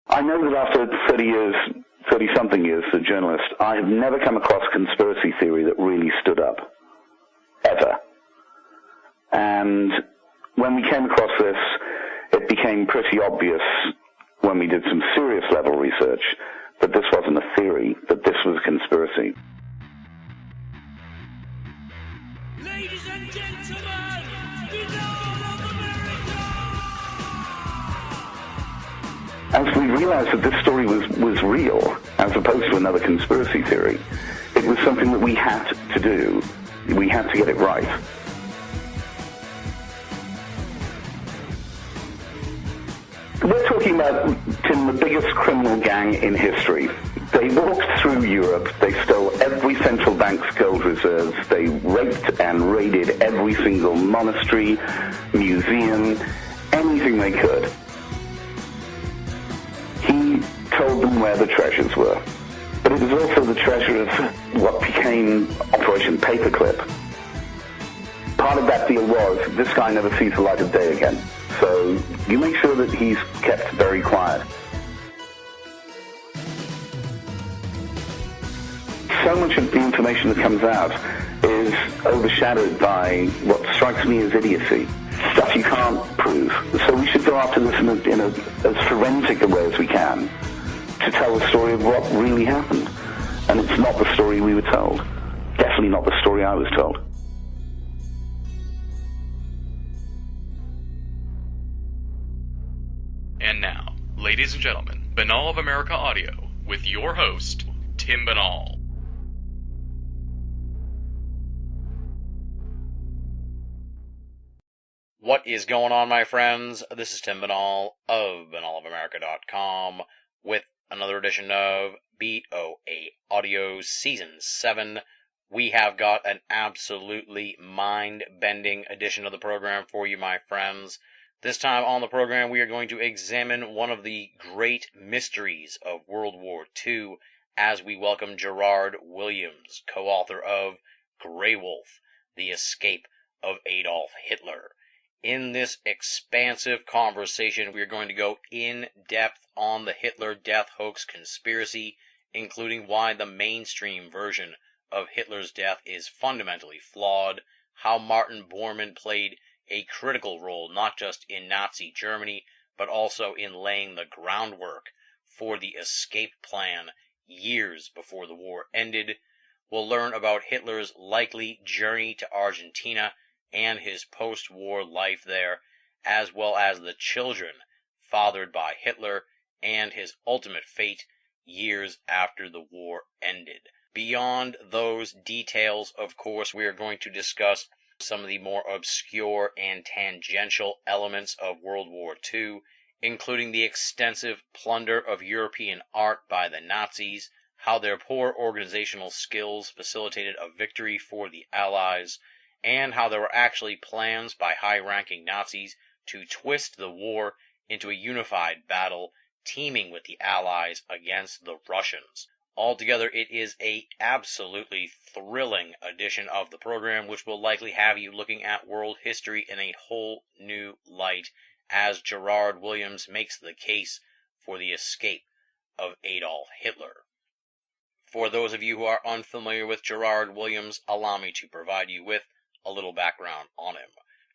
I know that after 30-something years as a journalist, I have never come across a conspiracy theory that really stood up, ever. And when we came across this, it became pretty obvious when we did some serious level research that this wasn't a theory, that this was a conspiracy. Ladies and gentlemen, beloved of America! As we realized that this story was real, as opposed to another conspiracy theory, it was something that we had to do. We had to get it right. We're talking about, Tim, the biggest criminal gang in history. They walked through Europe, they stole every central bank's gold reserves, they raped and raided every single monastery, museum, anything they could. He told them where the treasures were. But it was also the treasure of what became Operation Paperclip. Part of that deal was this guy never sees the light of day again. So you make sure that he's kept very quiet. So much of the information that comes out is overshadowed by what strikes me as idiocy, stuff you can't prove. So we should go after this in as forensic a way as we can to tell the story of what really happened. And it's not the story we were told. Definitely not the story I was told. And now, ladies and gentlemen, Banal of America Audio, with your host, Tim Banal. What is going on, my friends? This is Tim Banal of BanalofAmerica.com with another edition of BoAAudio Season 7. We have got an absolutely mind-bending edition of the program for you, my friends. This time on the program, we are going to examine one of the great mysteries of World War II as we welcome Gerrard Williams, co-author of Grey Wolf, The Escape of Adolf Hitler. In this expansive conversation, we are going to go in depth on the Hitler death hoax conspiracy, including why the mainstream version of Hitler's death is fundamentally flawed, how Martin Bormann played a critical role not just in Nazi Germany, but also in laying the groundwork for the escape plan years before the war ended. We'll learn about Hitler's likely journey to Argentina and his post-war life there, as well as the children fathered by Hitler and his ultimate fate years after the war ended. Beyond those details, of course, we are going to discuss some of the more obscure and tangential elements of World War II, including the extensive plunder of European art by the Nazis, how their poor organizational skills facilitated a victory for the Allies, and how there were actually plans by high-ranking Nazis to twist the war into a unified battle teaming with the Allies against the Russians. Altogether, it is a absolutely thrilling edition of the program, which will likely have you looking at world history in a whole new light as Gerrard Williams makes the case for the escape of Adolf Hitler. For those of you who are unfamiliar with Gerrard Williams, allow me to provide you with a little background on him.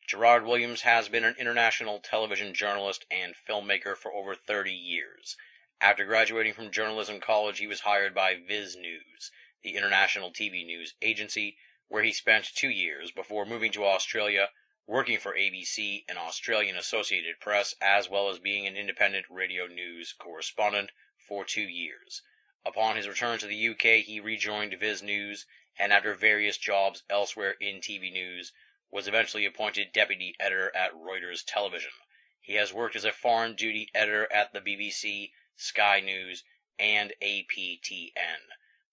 Gerrard Williams has been an international television journalist and filmmaker for over 30 years. After graduating from journalism college, he was hired by Viz News, the international TV news agency, where he spent 2 years before moving to Australia, working for ABC and Australian Associated Press, as well as being an independent radio news correspondent for 2 years. Upon his return to the UK, he rejoined Viz News, and after various jobs elsewhere in TV news, was eventually appointed deputy editor at Reuters Television. He has worked as a foreign duty editor at the BBC, Sky News, and APTN.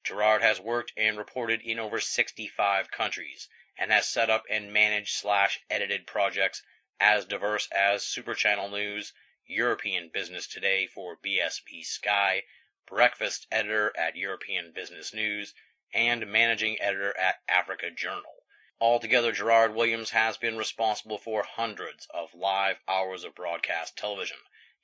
Gerrard has worked and reported in over 65 countries, and has set up and managed/edited projects as diverse as Super Channel News, European Business Today for BSB Sky, breakfast editor at European Business News, and managing editor at Africa Journal. Altogether, Gerrard Williams has been responsible for hundreds of live hours of broadcast television.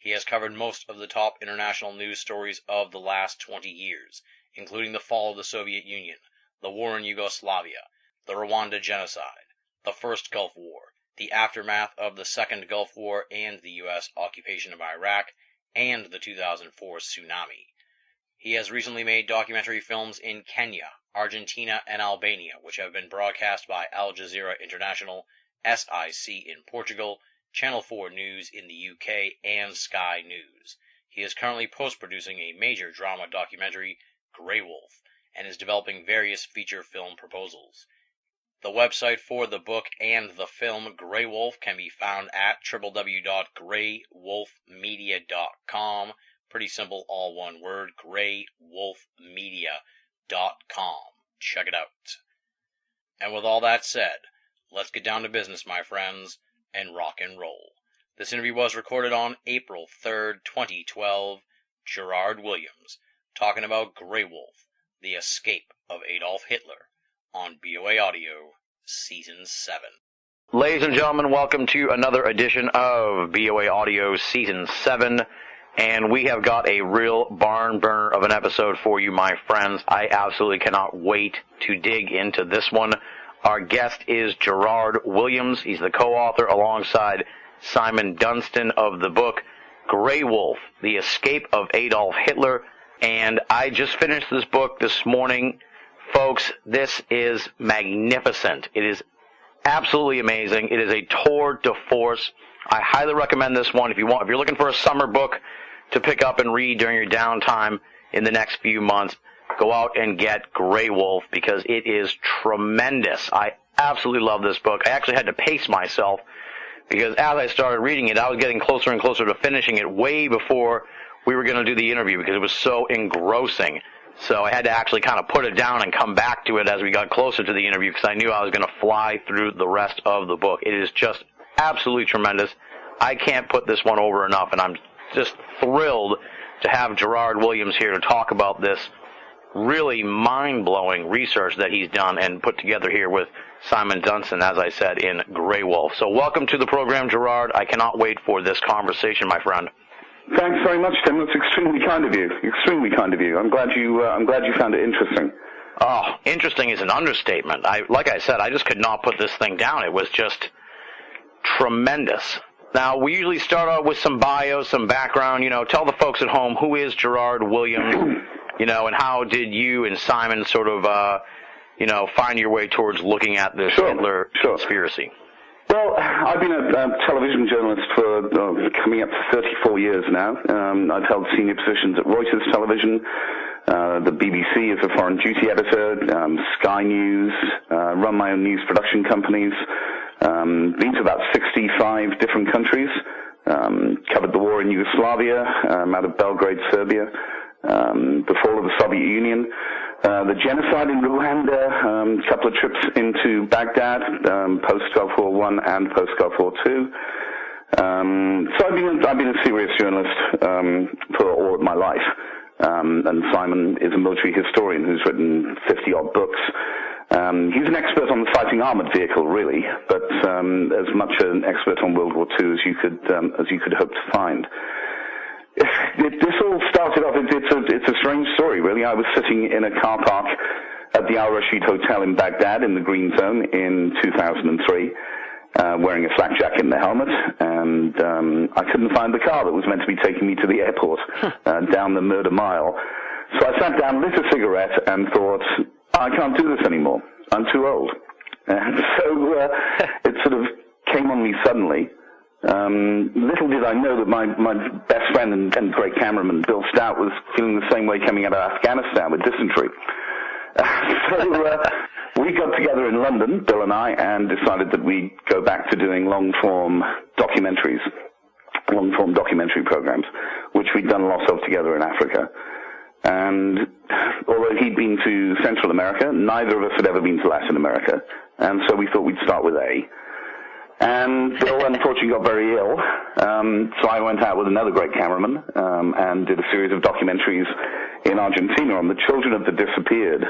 He has covered most of the top international news stories of the last 20 years, including the fall of the Soviet Union, the war in Yugoslavia, the Rwanda genocide, the First Gulf War, the aftermath of the Second Gulf War and the U.S. occupation of Iraq, and the 2004 tsunami. He has recently made documentary films in Kenya, Argentina, and Albania, which have been broadcast by Al Jazeera International, SIC in Portugal, Channel 4 News in the UK, and Sky News. He is currently post-producing a major drama documentary, Grey Wolf, and is developing various feature film proposals. The website for the book and the film Grey Wolf can be found at www.greywolfmedia.com. Pretty simple, all one word, greywolfmedia.com. Check it out. And with all that said, let's get down to business, my friends, and rock and roll. This interview was recorded on April 3rd, 2012. Gerrard Williams, talking about Grey Wolf, the escape of Adolf Hitler, on BoAAudio, Season 7. Ladies and gentlemen, welcome to another edition of BoAAudio, Season 7. And we have got a real barn burner of an episode for you, my friends. I absolutely cannot wait to dig into this one. Our guest is Gerrard Williams. He's the co-author alongside Simon Dunstan of the book Grey Wolf, The Escape of Adolf Hitler. And I just finished this book this morning. Folks, this is magnificent. It is absolutely amazing. It is a tour de force. I highly recommend this one if you're looking for a summer book to pick up and read during your downtime in the next few months. Go out and get Grey Wolf because it is tremendous. I absolutely love this book. I actually had to pace myself because as I started reading it, I was getting closer and closer to finishing it way before we were going to do the interview because it was so engrossing. So I had to actually kind of put it down and come back to it as we got closer to the interview because I knew I was going to fly through the rest of the book. It is just absolutely tremendous. I can't put this one over enough, and I'm just thrilled to have Gerrard Williams here to talk about this really mind-blowing research that he's done and put together here with Simon Dunstan, as I said, in Grey Wolf. So welcome to the program, Gerrard. I cannot wait for this conversation, my friend. Thanks very much, Tim. That's extremely kind of you. Extremely kind of you. I'm glad you found it interesting. Oh, interesting is an understatement. Like I said, I just could not put this thing down. It was just tremendous. Now, we usually start out with some bio, some background. Tell the folks at home, who is Gerrard Williams, and how did you and Simon sort of, find your way towards looking at this Hitler conspiracy? Well, I've been a television journalist for coming up to 34 years now. I've held senior positions at Reuters Television, the BBC as a foreign duty editor, Sky News, run my own news production companies, been to about 65 different countries, covered the war in Yugoslavia, out of Belgrade, Serbia, the fall of the Soviet Union, the genocide in Rwanda, a couple of trips into Baghdad, post-Gulf War I and post-Gulf War II. So I've been a serious journalist for all of my life. And Simon is a military historian who's written 50-odd books. He's an expert on the fighting armored vehicle, really, but as much an expert on World War II as you could hope to find. This all started off, it's a strange story, really. I was sitting in a car park at the Al Rashid Hotel in Baghdad in the Green Zone in 2003, wearing a flak jacket and a helmet, and I couldn't find the car that was meant to be taking me to the airport down the Murder Mile. So I sat down, lit a cigarette, and thought, I can't do this anymore. I'm too old. And so it sort of came on me suddenly. Little did I know that my best friend and great cameraman, Bill Stout, was feeling the same way coming out of Afghanistan with dysentery. So we got together in London, Bill and I, and decided that we'd go back to doing long-form documentary programs, which we'd done lots of together in Africa. And although he'd been to Central America, neither of us had ever been to Latin America, and so we thought we'd start with A. And Bill, unfortunately, got very ill, so I went out with another great cameraman and did a series of documentaries in Argentina on the children of the disappeared.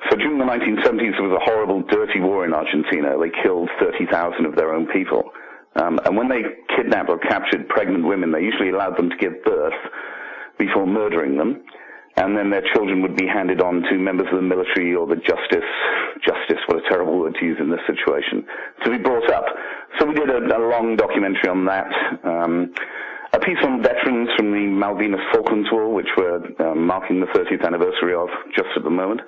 So during the 1970s, there was a horrible, dirty war in Argentina. They killed 30,000 of their own people. And when they kidnapped or captured pregnant women, they usually allowed them to give birth before murdering them. And then their children would be handed on to members of the military or the justice, what a terrible word to use in this situation, to be brought up. So we did a long documentary on that. A piece on veterans from the Malvinas Falklands War, which we're marking the 30th anniversary of just at the moment.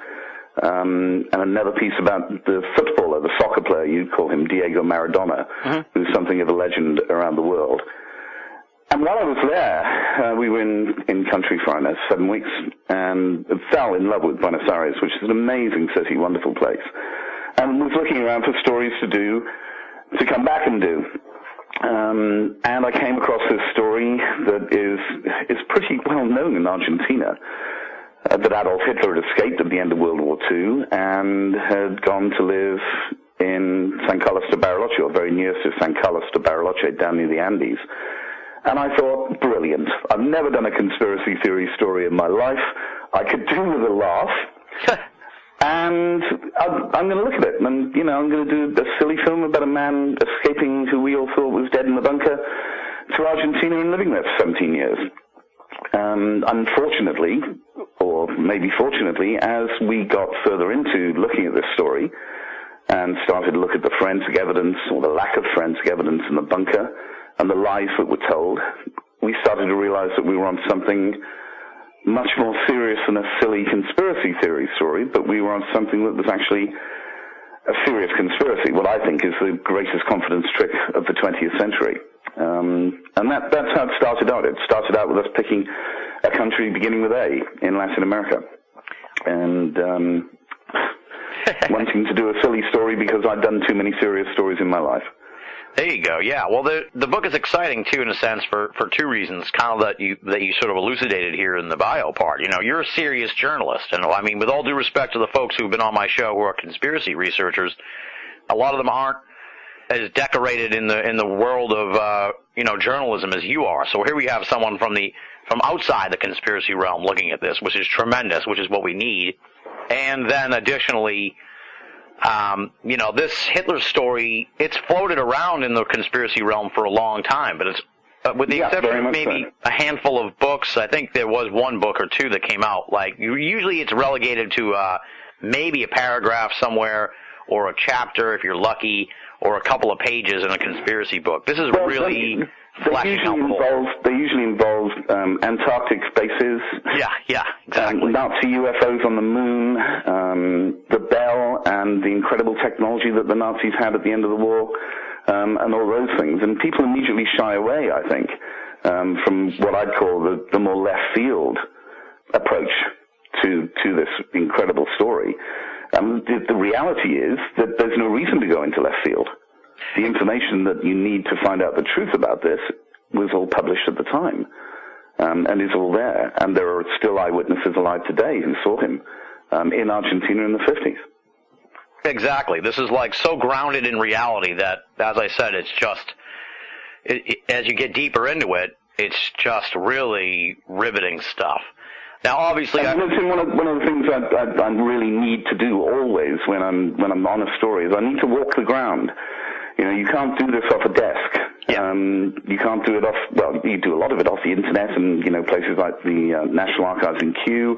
And another piece about the footballer, the soccer player, you'd call him Diego Maradona, who's something of a legend around the world. And while I was there, we were in country for 7 weeks, and fell in love with Buenos Aires, which is an amazing city, wonderful place. And was looking around for stories to come back and do. And I came across this story that is pretty well known in Argentina, that Adolf Hitler had escaped at the end of World War II and had gone to live in San Carlos de Bariloche, or very near to San Carlos de Bariloche, down near the Andes. And I thought, brilliant. I've never done a conspiracy theory story in my life. I could do with a laugh. And I'm going to look at it. And, I'm going to do a silly film about a man escaping who we all thought was dead in the bunker to Argentina and living there for 17 years. Unfortunately, or maybe fortunately, as we got further into looking at this story and started to look at the forensic evidence, or the lack of forensic evidence in the bunker, and the lies that were told, we started to realize that we were on something much more serious than a silly conspiracy theory story, but we were on something that was actually a serious conspiracy, what I think is the greatest confidence trick of the 20th century. And that's how it started out. It started out with us picking a country beginning with A in Latin America, and wanting to do a silly story because I'd done too many serious stories in my life. There you go. Yeah. Well, the book is exciting too, in a sense, for two reasons. Kind of that you sort of elucidated here in the bio part. You're a serious journalist, and I mean, with all due respect to the folks who've been on my show who are conspiracy researchers, a lot of them aren't as decorated in the world of journalism as you are. So here we have someone from outside the conspiracy realm looking at this, which is tremendous, which is what we need. And then additionally, this Hitler story, it's floated around in the conspiracy realm for a long time, but it's with the exception of maybe a handful of books. I think there was one book or two that came out. Like, usually it's relegated to maybe a paragraph somewhere, or a chapter if you're lucky, or a couple of pages in a conspiracy book. This is really flashing out the whole. They usually involve Antarctic bases. Yeah, exactly. Nazi UFOs on the moon, the Bell, and the incredible technology that the Nazis had at the end of the war, and all those things. And people immediately shy away, I think, from what I'd call the more left field approach to this incredible story. The reality is that there's no reason to go into left field. The information that you need to find out the truth about this was all published at the time, and is all there. And there are still eyewitnesses alive today who saw him in Argentina in the 50s. Exactly. This is like so grounded in reality that, as I said, it's just, as you get deeper into it, it's just really riveting stuff. Now, obviously, one of the things I really need to do always when I'm on a story is I need to walk the ground. You can't do this off a desk. Yeah. You can't do it off. Well, you do a lot of it off the internet and places like the National Archives in Kew.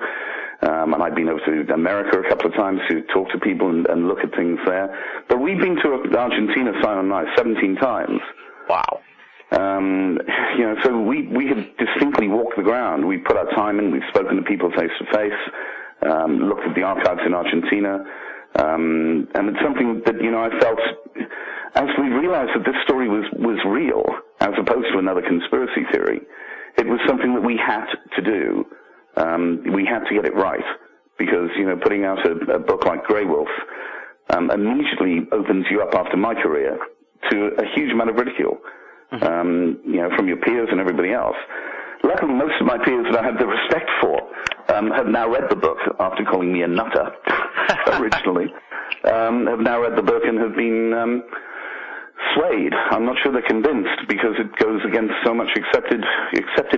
And I've been over to America a couple of times to talk to people and look at things there. But we've been to Argentina, Simon and I, 17 times. Wow. So we have distinctly walked the ground. We put our time in. We've spoken to people face to face, looked at the archives in Argentina, and it's something that I felt as we realized that this story was real, as opposed to another conspiracy theory. It was something that we had to do. We had to get it right because putting out a book like Grey Wolf immediately opens you up after my career to a huge amount of ridicule. From your peers and everybody else. Luckily, most of my peers that I have the respect for have now read the book after calling me a nutter originally. Have now read the book and have been swayed. I'm not sure they're convinced because it goes against so much accepted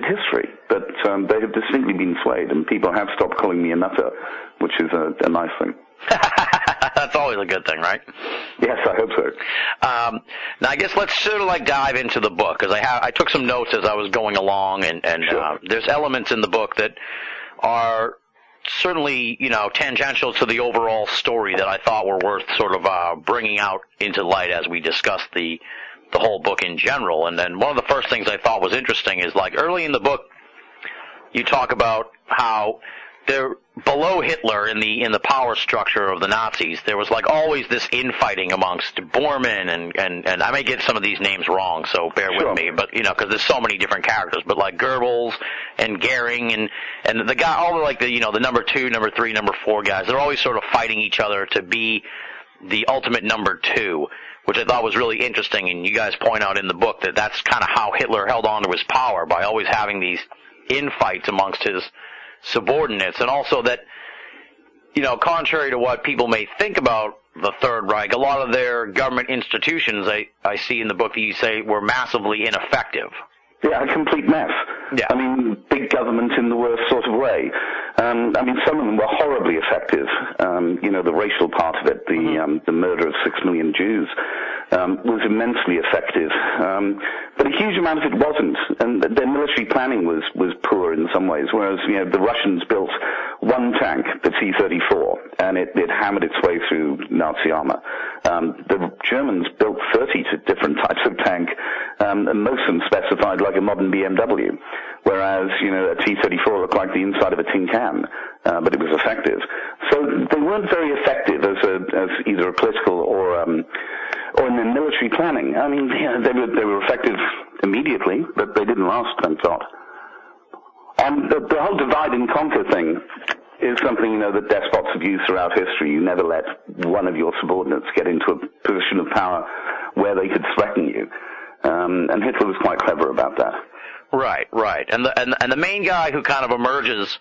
history. But they have distinctly been swayed, and people have stopped calling me a nutter, which is a nice thing. that's always a good thing, right? Yes, I hope so. Now, I guess let's sort of like dive into the book, because I took some notes as I was going along, and Sure. There's elements in the book that are certainly, tangential to the overall story that I thought were worth sort of bringing out into light as we discussed the whole book in general. And then one of the first things I thought was interesting is, like, early in the book, you talk about how there, below Hitler in the power structure of the Nazis, there was like always this infighting amongst Bormann and I may get some of these names wrong, so bear Sure. with me, but because there's so many different characters, but like Goebbels and Goering and the guy, all the like the number 2, number 3, number 4 guys, they're always sort of fighting each other to be the ultimate number 2, which I thought was really interesting. And you guys point out in the book that that's kind of how Hitler held on to his power, by always having these infights amongst his subordinates. And also that, contrary to what people may think about the Third Reich, a lot of their government institutions, I see in the book that you say, were massively ineffective. Yeah, a complete mess. Yeah. I mean, big government in the worst sort of way. Some of them were horribly effective. The racial part of it, the murder of 6 million Jews, was immensely effective. But a huge amount of it wasn't. And their military planning was poor in some ways, whereas, the Russians built one tank, the T-34, and it hammered its way through Nazi armor. The Germans built 30 different types of tank, and most of them specified like a modern BMW, whereas, a T-34 looked like the inside of a tin can, but it was effective. So they weren't very effective as either a political or in their military planning. I mean, they were effective immediately, but they didn't last, thank God. And the whole divide and conquer thing is something, that despots have used throughout history. You never let one of your subordinates get into a position of power where they could threaten you. And Hitler was quite clever about that. Right. And the main guy who kind of emerges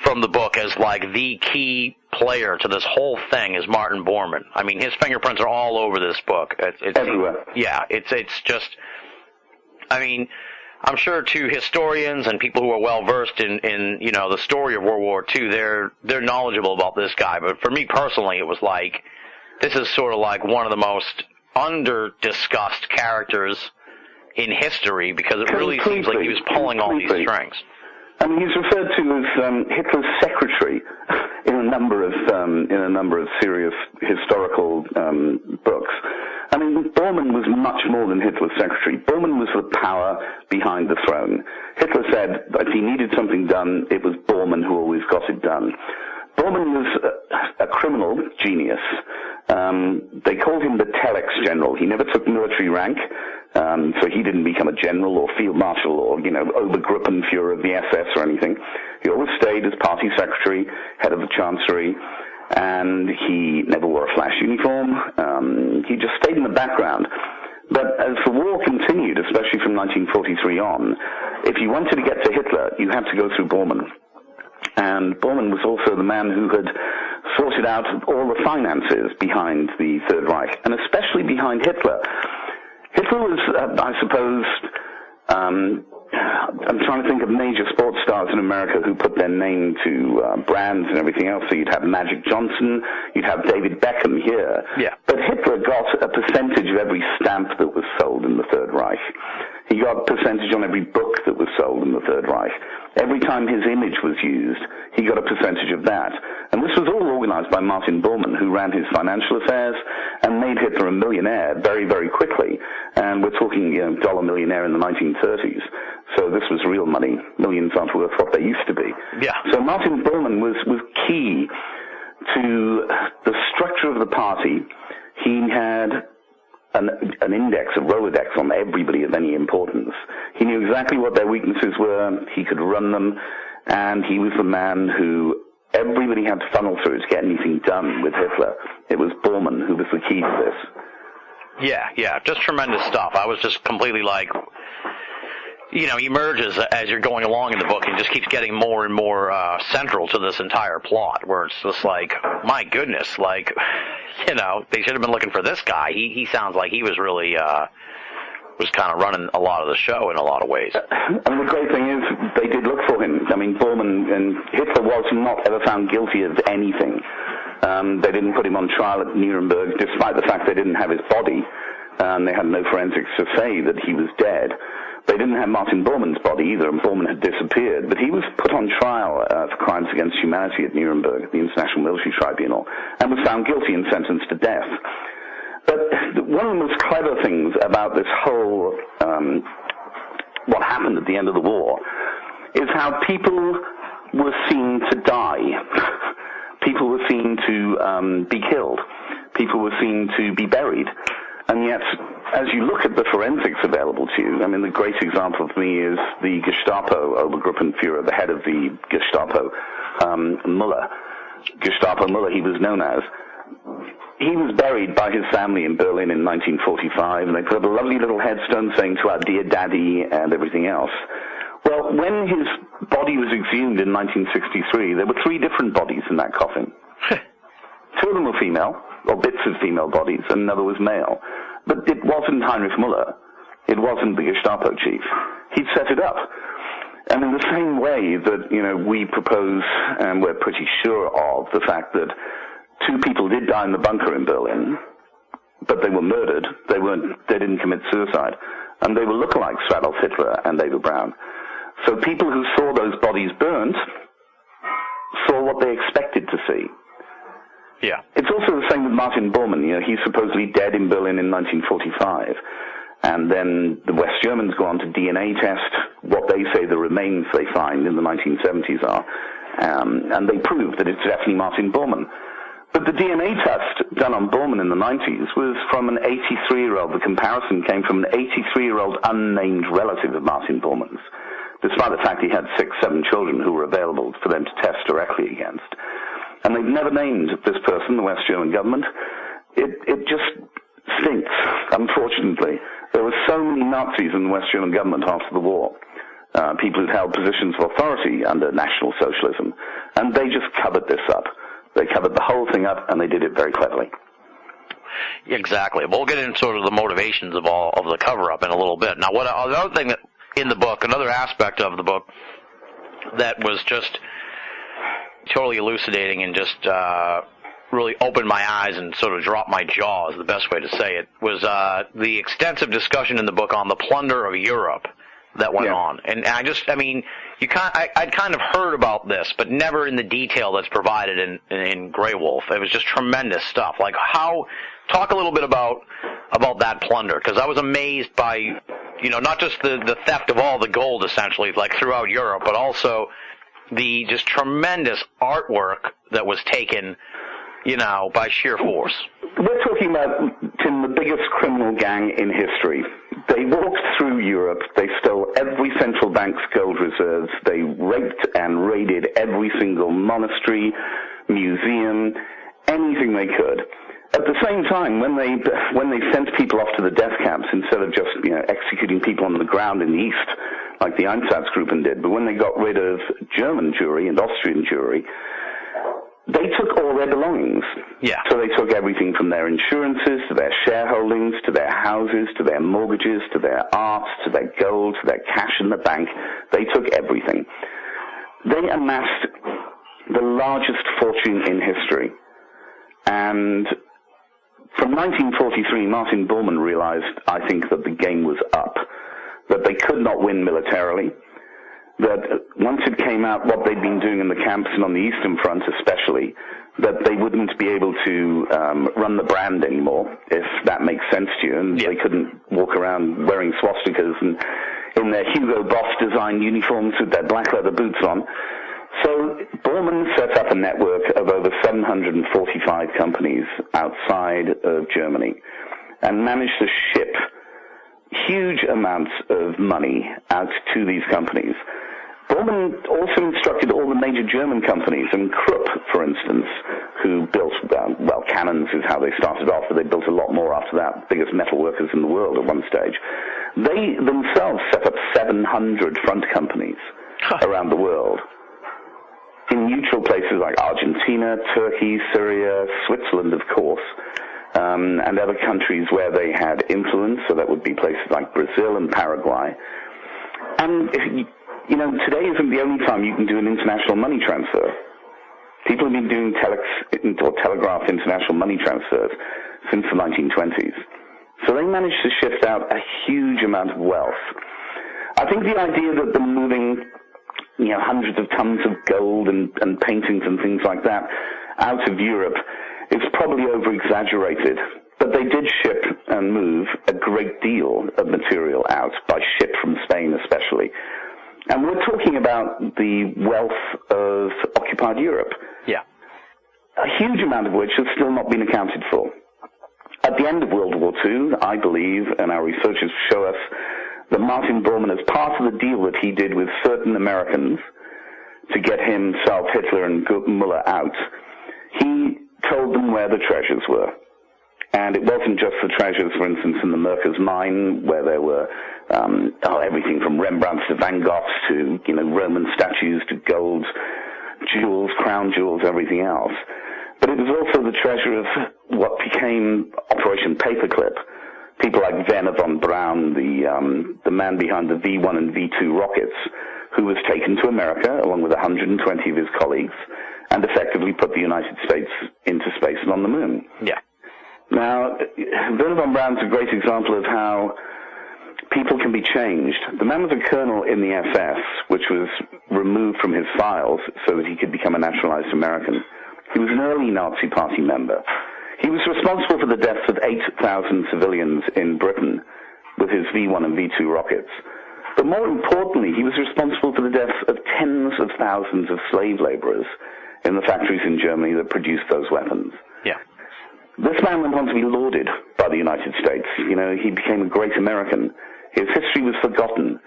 from the book as like the key player to this whole thing is Martin Bormann. I mean, his fingerprints are all over this book. It's everywhere. Yeah, it's just, I mean, I'm sure to historians and people who are well versed in the story of World War II, they're knowledgeable about this guy. But for me personally, it was like, this is sort of like one of the most under-discussed characters in history, because it really seems like he was pulling all these strings. I mean, he's referred to as Hitler's secretary in a number of serious historical books. I mean, Bormann was much more than Hitler's secretary. Bormann was the power behind the throne. Hitler said that if he needed something done, it was Bormann who always got it done. Bormann was a criminal genius. They called him the Telex general. He never took military rank, so he didn't become a general or field marshal or, Obergruppenführer of the SS or anything. He always stayed as party secretary, head of the chancellery, and he never wore a flash uniform. He just stayed in the background. But as the war continued, especially from 1943 on, if you wanted to get to Hitler, you had to go through Bormann. And Bormann was also the man who had sorted out all the finances behind the Third Reich, and especially behind Hitler. Hitler was, I suppose, I'm trying to think of major sports stars in America who put their name to brands and everything else. So you'd have Magic Johnson, you'd have David Beckham here. Yeah. But Hitler got a percentage of every stamp that was sold in the Third Reich. He got a percentage on every book that was sold in the Third Reich. Every time his image was used, he got a percentage of that. And this was all organized by Martin Bormann, who ran his financial affairs and made Hitler a millionaire very, very quickly. And we're talking, dollar millionaire in the 1930s. So this was real money. Millions aren't worth what they used to be. Yeah. So Martin Bormann was key to the structure of the party. He had an index, a Rolodex on everybody of any importance. He knew exactly what their weaknesses were. He could run them, and he was the man who everybody had to funnel through to get anything done with Hitler. It was Bormann who was the key to this. Yeah, just tremendous stuff. I was just completely like, emerges as you're going along in the book and just keeps getting more and more central to this entire plot, where it's just like, my goodness, like, they should have been looking for this guy. He sounds like he was really was kind of running a lot of the show in a lot of ways. And the great thing is, they did look for him. I mean, Bormann and Hitler was not ever found guilty of anything. They didn't put him on trial at Nuremberg, despite the fact they didn't have his body. They had no forensics to say that he was dead. They didn't have Martin Bormann's body either, and Bormann had disappeared. But he was put on trial for crimes against humanity at Nuremberg, the International Military Tribunal, and was found guilty and sentenced to death. But one of the most clever things about this whole, what happened at the end of the war, is how people were seen to die. People were seen to be killed. People were seen to be buried. And yet, as you look at the forensics available to you, I mean, the great example for me is the Gestapo Obergruppenführer, the head of the Gestapo, Müller. Gestapo Müller, he was known as. He was buried by his family in Berlin in 1945, and they put up a lovely little headstone saying to our dear daddy and everything else. Well, when his body was exhumed in 1963, there were 3 different bodies in that coffin. 2 of them were female, or bits of female bodies, and another was male. But it wasn't Heinrich Müller. It wasn't the Gestapo chief. He'd set it up. And in the same way that, we propose, and we're pretty sure of, the fact that 2 people did die in the bunker in Berlin, but they were murdered. They didn't commit suicide. And they were lookalikes for Adolf Hitler and David Brown. So people who saw those bodies burnt saw what they expected to see. Yeah. It's also the same with Martin Bormann. He's supposedly dead in Berlin in 1945. And then the West Germans go on to DNA test what they say the remains they find in the 1970s are. And they prove that it's definitely Martin Bormann. But the DNA test done on Bormann in the 90s was from an 83-year-old. The comparison came from an 83-year-old unnamed relative of Martin Bormann's, despite the fact he had 6-7 children who were available for them to test directly against. And they've never named this person, the West German government. It just stinks, unfortunately. There were so many Nazis in the West German government after the war, people who'd held positions of authority under National Socialism, and they just covered this up. They covered the whole thing up, and they did it very cleverly. Exactly. We'll get into sort of the motivations of all of the cover-up in a little bit. Now, another thing that in the book, another aspect of the book that was just totally elucidating and just really opened my eyes and sort of dropped my jaw is the best way to say it, was the extensive discussion in the book on the plunder of Europe that went on. And I'd kind of heard about this, but never in the detail that's provided in Grey Wolf. It was just tremendous stuff. Like talk a little bit about that plunder, because I was amazed by, not just the theft of all the gold, essentially, like throughout Europe, but also the just tremendous artwork that was taken, by sheer force. We're talking about, Tim, the biggest criminal gang in history. They walked through Europe. They stole every central bank's gold reserves. They raped and raided every single monastery, museum, anything they could. At the same time, when they sent people off to the death camps, instead of just executing people on the ground in the east, like the Einsatzgruppen did, but when they got rid of German Jewry and Austrian Jewry, they took all their belongings. Yeah. So they took everything from their insurances to their shareholdings to their houses to their mortgages to their art to their gold to their cash in the bank. They took everything. They amassed the largest fortune in history. And from 1943, Martin Bormann realized, I think, that the game was up, that they could not win militarily, that once it came out what they'd been doing in the camps and on the Eastern Front especially, that they wouldn't be able to run the brand anymore, if that makes sense to you, and they couldn't walk around wearing swastikas and in their Hugo Boss designed uniforms with their black leather boots on. So Bormann set up a network of over 745 companies outside of Germany and managed to ship huge amounts of money out to these companies. Bormann also instructed all the major German companies, and Krupp, for instance, who built, cannons is how they started off, but they built a lot more after that, biggest metal workers in the world at one stage. They themselves set up 700 front companies around the world in neutral places like Argentina, Turkey, Syria, Switzerland, of course, and other countries where they had influence, so that would be places like Brazil and Paraguay. And, today isn't the only time you can do an international money transfer. People have been doing telegraph international money transfers since the 1920s. So they managed to shift out a huge amount of wealth. I think the idea that they're moving, hundreds of tons of gold and paintings and things like that out of Europe is probably over-exaggerated. But they did ship and move a great deal of material out, by ship from Spain especially. And we're talking about the wealth of occupied Europe. Yeah. A huge amount of which has still not been accounted for. At the end of World War II, I believe, and our researchers show us, that Martin Bormann, as part of the deal that he did with certain Americans to get himself, Hitler, and Müller out, he told them where the treasures were. And it wasn't just the treasures, for instance, in the Merkers mine, where there were everything from Rembrandts to Van Goghs to, Roman statues to gold, jewels, crown jewels, everything else. But it was also the treasure of what became Operation Paperclip. People like Werner von Braun, the man behind the V-1 and V-2 rockets, who was taken to America along with 120 of his colleagues and effectively put the United States into space and on the moon. Yeah. Now, Werner von Braun's a great example of how people can be changed. The man was a colonel in the SS, which was removed from his files so that he could become a naturalized American. He was an early Nazi Party member. He was responsible for the deaths of 8,000 civilians in Britain with his V-1 and V-2 rockets. But more importantly, he was responsible for the deaths of tens of thousands of slave laborers in the factories in Germany that produced those weapons. Yeah. This man went on to be lauded by the United States. He became a great American. His history was forgotten.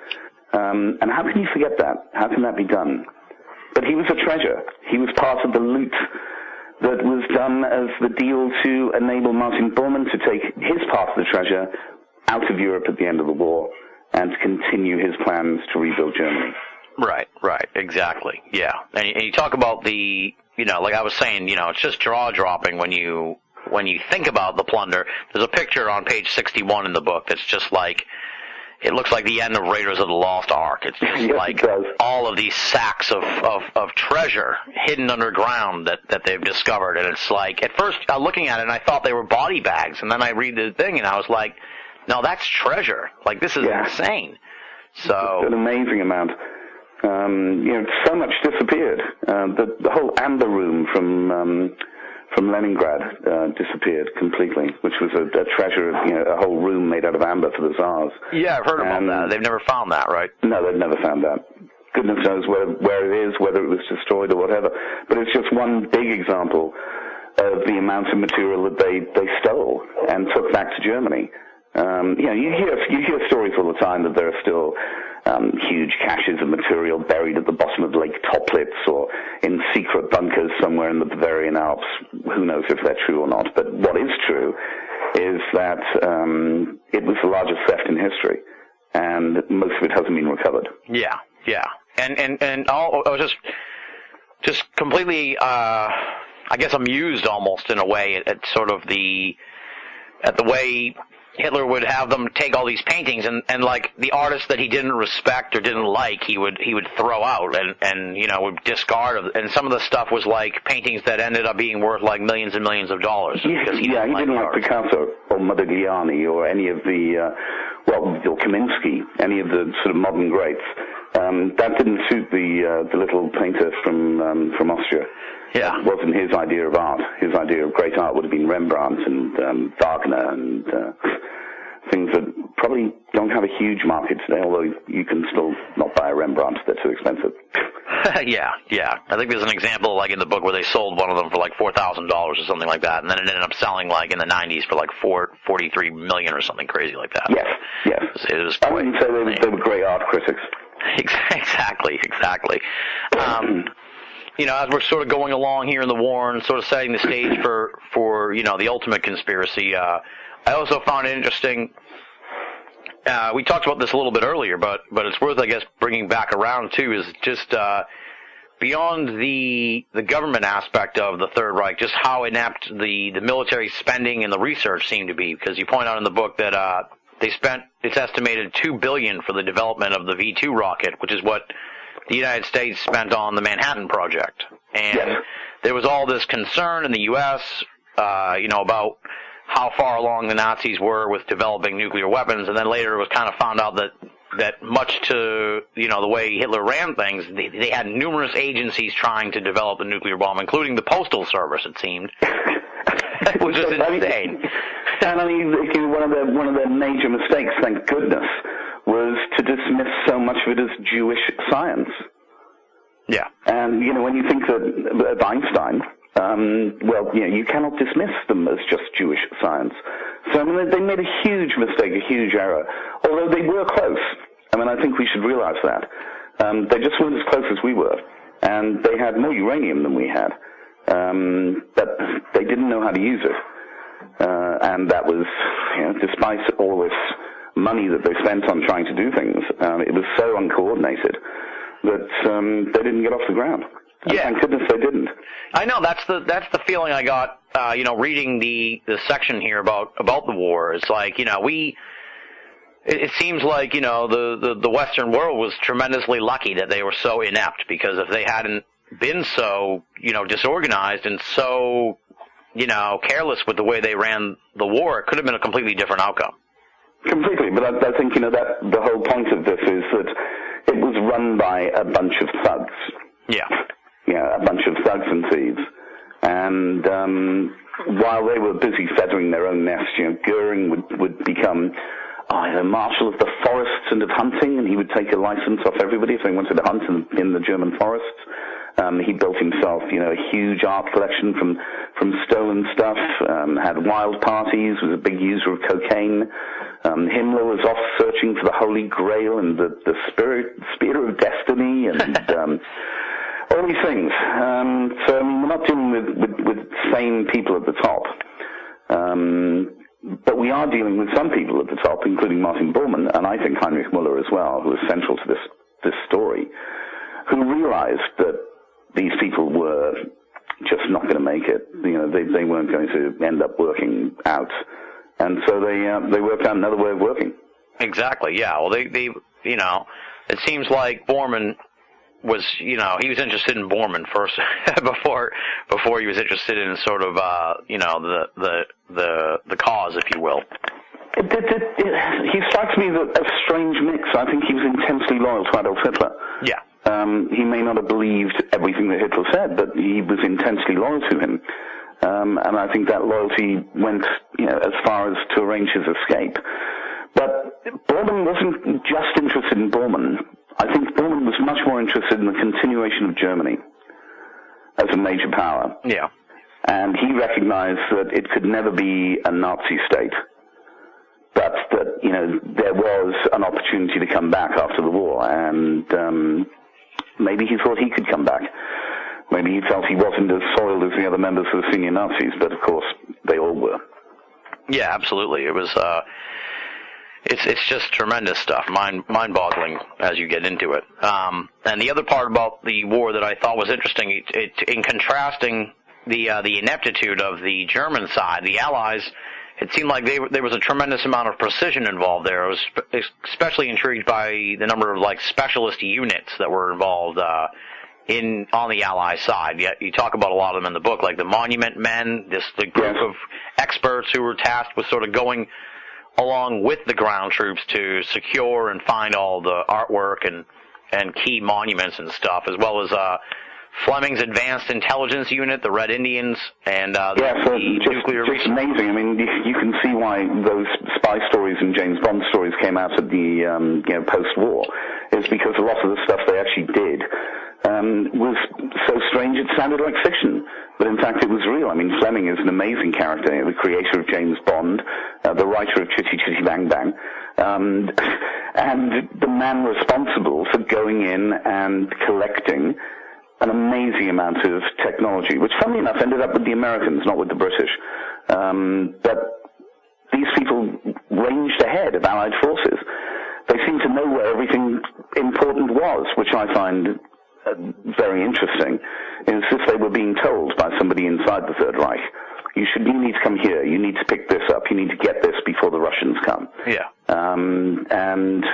And how can you forget that? How can that be done? But he was a treasure. He was part of the loot that was done as the deal to enable Martin Bormann to take his part of the treasure out of Europe at the end of the war and to continue his plans to rebuild Germany. Right, exactly, yeah. And you talk about the, like I was saying, it's just jaw-dropping when you think about the plunder. There's a picture on page 61 in the book that's just like, it looks like the end of Raiders of the Lost Ark. It's just yes, like all of these sacks of treasure hidden underground that they've discovered. And it's like, at first, looking at it, and I thought they were body bags. And then I read the thing, and I was like, no, that's treasure. Like, this is insane. So it's an amazing amount. So much disappeared. The whole amber room from Leningrad disappeared completely, which was a treasure, a whole room made out of amber for the Tsars. Yeah, I've heard about that. They've never found that, right? No, they've never found that. Goodness knows where it is, whether it was destroyed or whatever. But it's just one big example of the amount of material that they stole and took back to Germany. You hear stories all the time that there are still huge caches of material buried at the bottom of Lake Toplitz or in secret bunkers somewhere in the Bavarian Alps. Who knows if they're true or not? But what is true is that it was the largest theft in history, and most of it hasn't been recovered. Yeah. And I was just completely, I guess, amused almost in a way at sort of the way Hitler would have them take all these paintings and like the artists that he didn't respect or didn't like, he would throw out and would discard. And some of the stuff was like paintings that ended up being worth like millions and millions of dollars. He didn't like Picasso or Modigliani or any of the or Kaminsky, any of the sort of modern greats. That didn't suit the little painter from Austria. Yeah. It wasn't his idea of art. His idea of great art would have been Rembrandt and Wagner and things that probably don't have a huge market today, although you can still not buy a Rembrandt. They're too expensive. Yeah. I think there's an example like in the book where they sold one of them for like $4,000 or something like that, and then it ended up selling like in the 90s for like $43 million or something crazy like that. Yes. It was I wouldn't say they were great art critics. Exactly. As we're sort of going along here in the war and sort of setting the stage for the ultimate conspiracy, I also found it interesting. We talked about this a little bit earlier, but it's worth, I guess, bringing back around too. Is just beyond the government aspect of the Third Reich, just how inept the military spending and the research seemed to be. Because you point out in the book that they spent, it's estimated, $2 billion for the development of the V-2 rocket, which is what the United States spent on the Manhattan Project. And there was all this concern in the U.S., about how far along the Nazis were with developing nuclear weapons, and then later it was kind of found out that much to, the way Hitler ran things, they had numerous agencies trying to develop the nuclear bomb, including the Postal Service, it seemed. Which is insane. And I mean, one of their major mistakes, thank goodness, was to dismiss so much of it as Jewish science. Yeah. And, when you think of Einstein, you cannot dismiss them as just Jewish science. So, I mean, they made a huge mistake, a huge error, although they were close. I mean, I think we should realize that. They just weren't as close as we were, and they had more uranium than we had, but they didn't know how to use it. And that was, despite all this money that they spent on trying to do things, it was so uncoordinated that they didn't get off the ground. And thank goodness they didn't. I know, that's the feeling I got, reading the section here about the war. It's like, it seems like, the Western world was tremendously lucky that they were so inept, because if they hadn't been so, disorganized and so, careless with the way they ran the war, it could have been a completely different outcome. Completely, but I think, that the whole point of this is that it was run by a bunch of thugs. Yeah. A bunch of thugs and thieves. And while they were busy feathering their own nest, Goering would become marshal of the forests and of hunting, and he would take a license off everybody if they wanted to hunt in the German forests. He built himself, a huge art collection from stolen stuff, had wild parties, was a big user of cocaine. Himmler was off searching for the Holy Grail and the spear of destiny, and all these things. So, I mean, we're not dealing with sane people at the top. But we are dealing with some people at the top, including Martin Bormann, and I think Heinrich Müller as well, who is central to this story, who realized that these people were just not going to make it. They weren't going to end up working out. And so they worked out another way of working. Exactly, yeah. Well, they it seems like Bormann was, he was interested in Bormann first before he was interested in sort of, the cause, if you will. He strikes me as a strange mix. I think he was intensely loyal to Adolf Hitler. Yeah. He may not have believed everything that Hitler said, but he was intensely loyal to him. And I think that loyalty went, as far as to arrange his escape. But Bormann wasn't just interested in Bormann. I think Bormann was much more interested in the continuation of Germany as a major power. Yeah. And he recognized that it could never be a Nazi state, but that, there was an opportunity to come back after the war, and maybe he thought he could come back. Maybe he felt he wasn't as soiled as the other members of the senior Nazis, but of course they all were. Yeah, absolutely. It was, it's just tremendous stuff, mind-boggling as you get into it. And the other part about the war that I thought was interesting, in contrasting the ineptitude of the German side, the Allies, it seemed like there was a tremendous amount of precision involved there. I was especially intrigued by the number of specialist units that were involved on the Allied side. You talk about a lot of them in the book, like the Monument Men, the group of experts who were tasked with sort of going along with the ground troops to secure and find all the artwork and key monuments and stuff, as well as Fleming's Advanced Intelligence Unit, the Red Indians, and the nuclear research. Amazing. I mean, you can see why those spy stories and James Bond stories came out of the post-war, is because a lot of the stuff they actually did was so strange it sounded like fiction, but in fact it was real. I mean, Fleming is an amazing character, the creator of James Bond, the writer of Chitty Chitty Bang Bang, and the man responsible for going in and collecting an amazing amount of technology, which, funnily enough, ended up with the Americans, not with the British. But these people ranged ahead of Allied forces. They seemed to know where everything important was, which I find very interesting, is if they were being told by somebody inside the Third Reich, you need to come here, you need to pick this up, you need to get this before the Russians come. Yeah. And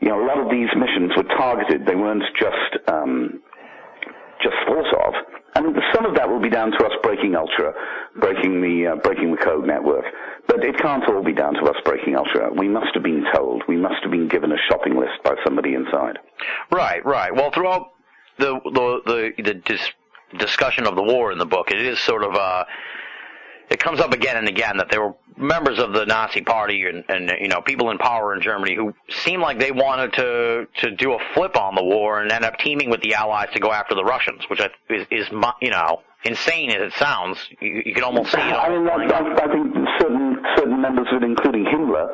a lot of these missions were targeted. They weren't just thought of. And some of that will be down to us breaking Ultra, breaking the code network. But it can't all be down to us breaking Ultra. We must have been told. We must have been given a shopping list by somebody inside. Right. Well, throughout the discussion of the war in the book, it is sort of it comes up again and again that there were members of the Nazi Party and people in power in Germany who seemed like they wanted to do a flip on the war and end up teaming with the Allies to go after the Russians, which is insane as it sounds. You can almost see it. I think certain members of it, including Himmler,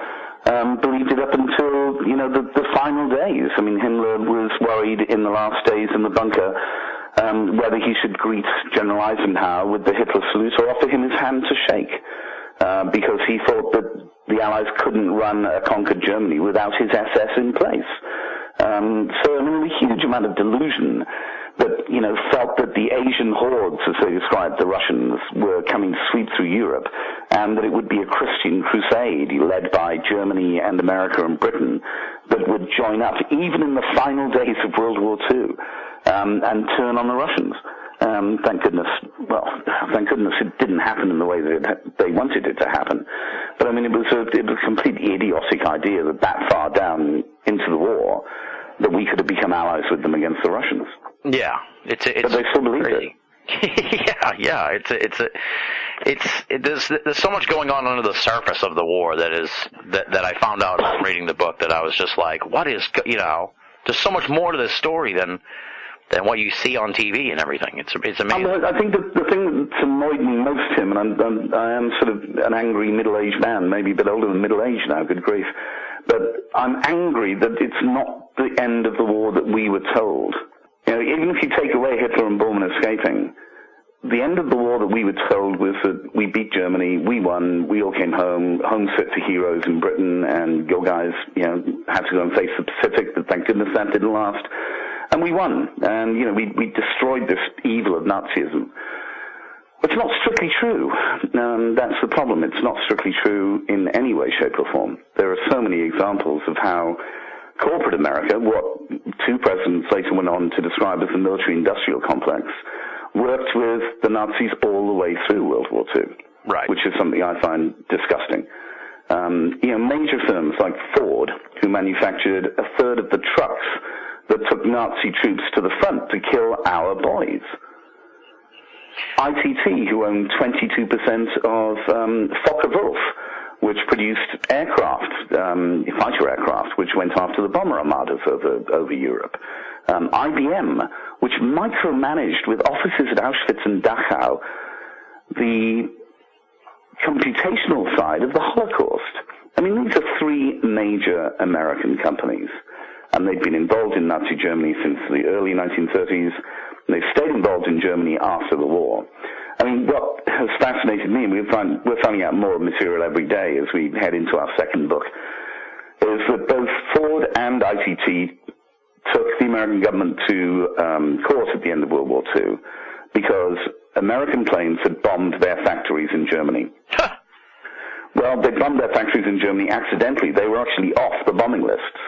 believed it up until the final days. I mean, Himmler was worried in the last days in the bunker whether he should greet General Eisenhower with the Hitler salute or offer him his hand to shake, because he thought that the Allies couldn't run a conquered Germany without his SS in place. So, a huge amount of delusion that, felt that the Asian hordes, as they described the Russians, were coming to sweep through Europe, and that it would be a Christian crusade led by Germany and America and Britain that would join up, even in the final days of World War II, and turn on the Russians. Thank goodness it didn't happen in the way that they wanted it to happen. But it was a completely idiotic idea that far down into the war that we could have become allies with them against the Russians. Yeah, but they still believe it. Yeah. There's so much going on under the surface of the war that I found out from reading the book that I was just like, what is there's so much more to this story than what you see on TV and everything. It's amazing. I think the thing that's annoyed me most, Tim, and I am sort of an angry middle-aged man, maybe a bit older than middle-aged now, good grief, but I'm angry that it's not the end of the war that we were told. Even if you take away Hitler and Bormann escaping, the end of the war that we were told was that we beat Germany, we won, we all came home set to heroes in Britain, and your guys, had to go and face the Pacific, but thank goodness that didn't last. And we won, and, we destroyed this evil of Nazism. It's not strictly true. That's the problem. It's not strictly true in any way, shape, or form. There are so many examples of how corporate America, what two presidents later went on to describe as the military-industrial complex, worked with the Nazis all the way through World War II, right? Which is something I find disgusting. Major firms like Ford, who manufactured a third of the trucks that took Nazi troops to the front to kill our boys. ITT, who owned 22% of Focke-Wulf, which produced aircraft, fighter aircraft, which went after the bomber armadas over Europe. IBM, which micromanaged with offices at Auschwitz and Dachau the computational side of the Holocaust. These are three major American companies, and they've been involved in Nazi Germany since the early 1930s. And they've stayed involved in Germany after the war. What has fascinated me, and we're finding out more material every day as we head into our second book, is that both Ford and ITT took the American government to court at the end of World War II because American planes had bombed their factories in Germany. Well, they bombed their factories in Germany accidentally. They were actually off the bombing lists,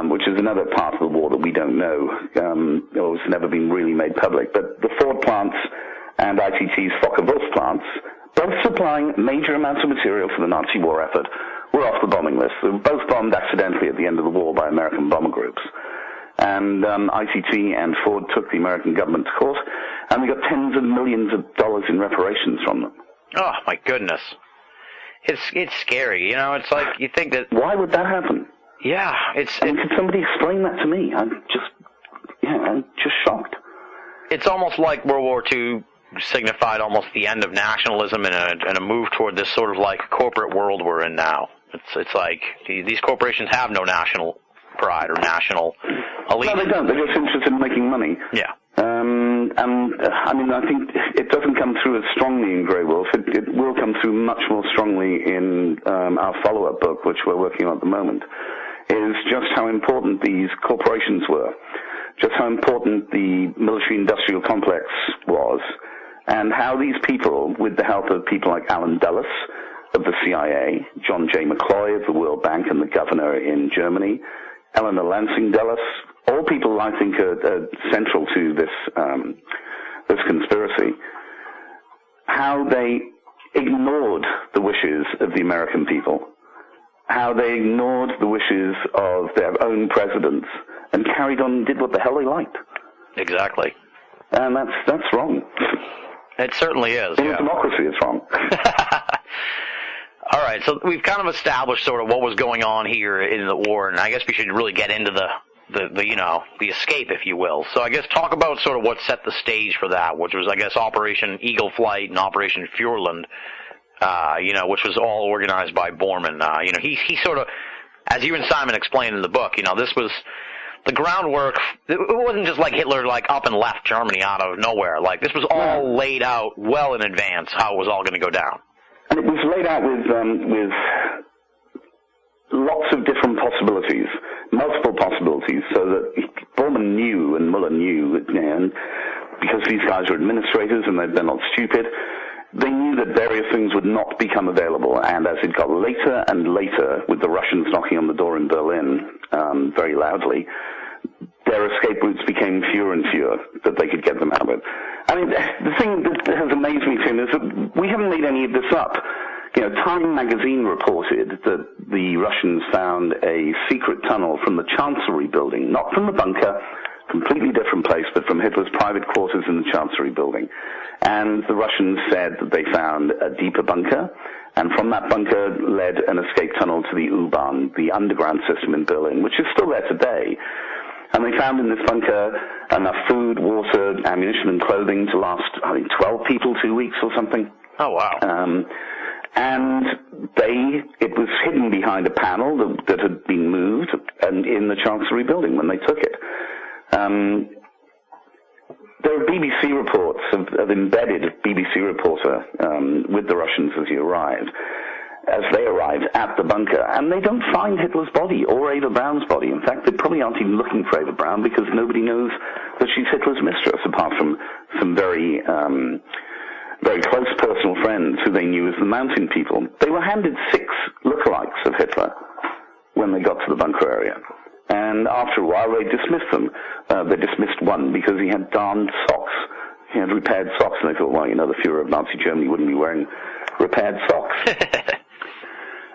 which is another part of the war that we don't know, or has never been really made public. But the Ford plants and ITT's Focke-Wulf plants, both supplying major amounts of material for the Nazi war effort, were off the bombing list. They were both bombed accidentally at the end of the war by American bomber groups. And ITT and Ford took the American government to court, and we got tens of millions of dollars in reparations from them. Oh, my goodness. It's scary. It's like you think that... Why would that happen? Yeah, could somebody explain that to me? I'm just shocked. It's almost like World War II signified almost the end of nationalism and a move toward this sort of like corporate world we're in now. It's like these corporations have no national pride or national allegiance. No, they don't. They're just interested in making money. Yeah. I think it doesn't come through as strongly in Grey Wolf. It will come through much more strongly in our follow-up book, which we're working on at the moment, is just how important these corporations were, just how important the military-industrial complex was, and how these people, with the help of people like Alan Dulles of the CIA, John J. McCloy of the World Bank and the governor in Germany, Eleanor Lansing Dulles, all people I think are central to this this conspiracy, how they ignored the wishes of the American people, how they ignored the wishes of their own presidents, and carried on and did what the hell they liked. Exactly. And that's wrong. It certainly is. In democracy, it's wrong. All right, so we've kind of established sort of what was going on here in the war, and I guess we should really get into the escape, if you will. So I guess talk about sort of what set the stage for that, which was, I guess, Operation Eagle Flight and Operation Fjordland, which was all organized by Bormann. He sort of, as you and Simon explained in the book, this was the groundwork. It wasn't just like Hitler up and left Germany out of nowhere. Like, this was all laid out well in advance how it was all going to go down. And it was laid out with lots of different possibilities, multiple possibilities, so that Bormann knew and Muller knew, and because these guys are administrators and they're not stupid, they knew that various things would not become available. And as it got later and later, with the Russians knocking on the door in Berlin very loudly, their escape routes became fewer and fewer that they could get them out of it. I mean, the thing that has amazed me, Tim, is that we haven't made any of this up. Time magazine reported that the Russians found a secret tunnel from the Chancellery building, not from the bunker, completely different place, but from Hitler's private quarters in the Chancellery building. And the Russians said that they found a deeper bunker, and from that bunker led an escape tunnel to the U-Bahn, the underground system in Berlin, which is still there today. And they found in this bunker enough food, water, ammunition, and clothing to last, 12 people 2 weeks or something. Oh, wow. And it was hidden behind a panel that had been moved and in the Chancellery building when they took it. There are BBC reports of embedded BBC reporter with the Russians as they arrived at the bunker, and they don't find Hitler's body or Eva Braun's body. In fact, they probably aren't even looking for Eva Braun because nobody knows that she's Hitler's mistress, apart from some very close personal friends who they knew as the Mountain People. They were handed 6 lookalikes of Hitler when they got to the bunker area. And after a while, they dismissed them. They dismissed one because he had darned socks. He had repaired socks, and they thought, well, the Fuhrer of Nazi Germany wouldn't be wearing repaired socks.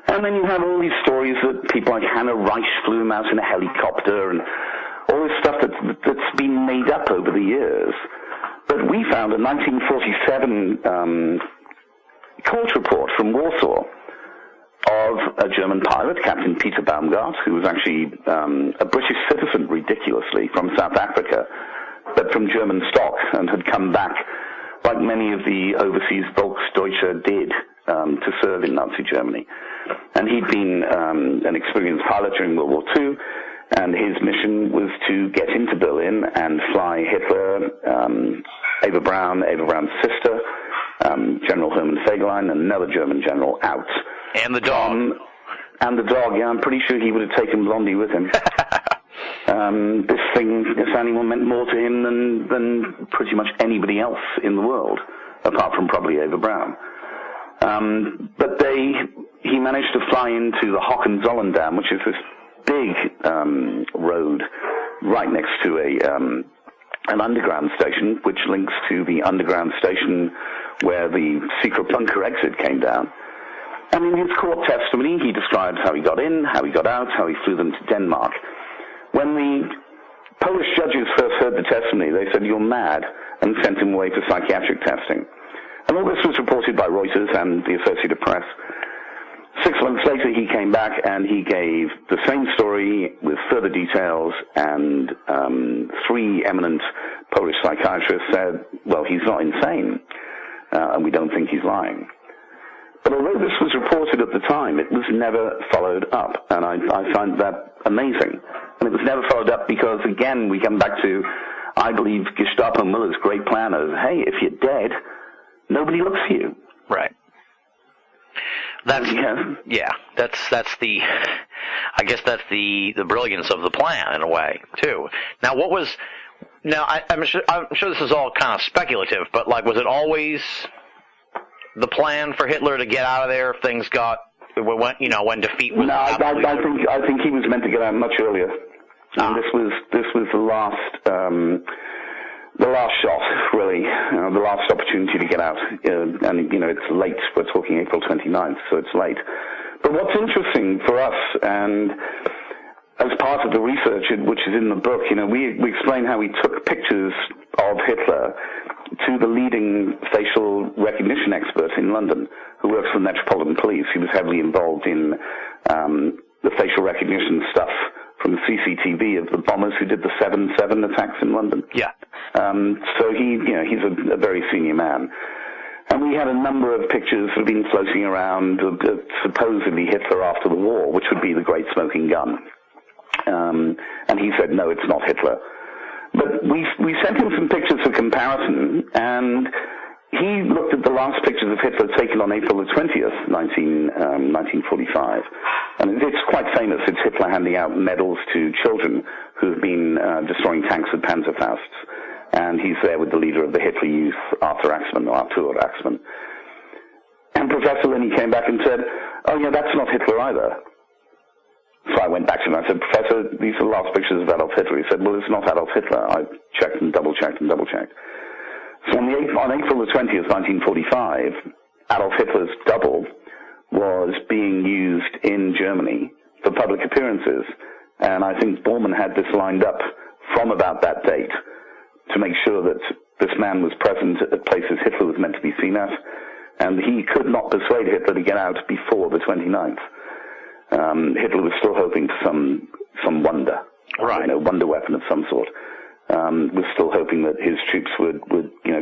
And then you have all these stories that people like Hannah Reich flew him out in a helicopter, and all this stuff that's been made up over the years. But we found a 1947 court report from Warsaw of a German pilot, Captain Peter Baumgart, who was actually a British citizen, ridiculously, from South Africa, but from German stock, and had come back, like many of the overseas Volksdeutsche did, to serve in Nazi Germany. And he'd been an experienced pilot during World War II, and his mission was to get into Berlin and fly Hitler, Eva Braun's sister, General Hermann Fegelein, and another German general out. And the dog. And the dog, yeah, I'm pretty sure he would have taken Blondie with him. This animal meant more to him than pretty much anybody else in the world, apart from probably Eva Braun. But he managed to fly into the Hohenzollern-Damm, which is this big road right next to an underground station, which links to the underground station where the secret bunker exit came down. And in his court testimony, he describes how he got in, how he got out, how he flew them to Denmark. When the Polish judges first heard the testimony, they said, "You're mad," and sent him away for psychiatric testing. And all this was reported by Reuters and the Associated Press. 6 months later, he came back and he gave the same story with further details, and 3 eminent Polish psychiatrists said, well, he's not insane, and we don't think he's lying. But although this was reported at the time, it was never followed up, and I find that amazing. And it was never followed up because, again, we come back to, I believe, Gestapo Muller's great plan of, hey, if you're dead, nobody looks for you. Right. That's the brilliance of the plan in a way too. Now, I'm sure this is all kind of speculative, but was it always the plan for Hitler to get out of there if things when defeat was? No, I think he was meant to get out much earlier. And this was the the last shot, really, the last opportunity to get out. And, it's late. We're talking April 29th, so it's late. But what's interesting for us, and as part of the research, which is in the book, we explain how we took pictures of Hitler to the leading facial recognition expert in London, who works for the Metropolitan Police. He was heavily involved in the facial recognition stuff from the CCTV of the bombers who did the 7/7 attacks in London. Yeah. So he's a very senior man. And we had a number of pictures that have been floating around of supposedly Hitler after the war, which would be the Great Smoking Gun. And he said, no, it's not Hitler. But we sent him some pictures for comparison, and he looked at the last pictures of Hitler taken on April the 20th, 1945. And it's quite famous. It's Hitler handing out medals to children who have been destroying tanks with Panzerfausts. And he's there with the leader of the Hitler Youth, Arthur Axmann. And Professor Linney came back and said, oh, yeah, that's not Hitler either. So I went back to him and I said, Professor, these are the last pictures of Adolf Hitler. He said, well, it's not Adolf Hitler. I checked and double-checked and double-checked. So on April the 20th, 1945, Adolf Hitler's double was being used in Germany for public appearances. And I think Bormann had this lined up from about that date to make sure that this man was present at places Hitler was meant to be seen at, and he could not persuade Hitler to get out before the 29th. Hitler was still hoping for some wonder, right? Wonder weapon of some sort. Was still hoping that his troops would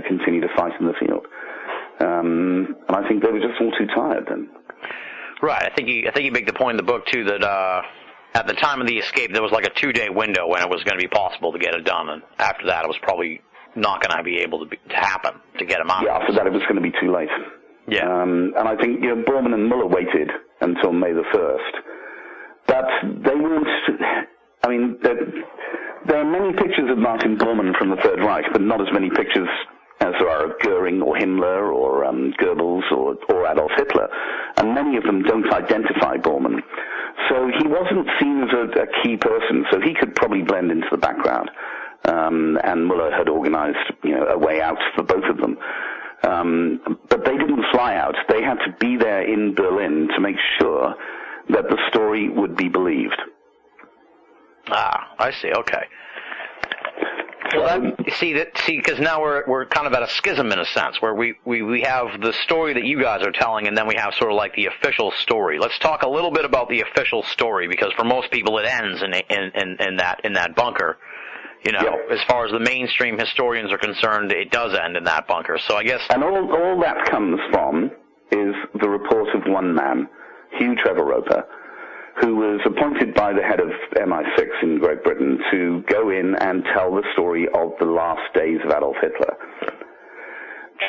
continue to fight in the field. And I think they were just all too tired then. Right. I think you make the point in the book too that at the time of the escape there was like a 2-day window when it was going to be possible to get it done, and after that it was probably not going to be able to happen to get him out. Yeah, after that it was going to be too late. Yeah. And I think Bormann and Muller waited until May the 1st, but they weren't. I mean, there are many pictures of Martin Bormann from the Third Reich, but not as many pictures as there are of Goering or Himmler or Goebbels or Adolf Hitler, and many of them don't identify Bormann. So he wasn't seen as a key person, so he could probably blend into the background. And Muller had organized, a way out for both of them. But they didn't fly out. They had to be there in Berlin to make sure that the story would be believed. Ah, I see. Okay. Well, because now we're kind of at a schism in a sense, where we have the story that you guys are telling, and then we have sort of like the official story. Let's talk a little bit about the official story, because for most people it ends in that bunker. As far as the mainstream historians are concerned, it does end in that bunker. So I guess, and all that comes from is the report of one man, Hugh Trevor Roper, who was appointed by the head of MI6 in Great Britain to go in and tell the story of the last days of Adolf Hitler.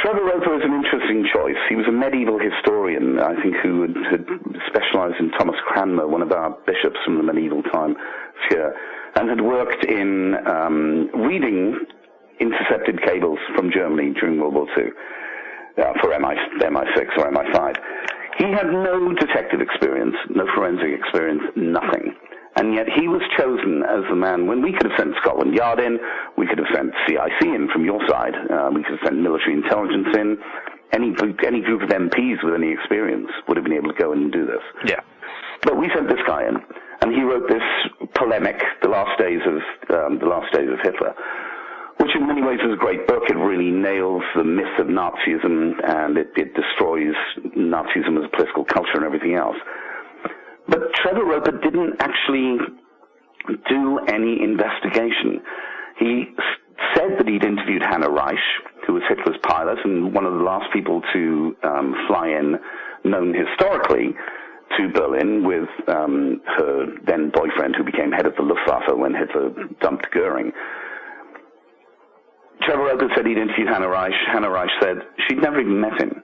Trevor Roper is an interesting choice. He was a medieval historian, I think, who had specialized in Thomas Cranmer, one of our bishops from the medieval time here, and had worked in reading intercepted cables from Germany during World War II for MI6 or MI5. He had no detective experience, no forensic experience, nothing. And yet he was chosen as the man. When we could have sent Scotland Yard in, we could have sent CIC in from your side, we could have sent military intelligence in. Any group of MPs with any experience would have been able to go in and do this. Yeah. But we sent this guy in, and he wrote this polemic, The Last Days of Hitler, which in many ways is a great book. It really nails the myth of Nazism, and it destroys Nazism as a political culture and everything else. But Trevor Roper didn't actually do any investigation. He said that he'd interviewed Hannah Reich, who was Hitler's pilot and one of the last people to fly in, known historically, to Berlin with her then boyfriend, who became head of the Luftwaffe when Hitler dumped Goering. Trevor Roper said he'd interviewed Hannah Reich. Hannah Reich said she'd never even met him.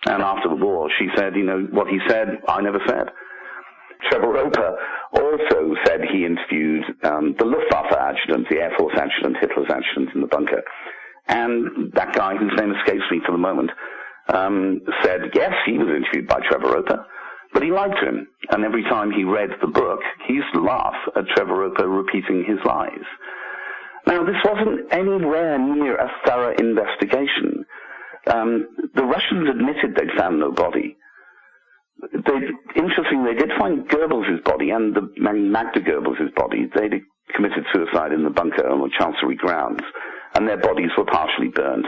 And after the war, she said, what he said, I never said. Trevor Roper also said he interviewed the Luftwaffe adjutant, the Air Force adjutant, Hitler's adjutant in the bunker. And that guy, whose name escapes me for the moment, said, yes, he was interviewed by Trevor Roper, but he lied to him. And every time he read the book, he used to laugh at Trevor Roper repeating his lies. Now, this wasn't anywhere near a thorough investigation. The Russians admitted they'd found no body. Interestingly, they did find Goebbels' body and Magda Goebbels' body. They'd committed suicide in the bunker on the Chancellery grounds, and their bodies were partially burned.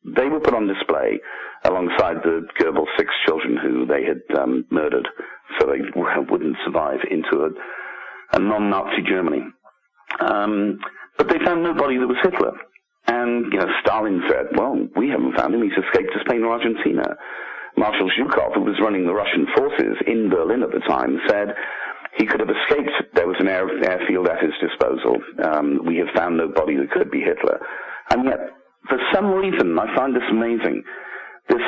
They were put on display alongside the Goebbels' 6 children who they had murdered, so they wouldn't survive into a non-Nazi Germany. But they found no body that was Hitler. And, Stalin said, well, we haven't found him. He's escaped to Spain or Argentina. Marshal Zhukov, who was running the Russian forces in Berlin at the time, said he could have escaped. There was an airfield at his disposal. We have found no body that could be Hitler. And yet, for some reason, I find this amazing, this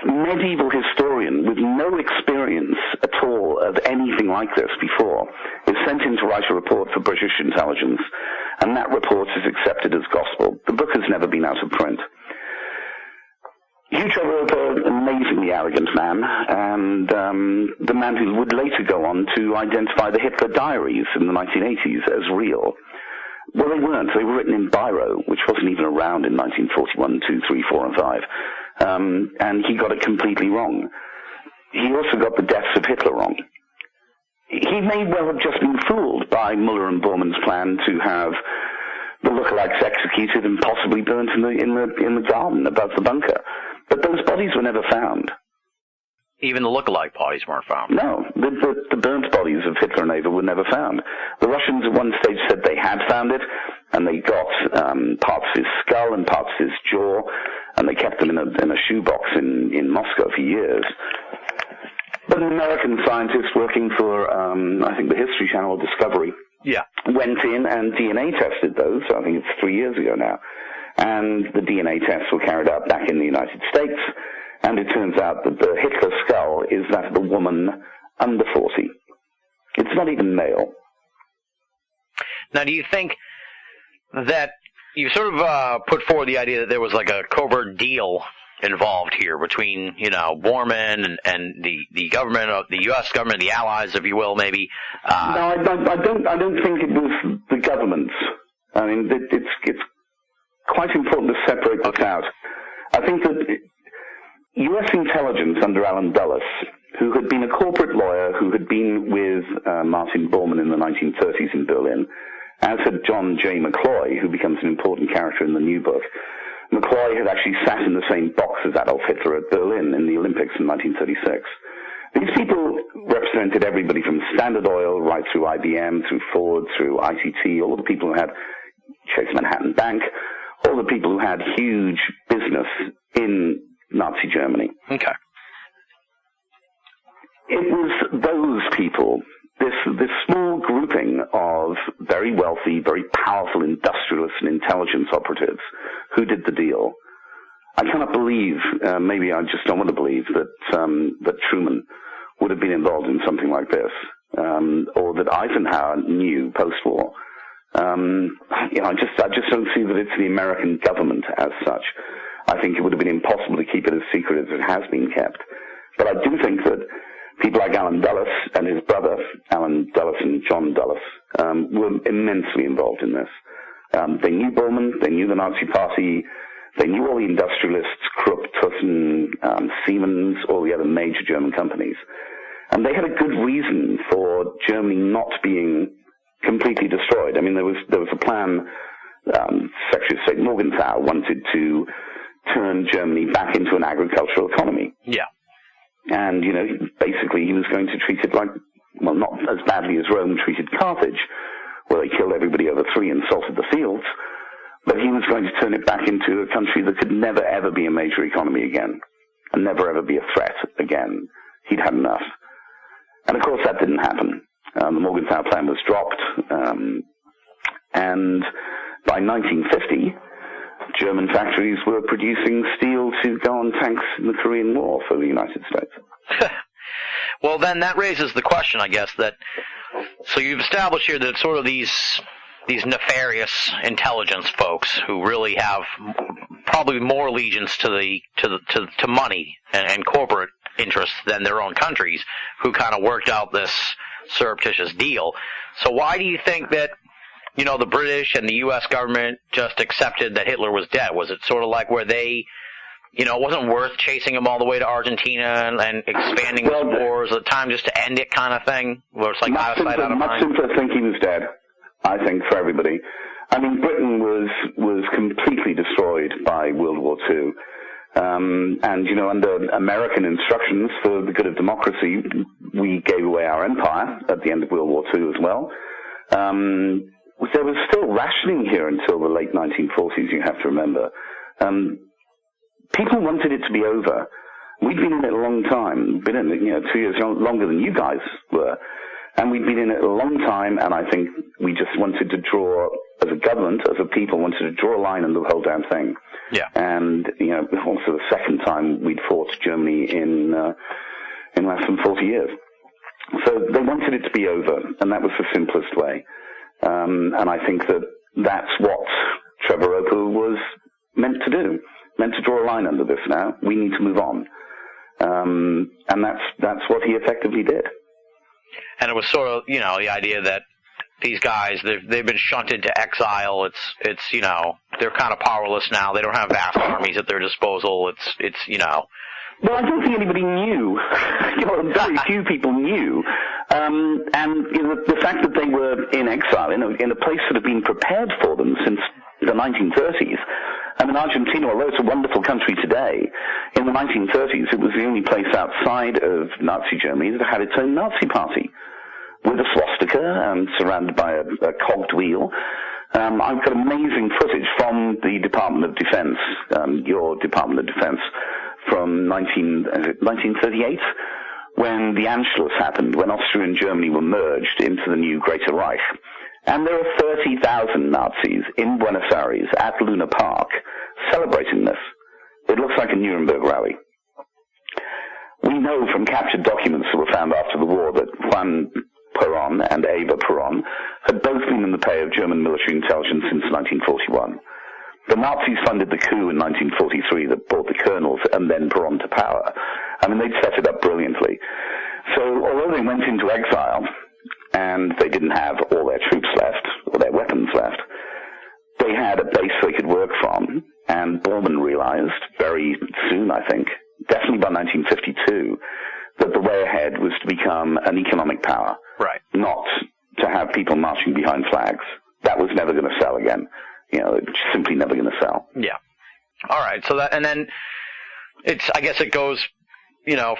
medieval historian with no experience at all of anything like this before is sent in to write a report for British intelligence, and that report is accepted as gospel. The book has never been out of print. Hugh Trevor was an amazingly arrogant man, and the man who would later go on to identify the Hitler diaries in the 1980s as real. Well, they weren't. They were written in Biro, which wasn't even around in 1941, 2, 3, 4, and 5. And he got it completely wrong. He also got the deaths of Hitler wrong. He may well have just been fooled by Muller and Bormann's plan to have the lookalikes executed and possibly burnt in the garden above the bunker. But those bodies were never found. Even the lookalike bodies weren't found. No, the burnt bodies of Hitler and Eva were never found. The Russians at one stage said they had found it, and they got parts of his skull and parts of his jaw, and they kept them in a shoebox in Moscow for years. But an American scientist working for, I think, the History Channel, Discovery, went in and DNA tested those. I think it's 3 years ago now. And the DNA tests were carried out back in the United States, and it turns out that the Hitler skull is that of a woman under 40. It's not even male. Now, do you think that you sort of put forward the idea that there was like a covert deal involved here between, Bormann and the government, the U.S. government, the Allies, if you will, maybe? No, I don't think it was the government. I mean, it's quite important to separate this out. I think that U.S. intelligence under Alan Dulles, who had been a corporate lawyer, who had been with Martin Bormann in the 1930s in Berlin, as had John J. McCloy, who becomes an important character in the new book. McCloy had actually sat in the same box as Adolf Hitler at Berlin in the Olympics in 1936. These people represented everybody from Standard Oil right through IBM, through Ford, through ITT, all the people who had Chase Manhattan Bank, all the people who had huge business in Nazi Germany. Okay. It was those people, this small grouping of very wealthy, very powerful industrialists and intelligence operatives who did the deal. I cannot believe, maybe I just don't want to believe, that Truman would have been involved in something like this, or that Eisenhower knew post-war. I just don't see that it's the American government as such. I think it would have been impossible to keep it as secret as it has been kept. But I do think that people like Alan Dulles and his brother, Alan Dulles and John Dulles, were immensely involved in this. They knew Bormann, they knew the Nazi Party, they knew all the industrialists, Krupp, Thyssen, Siemens, all the other major German companies. And they had a good reason for Germany not being completely destroyed. I mean, there was a plan. Secretary of State Morgenthau wanted to turn Germany back into an agricultural economy. Yeah. And, basically he was going to treat it like, well, not as badly as Rome treated Carthage, where they killed everybody over 3 and salted the fields, but he was going to turn it back into a country that could never, ever be a major economy again, and never, ever be a threat again. He'd had enough. And, of course, that didn't happen. The Morgenthau plan was dropped, and by 1950, German factories were producing steel to go on tanks in the Korean War for the United States. Well, then that raises the question, I guess, so you've established here that sort of these nefarious intelligence folks who really have probably more allegiance to money and corporate interests than their own countries, who kind of worked out this surreptitious deal. So why do you think that the British and the U.S. government just accepted that Hitler was dead? Was it sort of like where they, it wasn't worth chasing him all the way to Argentina and expanding the wars at the time just to end it kind of thing? Where it's like out of sight, out of mind? Much simpler to think he was dead, I think, for everybody. I mean, Britain was completely destroyed by World War II. And, under American instructions for the good of democracy, we gave away our empire at the end of World War II as well. There was still rationing here until the late 1940s, you have to remember. People wanted it to be over. We'd been in it a long time, been in it, 2 years longer than you guys were. And we'd been in it a long time, and I think we just wanted to draw, as a government, as a people, wanted to draw a line in the whole damn thing. Yeah. And, also the second time we'd fought Germany in less than 40 years. So they wanted it to be over, and that was the simplest way. And I think that's what Trevor Roper was meant to do, meant to draw a line under this now. We need to move on. And that's what he effectively did. And it was sort of, the idea that these guys, they've been shunted to exile. It's they're kind of powerless now. They don't have vast armies at their disposal. It's Well, I don't think anybody knew. Very few people knew. And the fact that they were in exile, in a place that had been prepared for them since the 1930s. I mean, Argentina, although it's a wonderful country today, in the 1930s it was the only place outside of Nazi Germany that had its own Nazi party, with a swastika and surrounded by a cogged wheel. I've got amazing footage from the Department of Defense, your Department of Defense, from 1938, when the Anschluss happened, when Austria and Germany were merged into the new Greater Reich. And there are 30,000 Nazis in Buenos Aires at Luna Park celebrating this. It looks like a Nuremberg rally. We know from captured documents that were found after the war that Juan Perón and Eva Perón had both been in the pay of German military intelligence since 1941. The Nazis funded the coup in 1943 that brought the colonels and then Perón to power. I mean, they'd set it up brilliantly. So although they went into exile, and they didn't have all their troops left, or their weapons left, they had a base they could work from, and Bormann realized very soon, I think, definitely by 1952, that the way ahead was to become an economic power. Right. Not to have people marching behind flags. That was never going to sell again. It's simply never going to sell. Yeah. All right, so that, and then I guess it goes,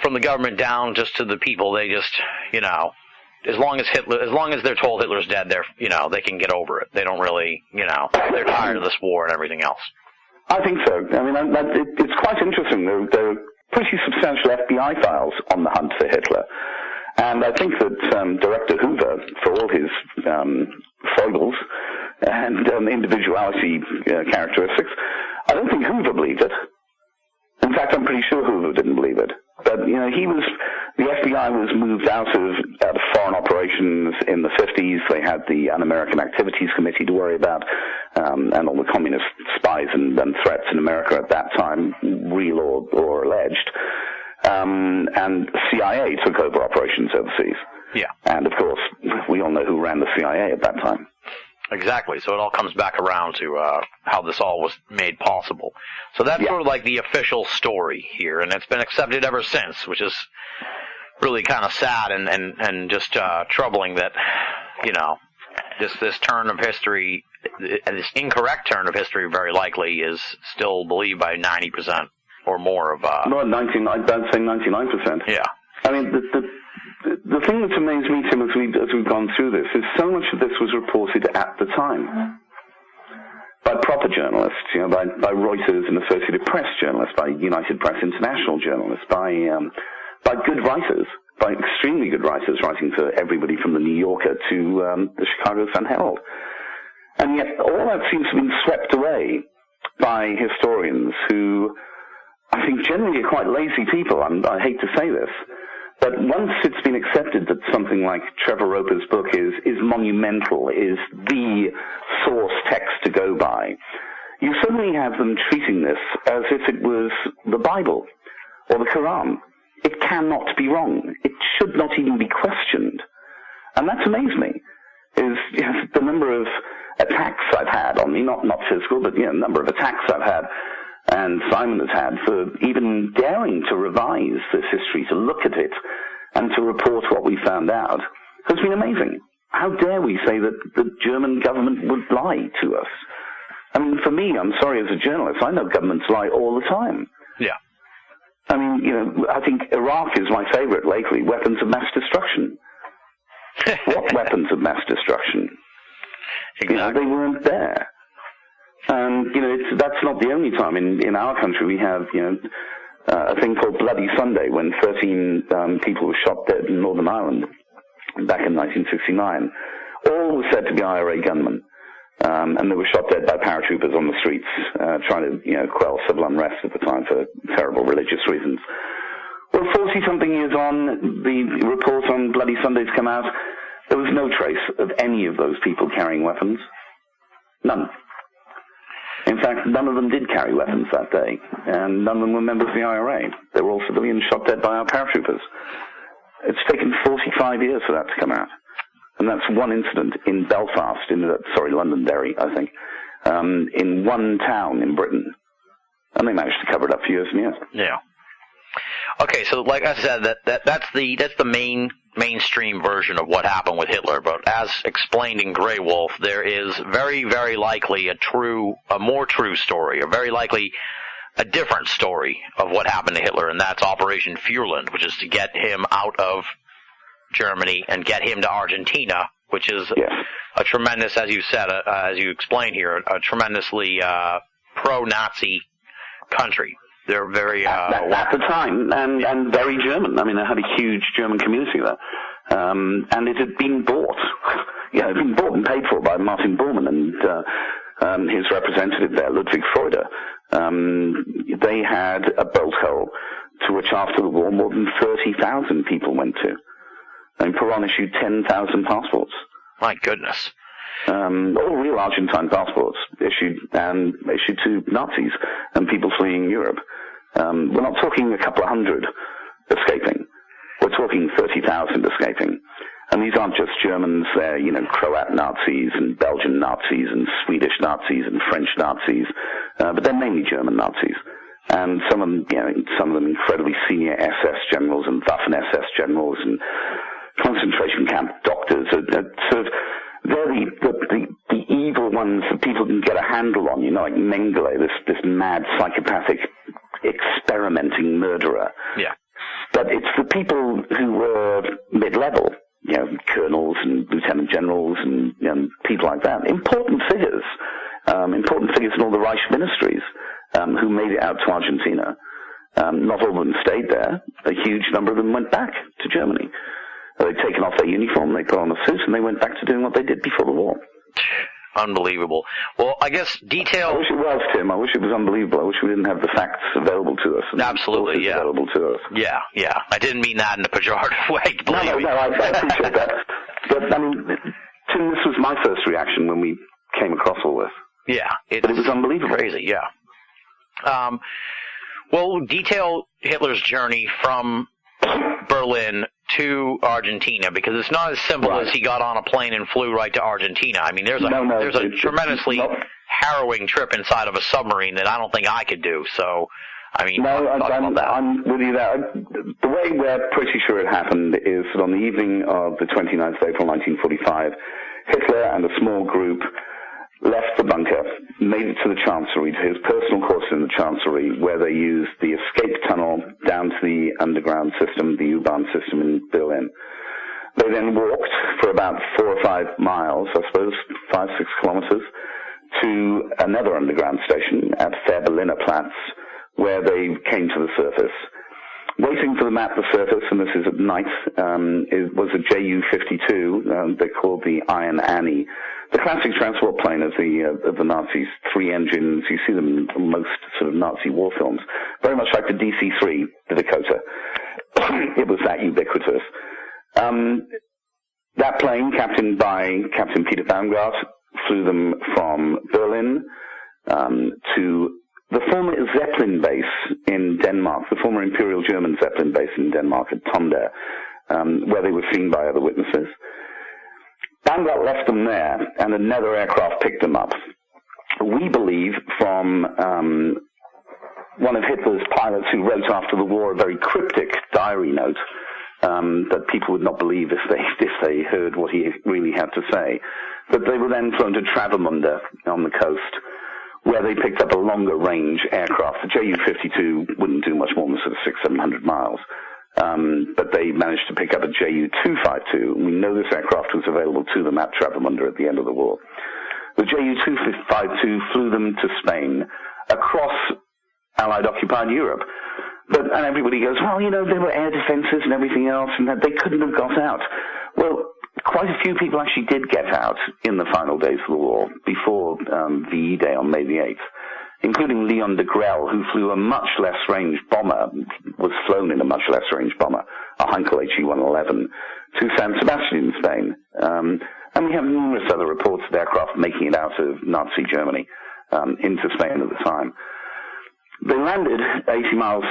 from the government down just to the people. They just, as long as they're told Hitler's dead, they can get over it. They don't really, they're tired of this war and everything else. I think so. I mean, it's quite interesting. There are pretty substantial FBI files on the hunt for Hitler. And I think that Director Hoover, for all his foibles and individuality characteristics, I don't think Hoover believed it. In fact, I'm pretty sure Hoover didn't believe it. But, the FBI was moved out of foreign operations in the 50s. They had the Un-American Activities Committee to worry about, and all the communist spies and threats in America at that time, real or alleged. And CIA took over operations overseas. Yeah. And, of course, we all know who ran the CIA at that time. Exactly. So it all comes back around to how this all was made possible. So that's sort of like the official story here, and it's been accepted ever since, which is really kind of sad and just troubling that, this turn of history, this incorrect turn of history very likely is still believed by 90% or more of... No, I'd say 99%. Yeah. I mean, the thing that's amazed me, Tim, as we've gone through this, is so much of this was reported at the time by proper journalists, by Reuters and Associated Press journalists, by United Press International journalists, by good writers, by extremely good writers writing for everybody from the New Yorker to the Chicago Sun-Herald. And yet all that seems to have been swept away by historians who I think generally are quite lazy people. I hate to say this. But once it's been accepted that something like Trevor Roper's book is monumental, is the source text to go by, you suddenly have them treating this as if it was the Bible or the Quran. It cannot be wrong. It should not even be questioned. And that's amazed me, is the number of attacks I've had on me, not physical, but a number of attacks I've had, and Simon has had, for even daring to revise this history, to look at it, and to report what we found out, has been amazing. How dare we say that the German government would lie to us? I mean, for me, I'm sorry, as a journalist, I know governments lie all the time. Yeah. I mean, I think Iraq is my favorite lately, weapons of mass destruction. What weapons of mass destruction? Exactly. They weren't there. And, that's not the only time. In our country, we have, a thing called Bloody Sunday, when 13 people were shot dead in Northern Ireland back in 1969. All were said to be IRA gunmen. And they were shot dead by paratroopers on the streets, trying to, quell civil unrest at the time for terrible religious reasons. Well, 40-something years on, the reports on Bloody Sundays come out. There was no trace of any of those people carrying weapons. None. In fact, none of them did carry weapons that day, and none of them were members of the IRA. They were all civilians shot dead by our paratroopers. It's taken 45 years for that to come out. And that's one incident in Belfast, Londonderry, I think, in one town in Britain. And they managed to cover it up for years and years. Yeah. Okay, so like I said, that's the mainstream version of what happened with Hitler. But as explained in Grey Wolf, there is very, very likely a more true story, or very likely a different story of what happened to Hitler, and that's Operation Fuhrland, which is to get him out of Germany and get him to Argentina, which is a tremendous, as you said, as you explained here, a tremendously pro-Nazi country. They're very at the time, and very German. I mean, they had a huge German community there, and it had been bought. It had been bought and paid for by Martin Bormann and his representative there, Ludwig Freude. They had a bolt hole to which, after the war, more than 30,000 people went to. And Peron issued 10,000 passports. My goodness. All real Argentine passports issued to Nazis and people fleeing Europe. We're not talking a couple of hundred escaping. We're talking 30,000 escaping. And these aren't just Germans. They're, Croat Nazis and Belgian Nazis and Swedish Nazis and French Nazis. But they're mainly German Nazis. And some of them incredibly senior SS generals and Waffen-SS generals and concentration camp doctors are sort of, they're the evil ones that people can get a handle on, like Mengele, this mad psychopathic experimenting murderer. Yeah. But it's the people who were mid-level, colonels and lieutenant generals and people like that. Important figures in all the Reich ministries who made it out to Argentina. Not all of them stayed there. A huge number of them went back to Germany. They'd taken off their uniform, they put on a suit, and they went back to doing what they did before the war. Unbelievable. Well, I guess detail... I wish it was, Tim. I wish it was unbelievable. I wish we didn't have the facts available to us. Absolutely, yeah. Available to us. Yeah. I didn't mean that in a pejorative way, believe me. No, I appreciate that. But, I mean, Tim, this was my first reaction when we came across all this. Yeah. But it was unbelievable. Crazy, yeah. Well, detail Hitler's journey from Berlin to Argentina, because it's not as simple as he got on a plane and flew right to Argentina. I mean, there's a tremendously harrowing trip inside of a submarine that I don't think I could do. So, I mean, I'm with you there. The way we're pretty sure it happened is that on the evening of the 29th of April 1945, Hitler and a small group left the bunker, made it to the Chancellery, to his personal quarters in the Chancellery, where they used the escape tunnel down to the underground system, the U-Bahn system in Berlin. They then walked for about 4 or 5 miles, I suppose, 5, 6 kilometers, to another underground station at Fährberliner Platz, where they came to the surface. Waiting for them at the surface, and this is at night, it was a Ju-52, they're called the Iron Annie, the classic transport plane of the Nazis, 3 engines. You see them in most sort of Nazi war films, very much like the DC-3, the Dakota. It was that ubiquitous. That plane, captained by Captain Peter Baumgart, flew them from Berlin to the former Zeppelin base in Denmark, the former Imperial German Zeppelin base in Denmark at Tonder, where they were seen by other witnesses. Baumgart left them there, and another aircraft picked them up. We believe from one of Hitler's pilots who wrote after the war a very cryptic diary note that people would not believe if they heard what he really had to say, that they were then flown to Travemünde on the coast, where they picked up a longer range aircraft. The Ju-52 wouldn't do much more than sort of 600-700 miles. But they managed to pick up a Ju-252. We know this aircraft was available to them at Travemünde at the end of the war. The Ju-252 flew them to Spain across Allied-occupied Europe. And everybody goes, well, you know, there were air defenses and everything else, and that they couldn't have got out. Well, quite a few people actually did get out in the final days of the war, before VE Day on May the 8th. Including Leon de Grelle, who flew a much less range bomber, was flown in a much less range bomber, a Heinkel HE-111, to San Sebastian in Spain. And we have numerous other reports of aircraft making it out of Nazi Germany into Spain at the time. They landed 80 miles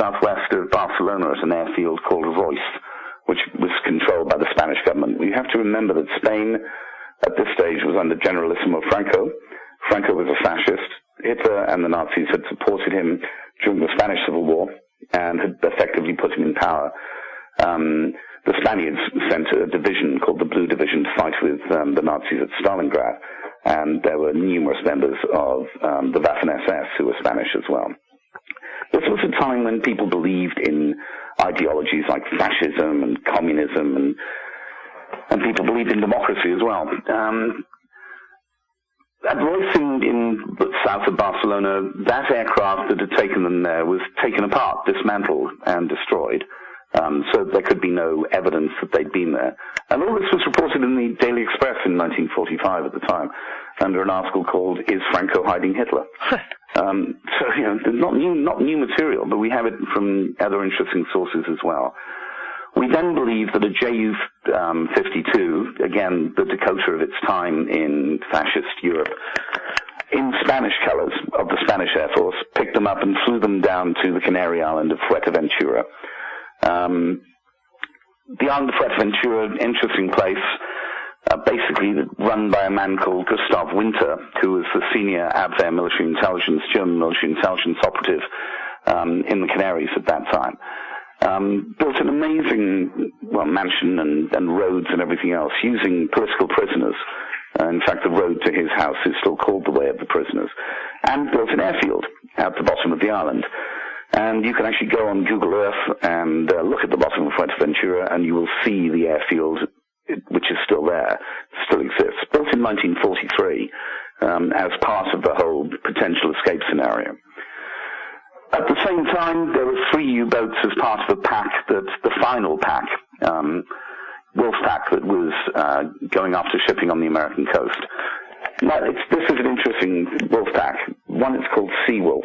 southwest of Barcelona at an airfield called Reus, which was controlled by the Spanish government. We have to remember that Spain, at this stage, was under Generalissimo Franco. Franco was a fascist. Hitler and the Nazis had supported him during the Spanish Civil War and had effectively put him in power. The Spaniards sent a division called the Blue Division to fight with the Nazis at Stalingrad, and there were numerous members of the Waffen-SS who were Spanish as well. This was a time when people believed in ideologies like fascism and communism, and people believed in democracy as well. At Reus in south of Barcelona, that aircraft that had taken them there was taken apart, dismantled, and destroyed. So there could be no evidence that they'd been there. And all this was reported in the Daily Express in 1945 at the time, under an article called "Is Franco Hiding Hitler?" So, you know, not new material, but we have it from other interesting sources as well. We then believe that a Ju-52, again, the Dakota of its time in fascist Europe, in Spanish colors of the Spanish Air Force, picked them up and flew them down to the Canary island of Fuerteventura. The island of Fuerteventura, interesting place, basically run by a man called Gustav Winter, who was the senior Abwehr German military intelligence operative in the Canaries at that time. Built an amazing mansion and roads and everything else using political prisoners. In fact, the road to his house is still called the Way of the Prisoners. And built an airfield at the bottom of the island. And you can actually go on Google Earth and look at the bottom of Fuerteventura, and you will see the airfield, which is still there, still exists. Built in 1943 as part of the whole potential escape scenario. At the same time, there were 3 U-boats as part of a pack, the final pack, Wolf pack, that was going after shipping on the American coast. Now, this is an interesting Wolf pack. One, it's called Sea Wolf,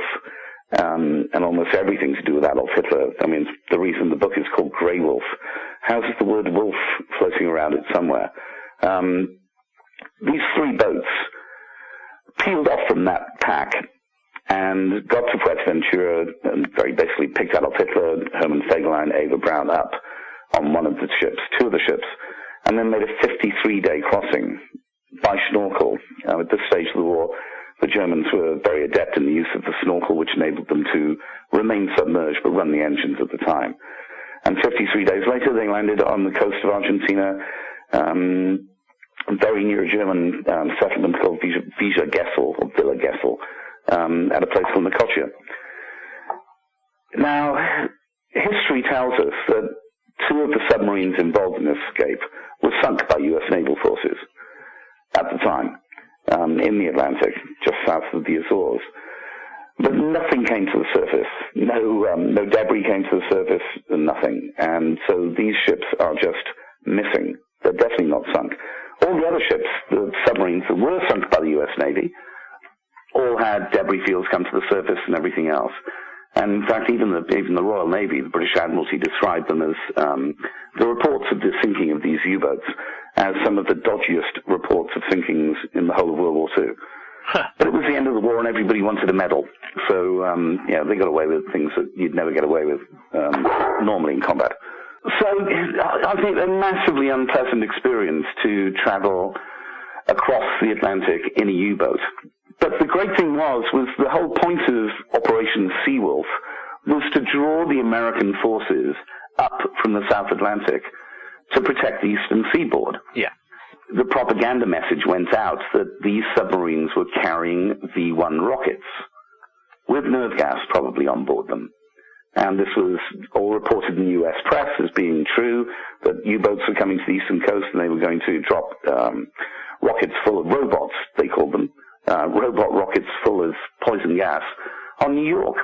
and almost everything to do with Adolf Hitler. I mean, the reason the book is called Grey Wolf. How's the word wolf floating around it somewhere? These 3 boats peeled off from that pack and got to Fuerteventura and very basically picked Adolf Hitler, Hermann Fegelein, Eva Braun up on one of the ships, 2 of the ships, and then made a 53-day crossing by snorkel. At this stage of the war, the Germans were very adept in the use of the snorkel, which enabled them to remain submerged but run the engines at the time. And 53 days later, they landed on the coast of Argentina, very near a German settlement called Villa Gesell, at a place called Nicosia. Now, history tells us that 2 of the submarines involved in this escape were sunk by U.S. naval forces at the time in the Atlantic, just south of the Azores. But nothing came to the surface. No debris came to the surface, nothing. And so these ships are just missing. They're definitely not sunk. All the other ships, the submarines that were sunk by the U.S. Navy, all had debris fields come to the surface and everything else. And in fact, even the Royal Navy, the British Admiralty, described them as the reports of the sinking of these U-boats as some of the dodgiest reports of sinkings in the whole of World War II. But it was the end of the war and everybody wanted a medal. So, they got away with things that you'd never get away with normally in combat. So I think a massively unpleasant experience to travel across the Atlantic in a U-boat. But the great thing was the whole point of Operation Seawolf was to draw the American forces up from the South Atlantic to protect the eastern seaboard. Yeah. The propaganda message went out that these submarines were carrying V-1 rockets with nerve gas probably on board them. And this was all reported in the U.S. press as being true, that U-boats were coming to the eastern coast and they were going to drop rockets full of robots, they called them, robot rockets full of poison gas on New York.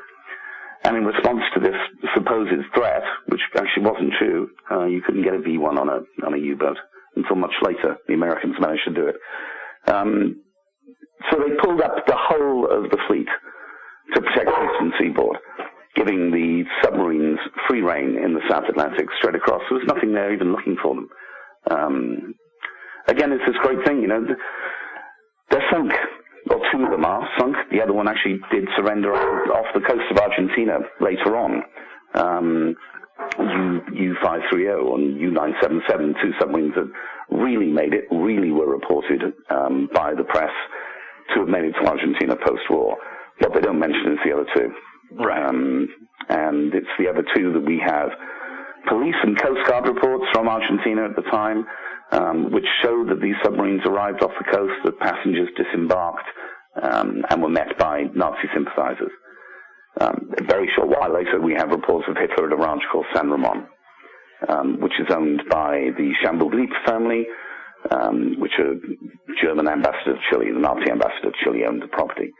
And in response to this supposed threat, which actually wasn't true, you couldn't get a V-1 on a U-boat until much later. The Americans managed to do it. So they pulled up the whole of the fleet to protect the eastern seaboard, giving the submarines free rein in the South Atlantic straight across. There was nothing there even looking for them. Again, it's this great thing, they're sunk. Well, two of them are sunk. The other one actually did surrender off the coast of Argentina later on. U-530 and U-977, two submarines that really made it, really were reported by the press to have made it to Argentina post-war. What they don't mention is the other two. Right. And it's the other two that we have police and Coast Guard reports from Argentina at the time, which show that these submarines arrived off the coast, that passengers disembarked, and were met by Nazi sympathizers. A very short while later, we have reports of Hitler at a ranch called San Ramon, which is owned by the Chamboulip family, which are German ambassador to Chile. The Nazi ambassador to Chile owned the property.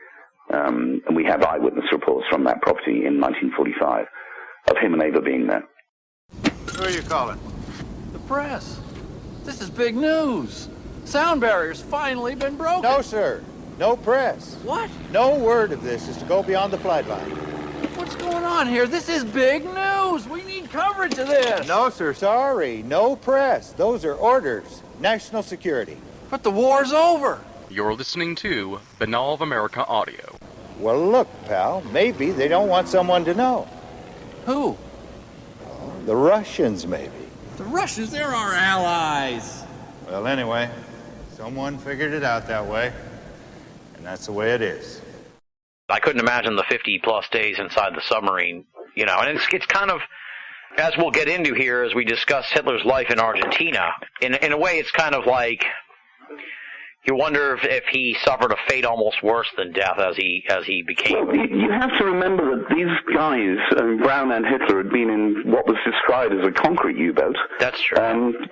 And we have eyewitness reports from that property in 1945 of him and Ava being there. Who are you calling? The press. This is big news. Sound barrier's finally been broken. No, sir. No press. What? No word of this is to go beyond the flight line. What's going on here? This is big news. We need coverage of this. No, sir. Sorry. No press. Those are orders. National security. But the war's over. You're listening to Banal of America Audio. Well, look, pal. Maybe they don't want someone to know. Who? The Russians, maybe. The Russians, they're our allies. Well, anyway, someone figured it out that way. And that's the way it is. I couldn't imagine the 50-plus days inside the submarine, and it's kind of, as we'll get into here as we discuss Hitler's life in Argentina, in a way it's kind of like, you wonder if he suffered a fate almost worse than death as he became. Well, you have to remember that these guys, Brown and Hitler, had been in what was described as a concrete U-boat. That's true.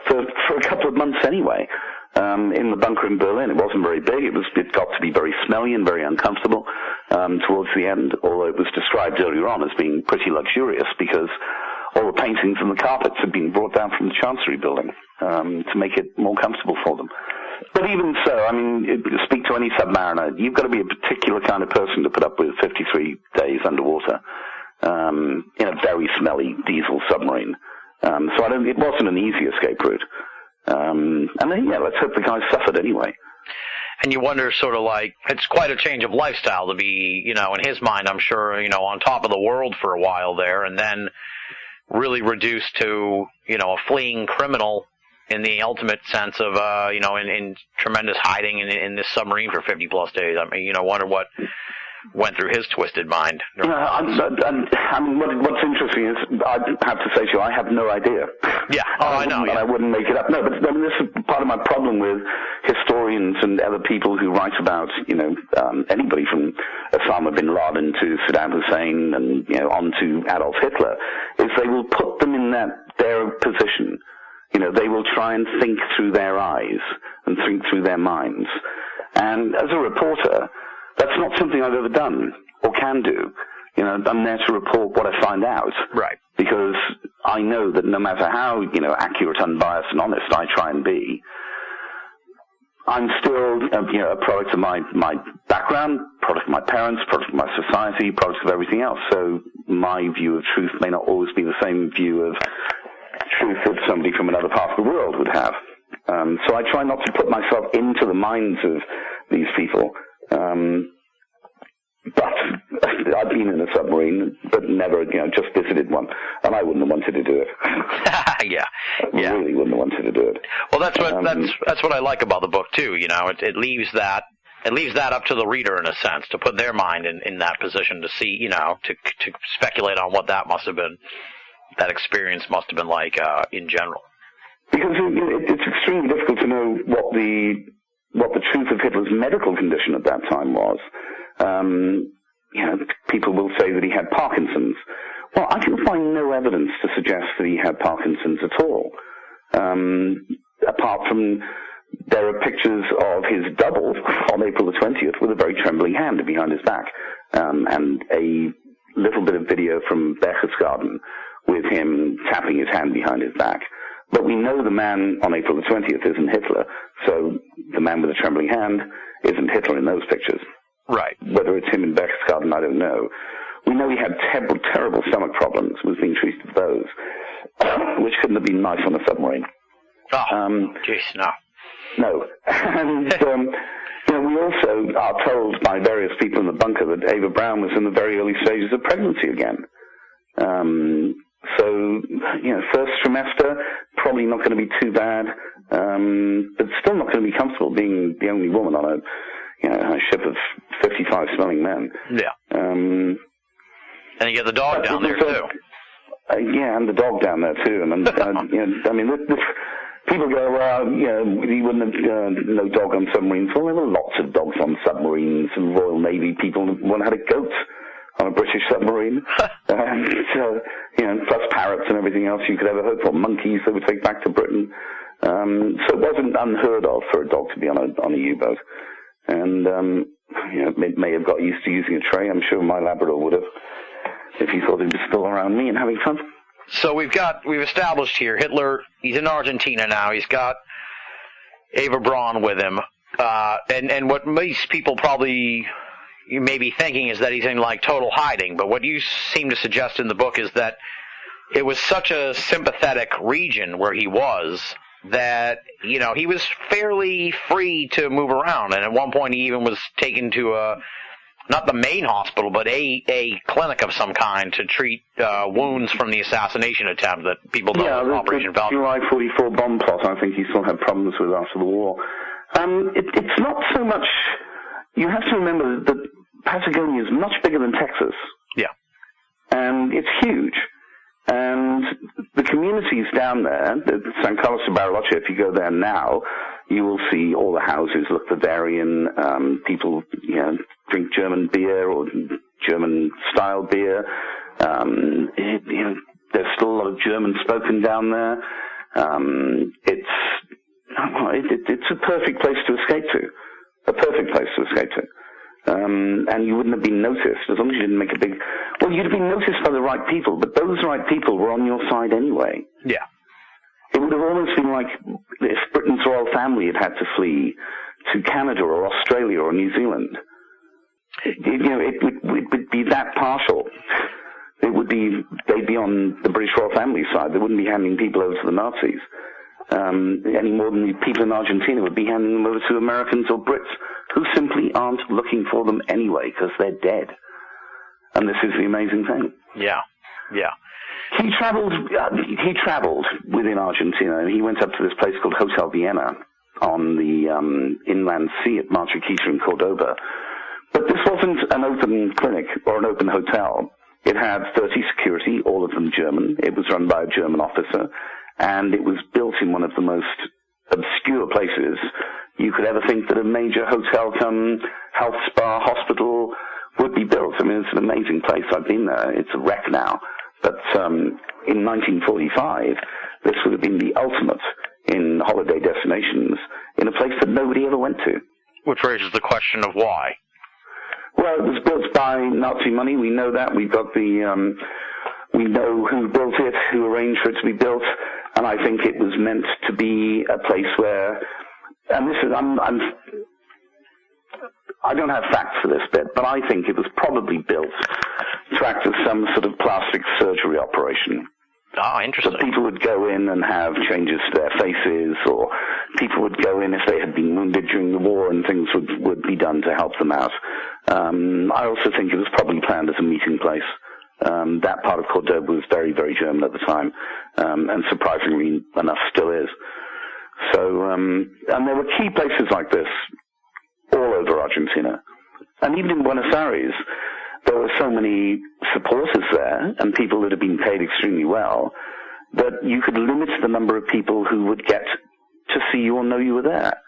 For a couple of months anyway. In the bunker in Berlin, it wasn't very big. It got to be very smelly and very uncomfortable towards the end, although it was described earlier on as being pretty luxurious because all the paintings and the carpets had been brought down from the Chancery building to make it more comfortable for them. But even so, speak to any submariner, you've got to be a particular kind of person to put up with 53 days underwater in a very smelly diesel submarine. It wasn't an easy escape route. Let's hope the guys suffered anyway. And you wonder sort of like, it's quite a change of lifestyle to be, in his mind, I'm sure, on top of the world for a while there, and then really reduced to, a fleeing criminal in the ultimate sense of, in tremendous hiding in this submarine for 50-plus days. I wonder what went through his twisted mind. What's interesting is, I have to say to you, I have no idea. Yeah, I know. I wouldn't make it up. No, but this is part of my problem with historians and other people who write about, anybody from Osama bin Laden to Saddam Hussein and, on to Adolf Hitler, is they will put them in their position. They will try and think through their eyes and think through their minds. And as a reporter, that's not something I've ever done or can do. I'm there to report what I find out. Right. Because I know that no matter how, accurate, unbiased, and honest I try and be, I'm still, a product of my background, product of my parents, product of my society, product of everything else. So my view of truth may not always be the same view of truth that somebody from another part of the world would have. So I try not to put myself into the minds of these people. But I've been in a submarine, but never, just visited one, and I wouldn't have wanted to do it. Yeah. I really wouldn't have wanted to do it. Well, that's what I like about the book too. It leaves that up to the reader in a sense to put their mind in that position to see, to speculate on what that must have been, that experience must have been like in general. Because it's extremely difficult to know what the truth of Hitler's medical condition at that time was. People will say that he had Parkinson's. Well, I can find no evidence to suggest that he had Parkinson's at all. Apart from there are pictures of his double on April the 20th with a very trembling hand behind his back, and a little bit of video from Berchtesgaden with him tapping his hand behind his back. But we know the man on April the 20th isn't Hitler, so the man with the trembling hand isn't Hitler in those pictures. Right. Whether it's him in Berchtesgaden, I don't know. We know he had terrible stomach problems, was being treated for those, which couldn't have been nice on a submarine. Oh, jeez, no. No. And, we also are told by various people in the bunker that Ava Braun was in the very early stages of pregnancy again. So, first trimester, probably not going to be too bad, but still not going to be comfortable being the only woman on a ship of 55 smelling men. Yeah. And you get the dog down there, too. And the dog down there, too. And people go, well, you wouldn't have no dog on submarines. Well, there were lots of dogs on submarines, and Royal Navy people. One had a goat on a British submarine. Plus parrots and everything else you could ever hope for. Monkeys they would take back to Britain. So it wasn't unheard of for a dog to be on a U-boat. And, it may have got used to using a tray. I'm sure my Labrador would have, if he thought he was still around me and having fun. So we've established here, Hitler, he's in Argentina now. He's got Ava Braun with him. And what most people probably you may be thinking is that he's in like total hiding, but what you seem to suggest in the book is that it was such a sympathetic region where he was that, he was fairly free to move around, and at one point he even was taken to not the main hospital, but a clinic of some kind to treat wounds from the assassination attempt that people know as Operation Falcon. July 44 bomb plot, I think he still had problems with after the war. It's not so much. You have to remember that Patagonia is much bigger than Texas. Yeah. And it's huge. And the communities down there, San Carlos de Bariloche, if you go there now, you will see all the houses look Bavarian. People, drink German beer or German-style beer. There's still a lot of German spoken down there. It's a perfect place to escape to. A perfect place to escape to. And you wouldn't have been noticed as long as you didn't make a big... Well, you'd have been noticed by the right people, but those right people were on your side anyway. Yeah. It would have almost been like if Britain's royal family had to flee to Canada or Australia or New Zealand. It would be that partial. They'd be on the British royal family side. They wouldn't be handing people over to the Nazis. Any more than the people in Argentina would be handing them over to Americans or Brits who simply aren't looking for them anyway because they're dead. And this is the amazing thing. Yeah, yeah. He traveled within Argentina, and he went up to this place called Hotel Vienna on the inland sea at Mar Chiquita in Cordoba. But this wasn't an open clinic or an open hotel. It had 30 security, all of them German. It was run by a German officer, and it was built in one of the most obscure places you could ever think that a major hotel come health spa hospital would be built. I mean, it's an amazing place. I've been there. It's a wreck now. But in 1945, this would have been the ultimate in holiday destinations in a place that nobody ever went to. Which raises the question of why. Well, it was built by Nazi money. We know that. We've got the... we know who built it, who arranged for it to be built, and I think it was meant to be a place where... And this is... I don't have facts for this bit, but I think it was probably built to act as some sort of plastic surgery operation. Oh, interesting. So people would go in and have changes to their faces, or people would go in if they had been wounded during the war, and things would be done to help them out. I also think it was probably planned as a meeting place. That part of Cordoba was very, very German at the time, and surprisingly enough still is. So, and there were key places like this all over Argentina. And even in Buenos Aires, there were so many supporters there and people that had been paid extremely well that you could limit the number of people who would get to see you or know you were there.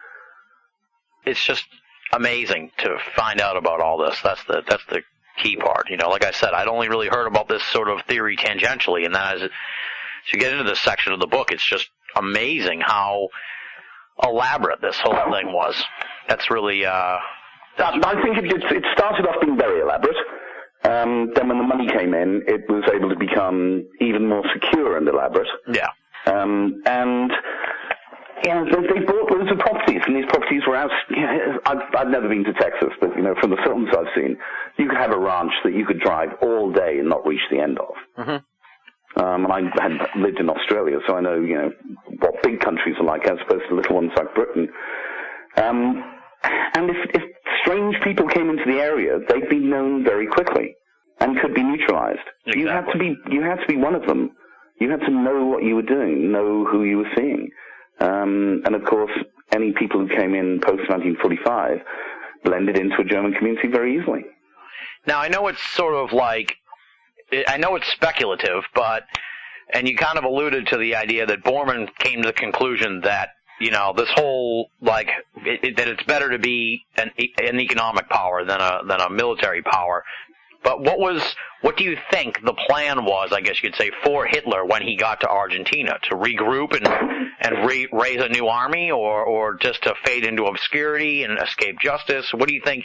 It's just amazing to find out about all this. That's the key part. Like I said, I'd only really heard about this sort of theory tangentially, and then as you get into this section of the book, it's just amazing how elaborate this whole thing was. That's really... I think it started off being very elaborate. Then when the money came in, it was able to become even more secure and elaborate. Yeah. And they bought loads of properties, and these properties were out. I've never been to Texas, but from the films I've seen, you could have a ranch that you could drive all day and not reach the end of. Mm-hmm. And I had lived in Australia, so I know what big countries are like as opposed to little ones like Britain. And if strange people came into the area, they'd be known very quickly and could be neutralized. Exactly. You had to be one of them. You had to know what you were doing, know who you were seeing. And of course, any people who came in post-1945 blended into a German community very easily. Now, I know it's sort of like, I know it's speculative, and you kind of alluded to the idea that Bormann came to the conclusion that, this whole, that it's better to be an economic power than a military power. But what do you think the plan was, I guess you could say, for Hitler when he got to Argentina? To regroup and raise a new army, or just to fade into obscurity and escape justice? What do you think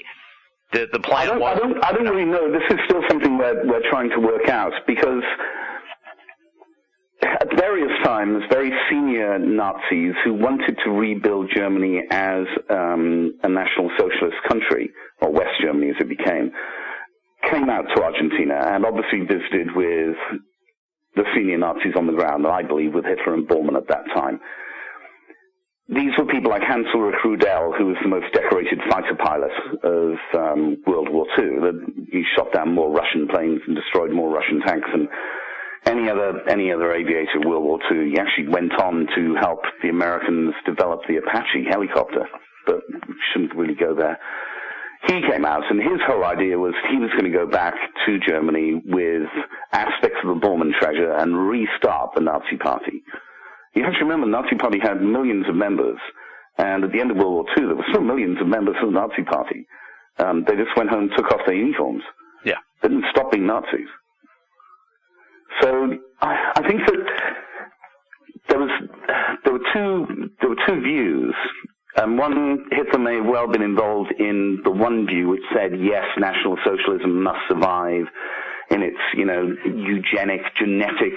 the plan was? I don't really know. This is still something we're trying to work out, because at various times, very senior Nazis who wanted to rebuild Germany as a National Socialist country, or West Germany as it became, came out to Argentina and obviously visited with the senior Nazis on the ground, and I believe with Hitler and Bormann at that time. These were people like Hans Ulrich Rudel, who was the most decorated fighter pilot of World War II. He shot down more Russian planes and destroyed more Russian tanks than any other aviator in World War II. He actually went on to help the Americans develop the Apache helicopter, but we shouldn't really go there. He came out, and his whole idea was he was going to go back to Germany with aspects of the Bormann treasure and restart the Nazi Party. You have to remember, the Nazi Party had millions of members, and at the end of World War II, there were still millions of members of the Nazi Party. They just went home and took off their uniforms. Yeah. They didn't stop being Nazis. So I think that there were two views. And one, Hitler may have well been involved in the one view which said, yes, National Socialism must survive in its, eugenic, genetic,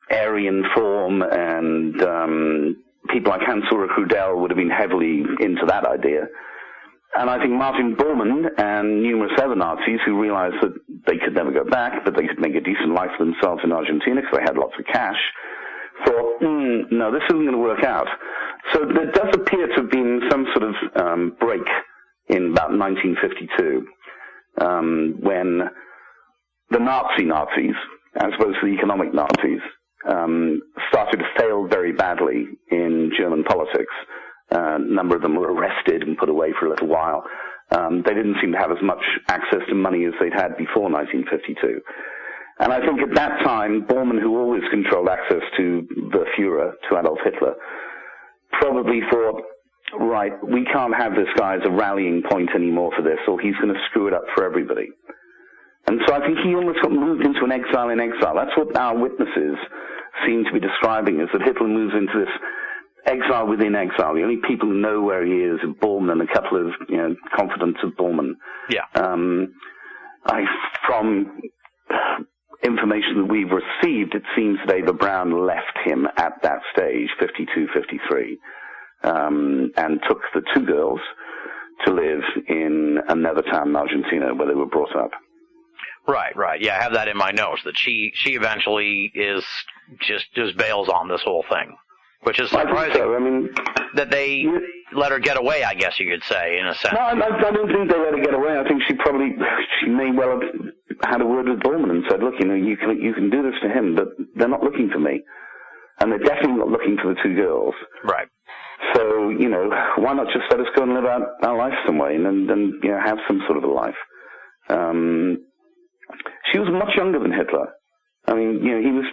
Aryan form, and people like Hans Ulrich Rudel would have been heavily into that idea. And I think Martin Bormann and numerous other Nazis who realized that they could never go back, but they could make a decent life for themselves in Argentina because they had lots of cash, thought, no, this isn't going to work out. So there does appear to have been some sort of break in about 1952 when the Nazis, as opposed to the economic Nazis, started to fail very badly in German politics. A number of them were arrested and put away for a little while. They didn't seem to have as much access to money as they'd had before 1952. And I think at that time, Bormann, who always controlled access to the Führer, to Adolf Hitler, probably thought, right, we can't have this guy as a rallying point anymore for this, or he's going to screw it up for everybody. And so I think he almost got moved into an exile in exile. That's what our witnesses seem to be describing, is that Hitler moves into this exile within exile. The only people who know where he is are Bormann and a couple of confidants of Bormann. Yeah. From information that we've received, it seems that Eva Braun left him at that stage, 52, 53, and took the two girls to live in another town in Argentina where they were brought up. Right. Yeah, I have that in my notes, that she eventually is just bails on this whole thing, which is surprising. I think so. I mean, that they let her get away, I guess you could say, in a sense. No, I don't think they let her get away. I think she may well have had a word with Borman and said, look, you can do this to him, but they're not looking for me. And they're definitely not looking for the two girls. Right. So, why not just let us go and live out our life some way and have some sort of a life? She was much younger than Hitler. I mean, he was,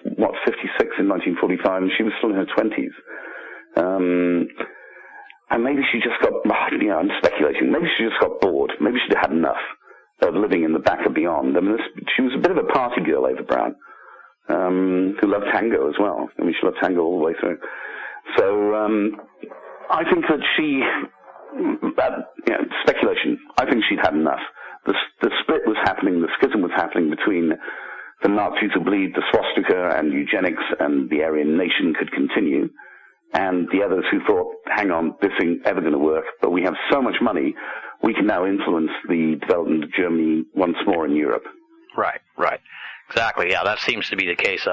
56 in 1945, and she was still in her 20s. And maybe she just got, I'm speculating, maybe she just got bored. Maybe she'd had enough of living in the back of beyond. I mean, she was a bit of a party girl, Eva Braun, who loved tango as well. I mean, she loved tango all the way through. So, I think that speculation, I think she'd had enough. The split was happening, the schism was happening between the Nazis who believed the swastika and eugenics and the Aryan nation could continue, and the others who thought, hang on, this ain't ever going to work, but we have so much money, we can now influence the development of Germany once more in Europe. Right. Exactly, yeah, that seems to be the case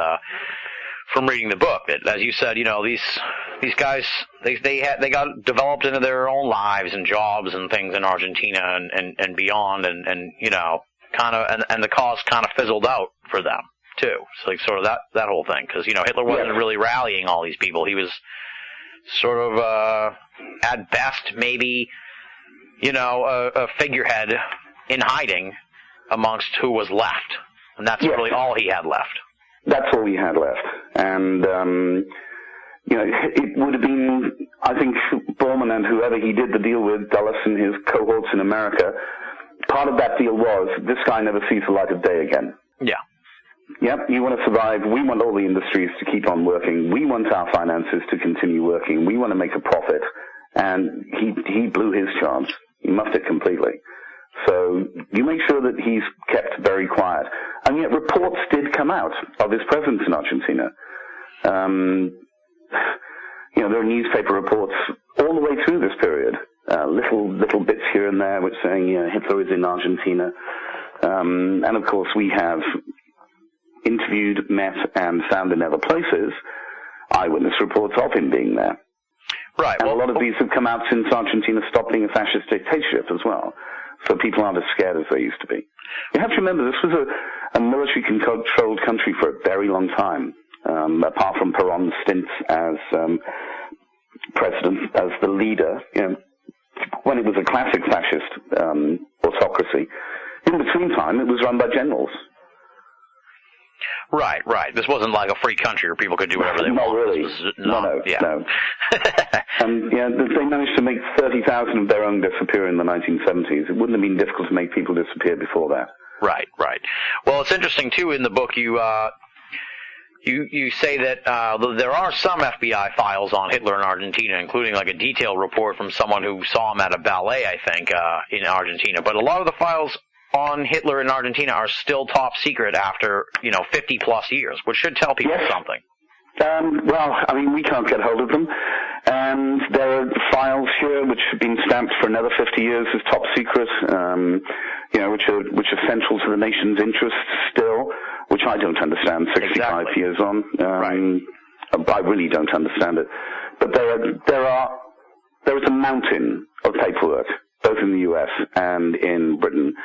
from reading the book. That, as you said, these guys, they got developed into their own lives and jobs and things in Argentina and beyond, and the cause kind of fizzled out for them too. So like sort of that whole thing, because Hitler wasn't really rallying all these people. He was sort of at best maybe a figurehead in hiding amongst who was left, and that's really all he had left. That's all he had left, and it would have been, I think, Borman and whoever he did the deal with, Dulles and his cohorts in America, part of that deal was, this guy never sees the light of day again. Yeah. Yep, you want to survive. We want all the industries to keep on working. We want our finances to continue working. We want to make a profit. And he blew his chance. He muffed it completely. So you make sure that he's kept very quiet. And yet reports did come out of his presence in Argentina. There are newspaper reports all the way through this period. Little bits here and there which saying, Hitler is in Argentina. And of course we have interviewed, met, and found in other places eyewitness reports of him being there. Right. And a lot of these have come out since Argentina stopped being a fascist dictatorship as well. So people aren't as scared as they used to be. You have to remember, this was a military-controlled country for a very long time. Apart from Perón's stints as president, as the leader, when it was a classic fascist autocracy. In between time, it was run by generals. Right. This wasn't like a free country where people could do whatever they Not want. really. No. And they managed to make 30,000 of their own disappear in the 1970s. It wouldn't have been difficult to make people disappear before that. Right. Well, it's interesting too. In the book, you say that there are some FBI files on Hitler in Argentina, including like a detailed report from someone who saw him at a ballet, I think, in Argentina. But a lot of the files on Hitler in Argentina are still top secret after 50 plus years, which should tell people something. We can't get hold of them, and there are files here which have been stamped for another 50 years as top secret, which are central to the nation's interests still, which I don't understand 65 years on. I really don't understand it. But there is a mountain of paperwork, both in the US and in Britain,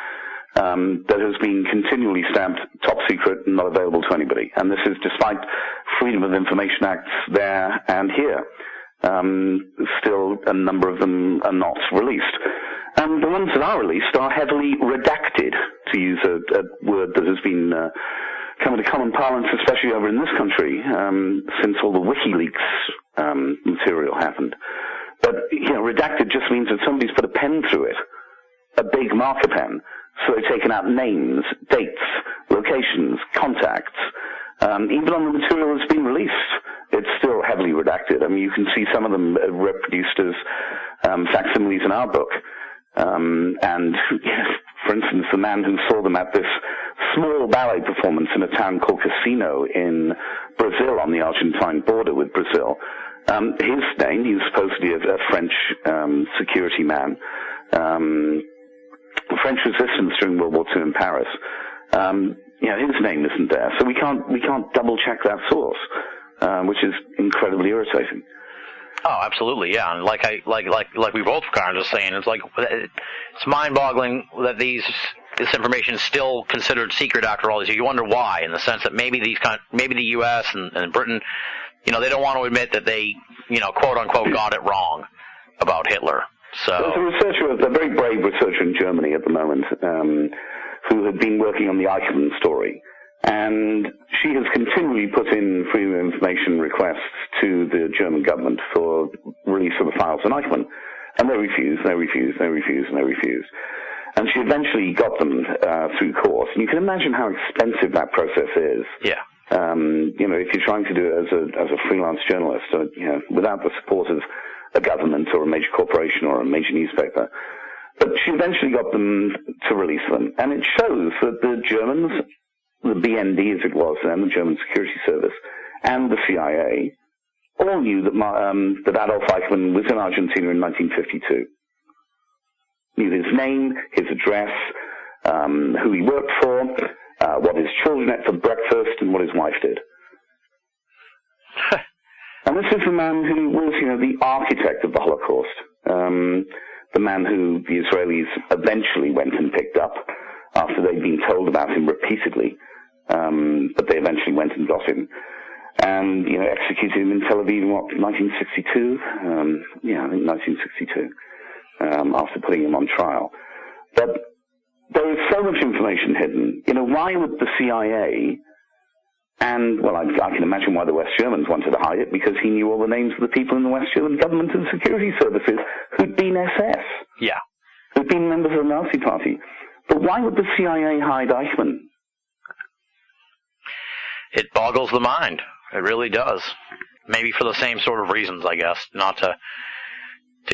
that has been continually stamped top secret and not available to anybody. And this is despite Freedom of Information Acts there and here. Still, a number of them are not released. And the ones that are released are heavily redacted, to use a word that has been coming to common parlance, especially over in this country, since all the WikiLeaks material happened. But, redacted just means that somebody's put a pen through it, a big marker pen. So they've taken out names, dates, locations, contacts. Even on the material that's been released, it's still heavily redacted. I mean, you can see some of them reproduced as facsimiles in our book. And, for instance, the man who saw them at this small ballet performance in a town called Cassino in Brazil, on the Argentine border with Brazil, his name, he was supposedly a French security man, French resistance during World War II in Paris. His name isn't there, so we can't double check that source, which is incredibly irritating. Oh, absolutely, yeah. And like we both kind of just saying, it's mind-boggling that this information is still considered secret after all these years. You wonder why, in the sense that maybe the U.S. and Britain, they don't want to admit that they, quote unquote, got it wrong about Hitler. So there's a very brave researcher in Germany at the moment, who had been working on the Eichmann story. And she has continually put in freedom of information requests to the German government for release of the files on Eichmann. And they refused. And she eventually got them through court. And you can imagine how expensive that process is. Yeah. If you're trying to do it as a freelance journalist, without the support of a government or a major corporation or a major newspaper. But she eventually got them to release them. And it shows that the Germans, the BND as it was then, the German Security Service, and the CIA, all knew that Adolf Eichmann was in Argentina in 1952. Knew his name, his address, who he worked for, what his children ate for breakfast, and what his wife did. And this is the man who was, the architect of the Holocaust, the man who the Israelis eventually went and picked up after they'd been told about him repeatedly. But they eventually went and got him. And, executed him in Tel Aviv in 1962? I think 1962, after putting him on trial. But there is so much information hidden. Why would the CIA, and, well, I can imagine why the West Germans wanted to hide it, because he knew all the names of the people in the West German government and security services who'd been SS. Yeah. Who'd been members of the Nazi Party. But why would the CIA hide Eichmann? It boggles the mind. It really does. Maybe for the same sort of reasons, I guess, not to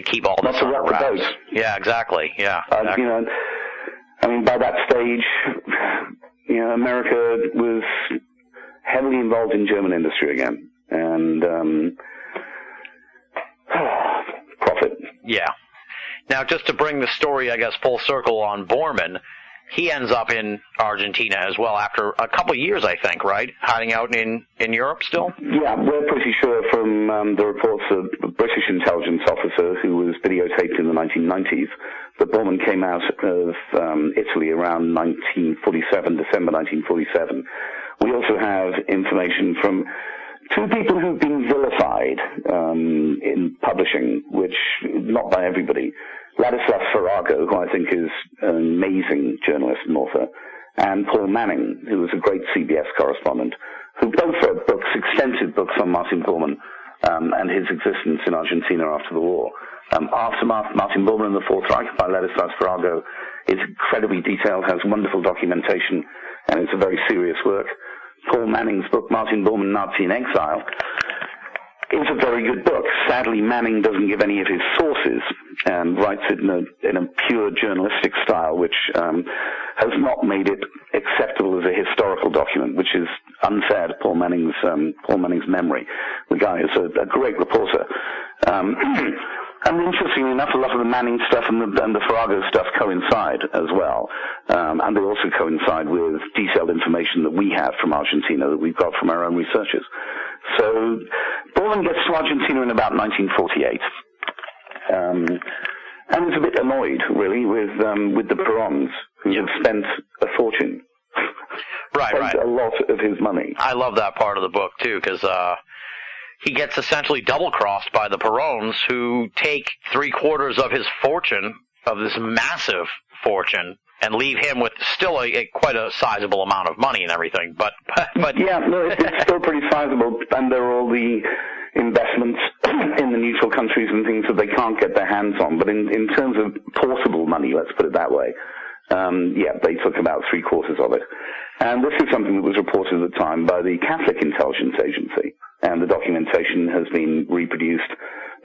keep all this under wraps. Yeah, exactly. Yeah. Exactly. By that stage, America was heavily involved in German industry again, and profit. Yeah. Now, just to bring the story, I guess, full circle on Bormann, he ends up in Argentina as well after a couple of years, I think, right? Hiding out in Europe still? Yeah, we're pretty sure from the reports of a British intelligence officer who was videotaped in the 1990s that Bormann came out of Italy around 1947, December 1947. We also have information from two people who've been vilified in publishing, which not by everybody. Ladislas Farrago, who I think is an amazing journalist and author, and Paul Manning, who was a great CBS correspondent, who both wrote books, extensive books on Martin Bormann and his existence in Argentina after the war. Aftermath, Martin Bormann and the Fourth Reich by Ladislas Farrago is incredibly detailed, has wonderful documentation, and it's a very serious work. Paul Manning's book, Martin Bormann, Nazi in Exile, is a very good book. Sadly, Manning doesn't give any of his sources and writes it in a pure journalistic style, which has not made it acceptable as a historical document, which is unfair to Paul Manning's memory. The guy is a great reporter. And interestingly enough, a lot of the Manning stuff and the Farrago stuff coincide as well. And they also coincide with detailed information that we have from Argentina, that we've got from our own researchers. So Bormann gets to Argentina in about 1948. And is a bit annoyed, really, with the Perons, who have spent a fortune. Right. A lot of his money. I love that part of the book, too, because he gets essentially double-crossed by the Perons, who take 3/4 of his fortune, of this massive fortune, and leave him with still quite a sizable amount of money and everything. But yeah, no, it's still pretty sizable, and there are all the investments in the neutral countries and things that they can't get their hands on. But in terms of portable money, let's put it that way, they took about 3/4 of it. And this is something that was reported at the time by the Catholic Intelligence Agency, and the documentation has been reproduced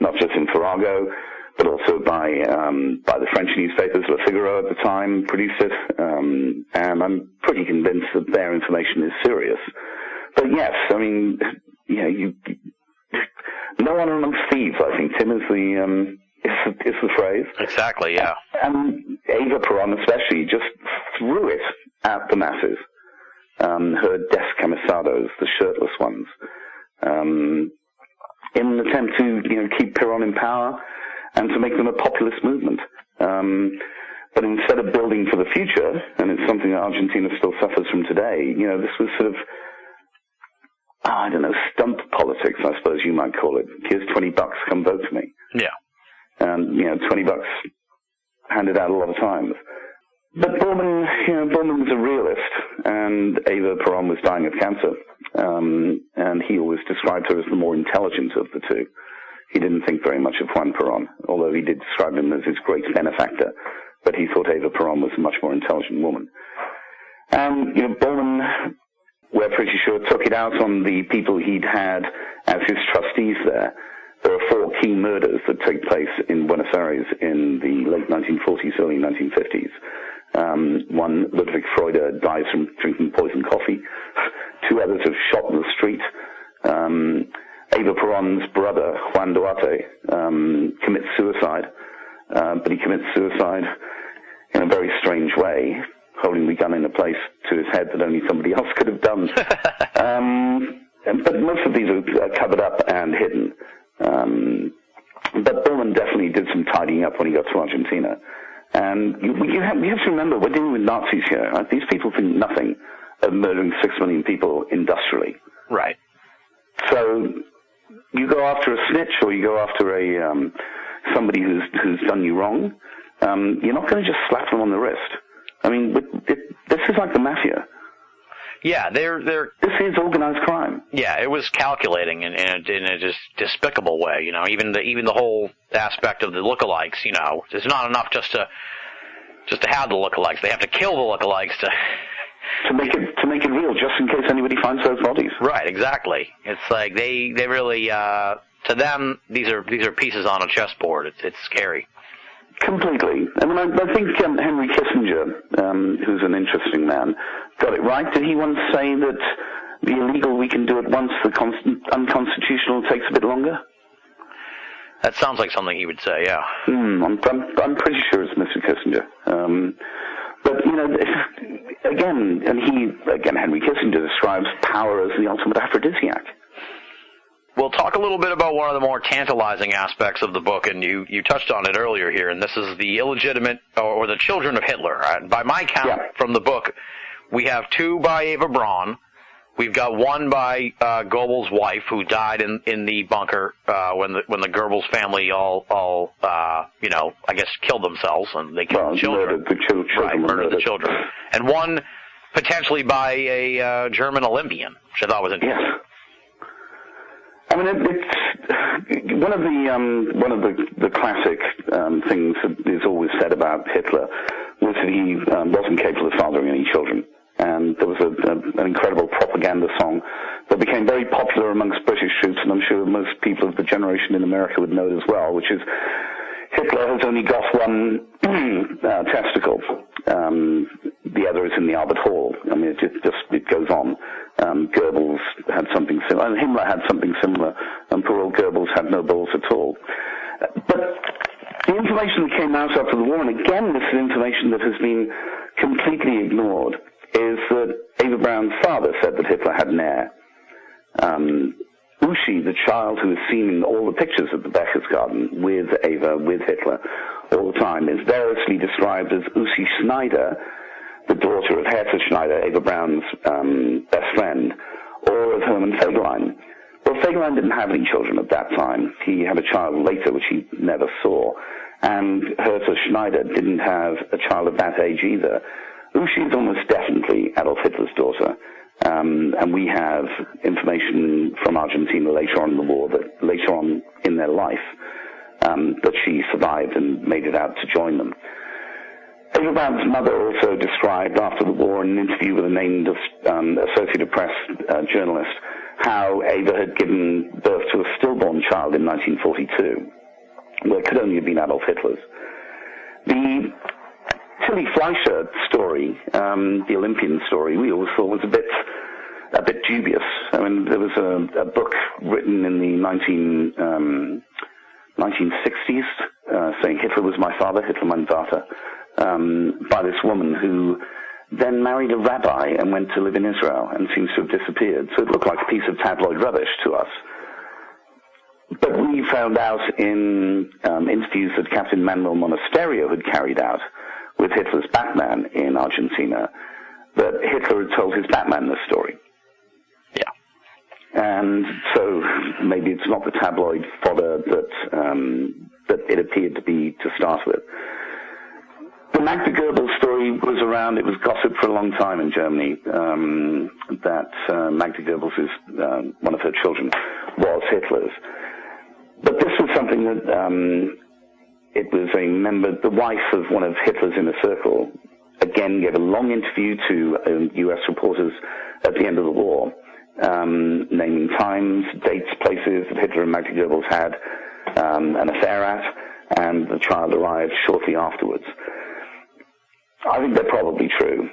not just in Farrago, but also by the French newspapers. Le Figaro at the time produced it, and I'm pretty convinced that their information is serious. But yes, I mean, no one amongst thieves, I think, Tim, is the phrase. Exactly, yeah. And Eva Peron especially just threw it at the masses. Her descamisados, the shirtless ones. in an attempt to, keep Peron in power and to make them a populist movement. But instead of building for the future, and it's something that Argentina still suffers from today, this was sort of, stump politics, I suppose you might call it. Here's $20, come vote for me. Yeah. And, $20 handed out a lot of times. But Bormann was a realist, and Eva Peron was dying of cancer. And he always described her as the more intelligent of the two. He didn't think very much of Juan Peron, although he did describe him as his great benefactor. But he thought Eva Peron was a much more intelligent woman. And, Bormann, we're pretty sure, took it out on the people he'd had as his trustees there. There are 4 key murders that take place in Buenos Aires in the late 1940s, early 1950s. One, Ludwig Freude, dies from drinking poison coffee. 2 others are shot in the street. Eva Peron's brother, Juan Duarte, commits suicide. But he commits suicide in a very strange way, holding the gun in a place to his head that only somebody else could have done. But most of these are covered up and hidden. But Bormann definitely did some tidying up when he got to Argentina. And you have to remember, we're dealing with Nazis here. Right? These people think nothing of murdering 6 million people industrially. Right. So you go after a snitch, or you go after a somebody who's done you wrong. You're not going to just slap them on the wrist. I mean, this is like the mafia. Yeah, This is organized crime. Yeah, it was calculating in a just despicable way. Even the whole aspect of the lookalikes. It's not enough just to have the lookalikes. They have to kill the lookalikes to make it real, just in case anybody finds those bodies. Right, exactly. It's like they really to them these are pieces on a chessboard. It's scary. Completely. I mean, I think Henry Kissinger, who's an interesting man, got it right. Did he once say that the illegal we can do at once, the unconstitutional takes a bit longer? That sounds like something he would say, yeah. I'm pretty sure it's Mr. Kissinger. But, Henry Kissinger describes power as the ultimate aphrodisiac. We'll talk a little bit about one of the more tantalizing aspects of the book, and you touched on it earlier here, and this is the illegitimate, or the children of Hitler. By my count from the book, we have 2 by Eva Braun. We've got 1 by Goebbels' wife, who died in the bunker when the Goebbels family all I guess killed themselves, and they killed the children. Murdered the children. And 1 potentially by a German Olympian, which I thought was interesting. Yes. I mean, it's one of the classic things that is always said about Hitler was that he wasn't capable of fathering any children. And there was an incredible propaganda song that became very popular amongst British troops, and I'm sure most people of the generation in America would know it as well, which is Hitler has only got 1 testicle. The other is in the Albert Hall. I mean, it goes on. Goebbels had something similar, and Himmler had something similar, and poor old Goebbels had no balls at all. But the information that came out after the war, and again this is information that has been completely ignored, is that Eva Braun's father said that Hitler had an heir. Uschi, the child who is seen in all the pictures of the Berchtesgaden with Eva, with Hitler, all the time, is variously described as Uschi Schneider, the daughter of Hertha Schneider, Eva Braun's best friend, or of Hermann Fegelein. Well, Fegelein didn't have any children at that time. He had a child later, which he never saw. And Hertha Schneider didn't have a child of that age either. Uschi is almost definitely Adolf Hitler's daughter. And we have information from Argentina later on in the war, that later on in their life, that she survived and made it out to join them. Eva Braun's mother also described after the war in an interview with a named Associated Press journalist how Eva had given birth to a stillborn child in 1942, where it could only have been Adolf Hitler's. The Tilly Fleischer story, the Olympian story, we always thought was a bit dubious. I mean, there was a book written in the 1960s saying Hitler was my father, Hitler mein Vater, by this woman who then married a rabbi and went to live in Israel and seems to have disappeared. So it looked like a piece of tabloid rubbish to us. But we found out in interviews that Captain Manuel Monasterio had carried out with Hitler's Batman in Argentina that Hitler had told his Batman this story. Yeah. And so maybe it's not the tabloid fodder that it appeared to be to start with. The Magda Goebbels story was around. It was gossip for a long time in Germany that Magda Goebbels, one of her children, was Hitler's. But this was something that it was the wife of one of Hitler's inner circle, again gave a long interview to U.S. reporters at the end of the war, naming times, dates, places that Hitler and Magda Goebbels had an affair at, and the child arrived shortly afterwards. I think they're probably true.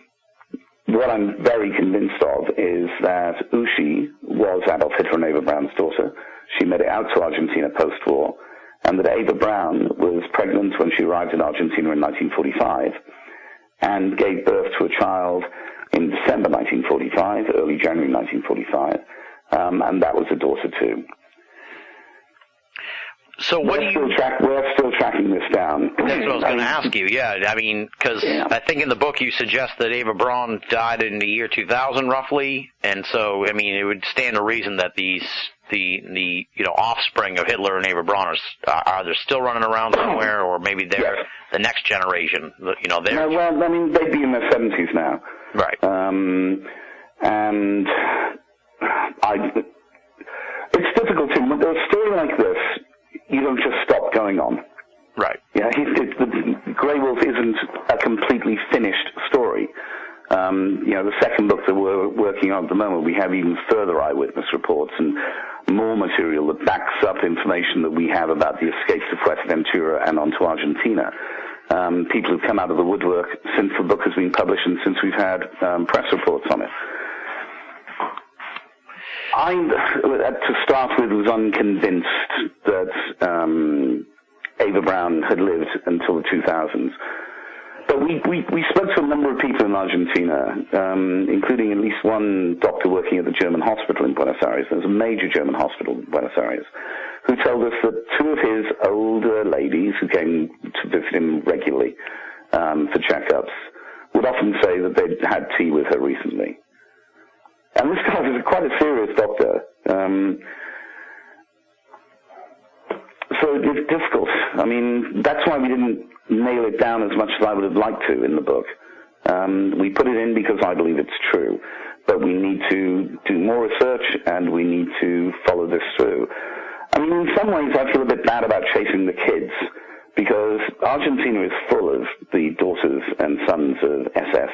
What I'm very convinced of is that Uschi was Adolf Hitler and Eva Braun's daughter. She made it out to Argentina post-war, and that Eva Braun was pregnant when she arrived in Argentina in 1945 and gave birth to a child in December 1945, early January 1945, and that was a daughter too. So what we're still tracking this down. That's what I was going to ask you. Yeah, I mean, because I think in the book you suggest that Eva Braun died in the year 2000, roughly, and so I mean, it would stand to reason that the offspring of Hitler and Eva Braun are they still running around somewhere, or maybe they're the next generation. No, well, I mean, they'd be in their 70s now, right? And it's difficult to. With a story like this, you don't just stop going on. Right. Yeah, Grey Wolf isn't a completely finished story. The second book that we're working on at the moment, we have even further eyewitness reports and more material that backs up information that we have about the escapes of Fuerteventura and onto Argentina. People who've come out of the woodwork since the book has been published and since we've had press reports on it. I, to start with, was unconvinced that Eva Braun had lived until the 2000s. But we spoke to a number of people in Argentina, including at least one doctor working at the German hospital in Buenos Aires. There's a major German hospital in Buenos Aires, who told us that two of his older ladies who came to visit him regularly for checkups would often say that they'd had tea with her recently. And this guy was quite a serious doctor. So it's difficult. I mean, that's why we didn't nail it down as much as I would have liked to in the book. We put it in because I believe it's true. But we need to do more research, and we need to follow this through. I mean, in some ways, I feel a bit bad about chasing the kids, because Argentina is full of the daughters and sons of SS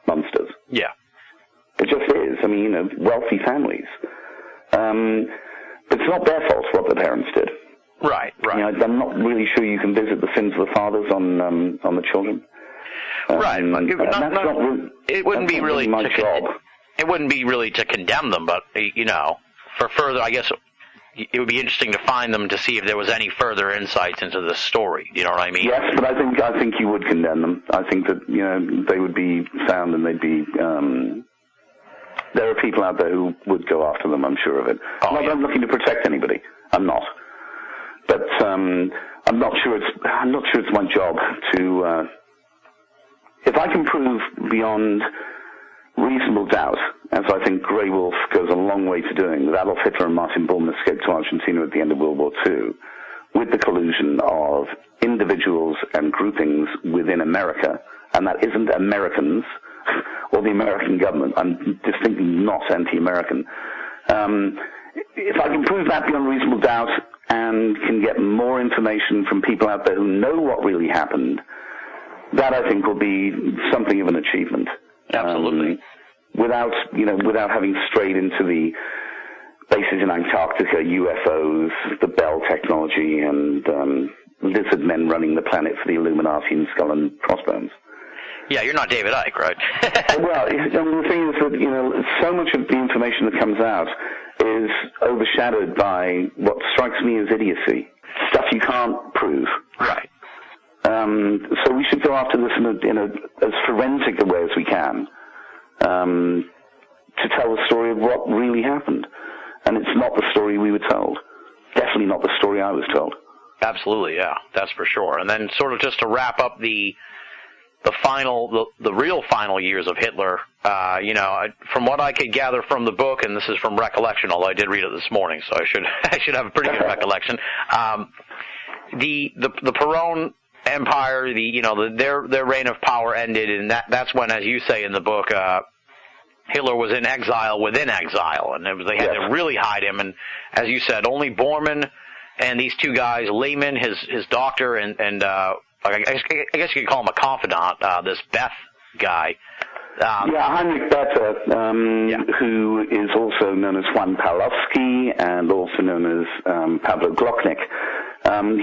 monsters. Yeah. It just is. I mean, wealthy families. It's not their fault what the parents did. Right. I'm not really sure you can visit the sins of the fathers on the children. Right. It wouldn't be really my job. It wouldn't be really to condemn them, but for further, I guess it would be interesting to find them to see if there was any further insights into the story. You know what I mean? Yes, but I think you would condemn them. I think that they would be found and they'd be. There are people out there who would go after them. I'm sure of it. I'm looking to protect anybody. I'm not. But I'm not sure it's my job to. If I can prove beyond reasonable doubt, as I think Grey Wolf goes a long way to doing, that Adolf Hitler and Martin Bormann escaped to Argentina at the end of World War II, with the collusion of individuals and groupings within America, and that isn't Americans or the American government. I'm distinctly not anti-American. If I can prove that beyond reasonable doubt and can get more information from people out there who know what really happened, that I think will be something of an achievement. Absolutely. Without having strayed into the bases in Antarctica, UFOs, the Bell technology, and lizard men running the planet for the Illuminati and skull and crossbones. Yeah, you're not David Icke, right? Well, the thing is that, so much of the information that comes out is overshadowed by what strikes me as idiocy. Stuff you can't prove. Right. So we should go after this in as forensic a way as we can, to tell the story of what really happened. And it's not the story we were told. definitely not the story I was told. Absolutely, yeah, that's for sure. And then sort of just to wrap up the real final years of Hitler, from what I could gather from the book, and this is from recollection, although I did read it this morning, so I should have a pretty good recollection. The Perón Empire, their reign of power ended, and that's when, as you say in the book, Hitler was in exile within exile, and they had to really hide him. And as you said, only Bormann and these two guys, Lehman, his doctor, and I guess you could call him a confidant, this Beth guy. Heinrich Bethe, who is also known as Juan Pawlowski and also known as Pablo Glocknik.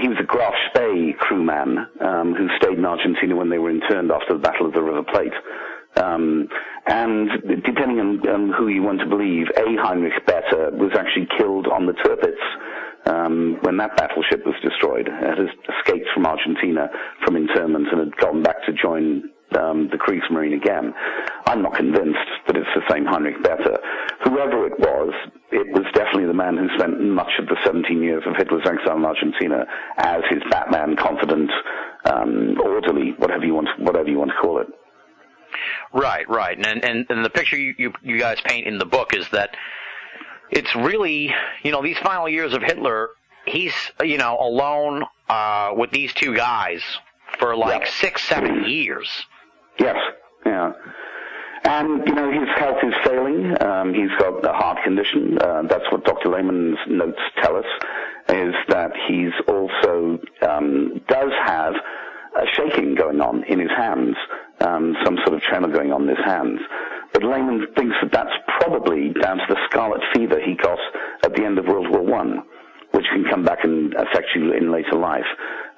He was a Graf Spee crewman who stayed in Argentina when they were interned after the Battle of the River Plate. And depending on who you want to believe, Heinrich Bethe was actually killed on the Tirpitz when that battleship was destroyed. It had escaped from Argentina from internment and had gone back to join the Kriegsmarine again. I'm not convinced that it's the same Heinrich Bethe. Whoever it was definitely the man who spent much of the 17 years of Hitler's exile in Argentina as his Batman, confidant, orderly, whatever you want to call it. Right. And the picture you guys paint in the book is that it's really, these final years of Hitler, he's, alone with these two guys for 6-7 years. Yes, yeah. And, his health is failing. He's got a heart condition. That's what Dr. Lehman's notes tell us, is that he's also does have a shaking going on in his hands, some sort of tremor going on in his hands. But Lehman thinks that that's probably down to the scarlet fever he got at the end of World War I, which can come back and affect you in later life.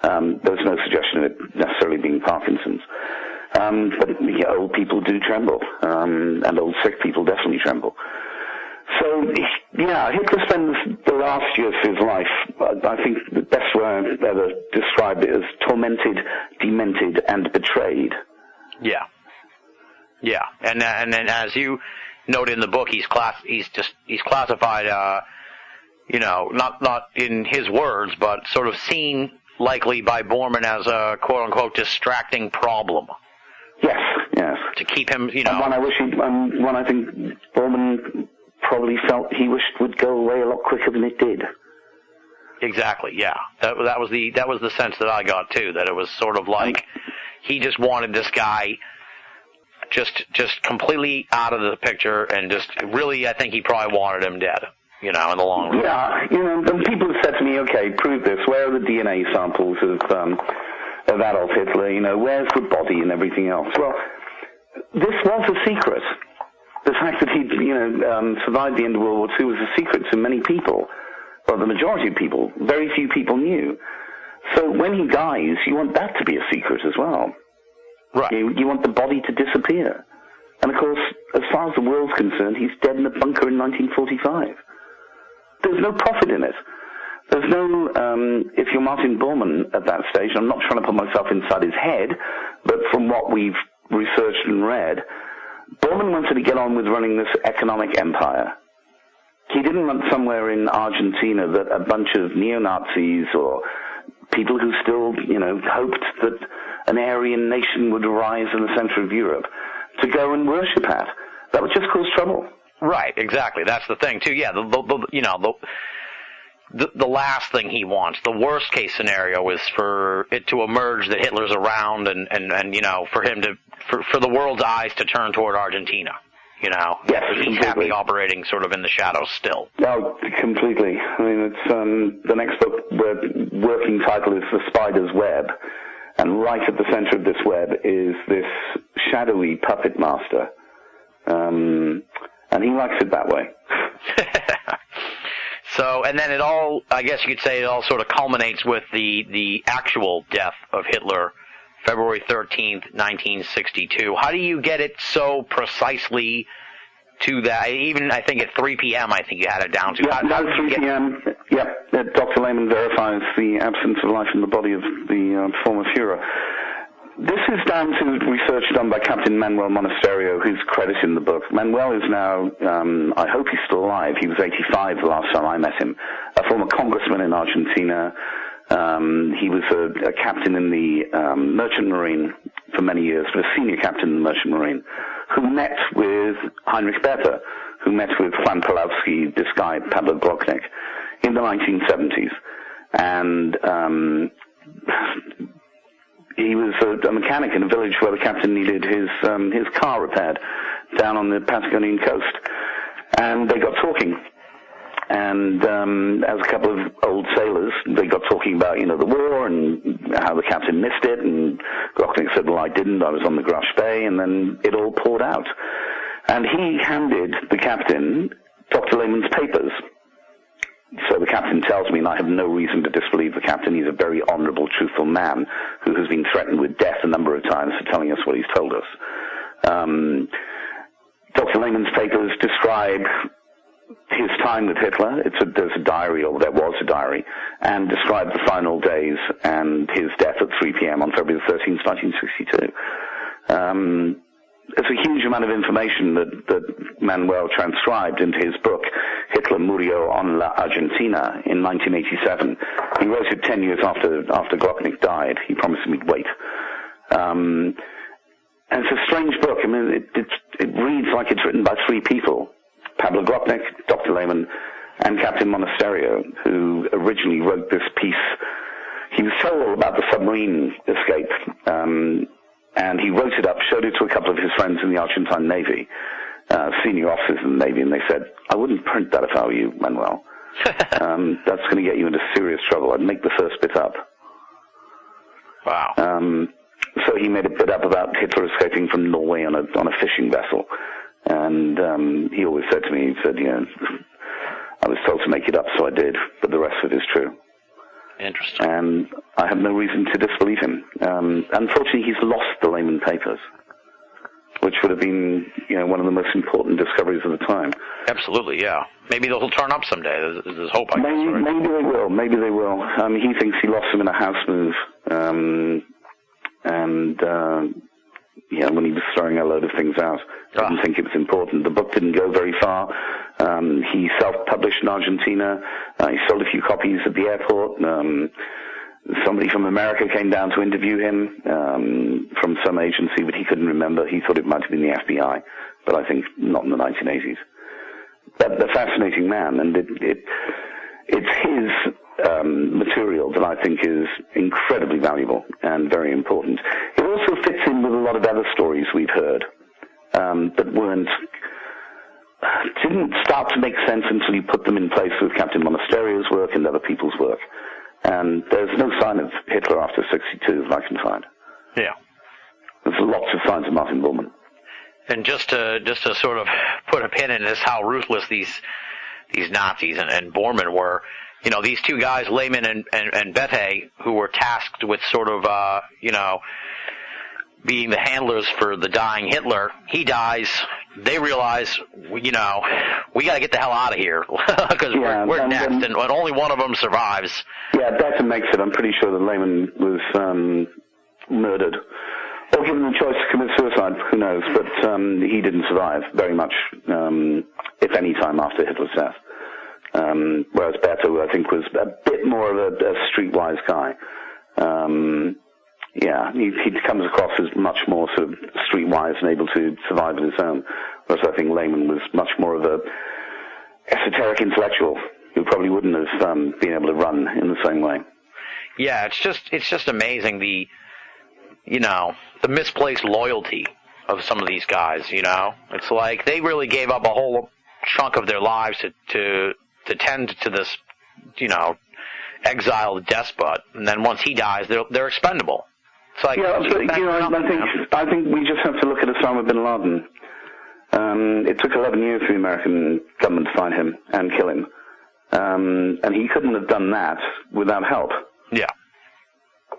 There's no suggestion of it necessarily being Parkinson's. But old people do tremble, and old sick people definitely tremble. So, Hitler spends the last years of his life, I think the best way I've ever described it, as tormented, demented, and betrayed. Yeah. And as you note in the book, he's classified, not in his words, but sort of seen likely by Bormann as a quote-unquote distracting problem. Yes. To keep him, And one I think Bormann probably felt he wished would go away a lot quicker than it did. Exactly, yeah. That was the sense that I got too, that it was sort of like he just wanted this guy just completely out of the picture, and just really, I think he probably wanted him dead, in the long run. Yeah, and people have said to me, okay, prove this. Where are the DNA samples of Adolf Hitler? Where's the body and everything else? Well, this was a secret. The fact that he'd, survived the end of World War II was a secret to many people. Well, the majority of people, very few people knew. So when he dies, you want that to be a secret as well. Right. You want the body to disappear. And of course, as far as the world's concerned, he's dead in a bunker in 1945. There's no profit in it. There's no, if you're Martin Bormann at that stage, I'm not trying to put myself inside his head, but from what we've researched and read, Bormann wanted to get on with running this economic empire. He didn't want somewhere in Argentina that a bunch of neo-Nazis or people who still, hoped that an Aryan nation would arise in the center of Europe to go and worship at. That would just cause trouble. Right, exactly. That's the thing, too. Yeah, the last thing he wants, the worst case scenario, is for it to emerge that Hitler's around and for him for the world's eyes to turn toward Argentina. Yes, he's happy operating sort of in the shadows still. Oh, completely. I mean, it's the next book. The working title is The Spider's Web, and right at the center of this web is this shadowy puppet master, and he likes it that way. So, and then it all, I guess you could say, it all sort of culminates with the actual death of Hitler, February 13th, 1962. How do you get it so precisely to that? Even, I think, at 3 p.m., I think you had it down to. Yeah, 3 p.m., Dr. Lehman verifies the absence of life in the body of the former Fuhrer. This is down to research done by Captain Manuel Monasterio, who's credited in the book. Manuel is now, I hope he's still alive. He was 85 the last time I met him. A former congressman in Argentina. He was a captain in the Merchant Marine for many years, but a senior captain in the Merchant Marine, who met with Heinrich Bethe, who met with Juan Pawlowski, this guy, Pablo Glocknik, in the 1970s. And he was a mechanic in a village where the captain needed his car repaired down on the Patagonian coast. And they got talking. And as a couple of old sailors, they got talking about, the war and how the captain missed it. And Glocknik said, well, I didn't. I was on the Grush Bay. And then it all poured out. And he handed the captain Dr. Lehman's papers. So the captain tells me, and I have no reason to disbelieve the captain. He's a very honorable, truthful man who has been threatened with death a number of times for telling us what he's told us. Dr. Lehman's papers describe his time with Hitler. There's a diary, or there was a diary, and describe the final days and his death at 3 p.m. on February 13th, 1962. It's a huge amount of information that Manuel transcribed into his book, Hitler Murió en la Argentina, in 1987. He wrote it 10 years after Glocknik died. He promised me to wait. And it's a strange book. I mean, it reads like it's written by three people: Pablo Glocknik, Dr. Lehman, and Captain Monasterio, who originally wrote this piece. He was told all about the submarine escape, and he wrote it up, showed it to a couple of his friends in the Argentine Navy, senior officers in the Navy, and they said, I wouldn't print that if I were you, Manuel. That's going to get you into serious trouble. I'd make the first bit up. Wow. So he made a bit up about Hitler escaping from Norway on a fishing vessel. And he always said to me, he said, I was told to make it up, so I did, but the rest of it is true. Interesting. And I have no reason to disbelieve him. Unfortunately, he's lost the Lehman papers, which would have been, one of the most important discoveries of the time. Absolutely, yeah. Maybe they'll turn up someday. There's hope, I guess. Maybe they will. Maybe they will. He thinks he lost them in a house move. When he was throwing a load of things out. Didn't think it was important. The book didn't go very far. He self-published in Argentina. He sold a few copies at the airport. Somebody from America came down to interview him from some agency, but he couldn't remember. He thought it might have been the FBI, but I think not in the 1980s. But a fascinating man, and it's his material that I think is incredibly valuable and very important. It also fits in with a lot of other stories we've heard that didn't start to make sense until you put them in place with Captain Monasterio's work and other people's work. And there's no sign of Hitler after 62 that I can find. Yeah. There's lots of signs of Martin Bormann. And just to sort of put a pin in this, how ruthless these Nazis and Bormann were. These two guys, Lehman and Bethe, who were tasked with sort of, being the handlers for the dying Hitler. He dies. They realize, we got to get the hell out of here because we're next, and only one of them survives. Yeah, Bethe makes it. I'm pretty sure that Lehman was murdered. Or given the choice to commit suicide, who knows, but he didn't survive very much, if any time after Hitler's death. Whereas Bethe, I think, was a bit more of a streetwise guy. He comes across as much more sort of streetwise and able to survive on his own. Whereas I think Lehman was much more of a esoteric intellectual who probably wouldn't have been able to run in the same way. Yeah, it's just amazing the misplaced loyalty of some of these guys. It's like they really gave up a whole chunk of their lives to tend to this, exiled despot, and then once he dies, they're expendable. It's like, I think we just have to look at Osama bin Laden. It took 11 years for the American government to find him and kill him, and he couldn't have done that without help. Yeah,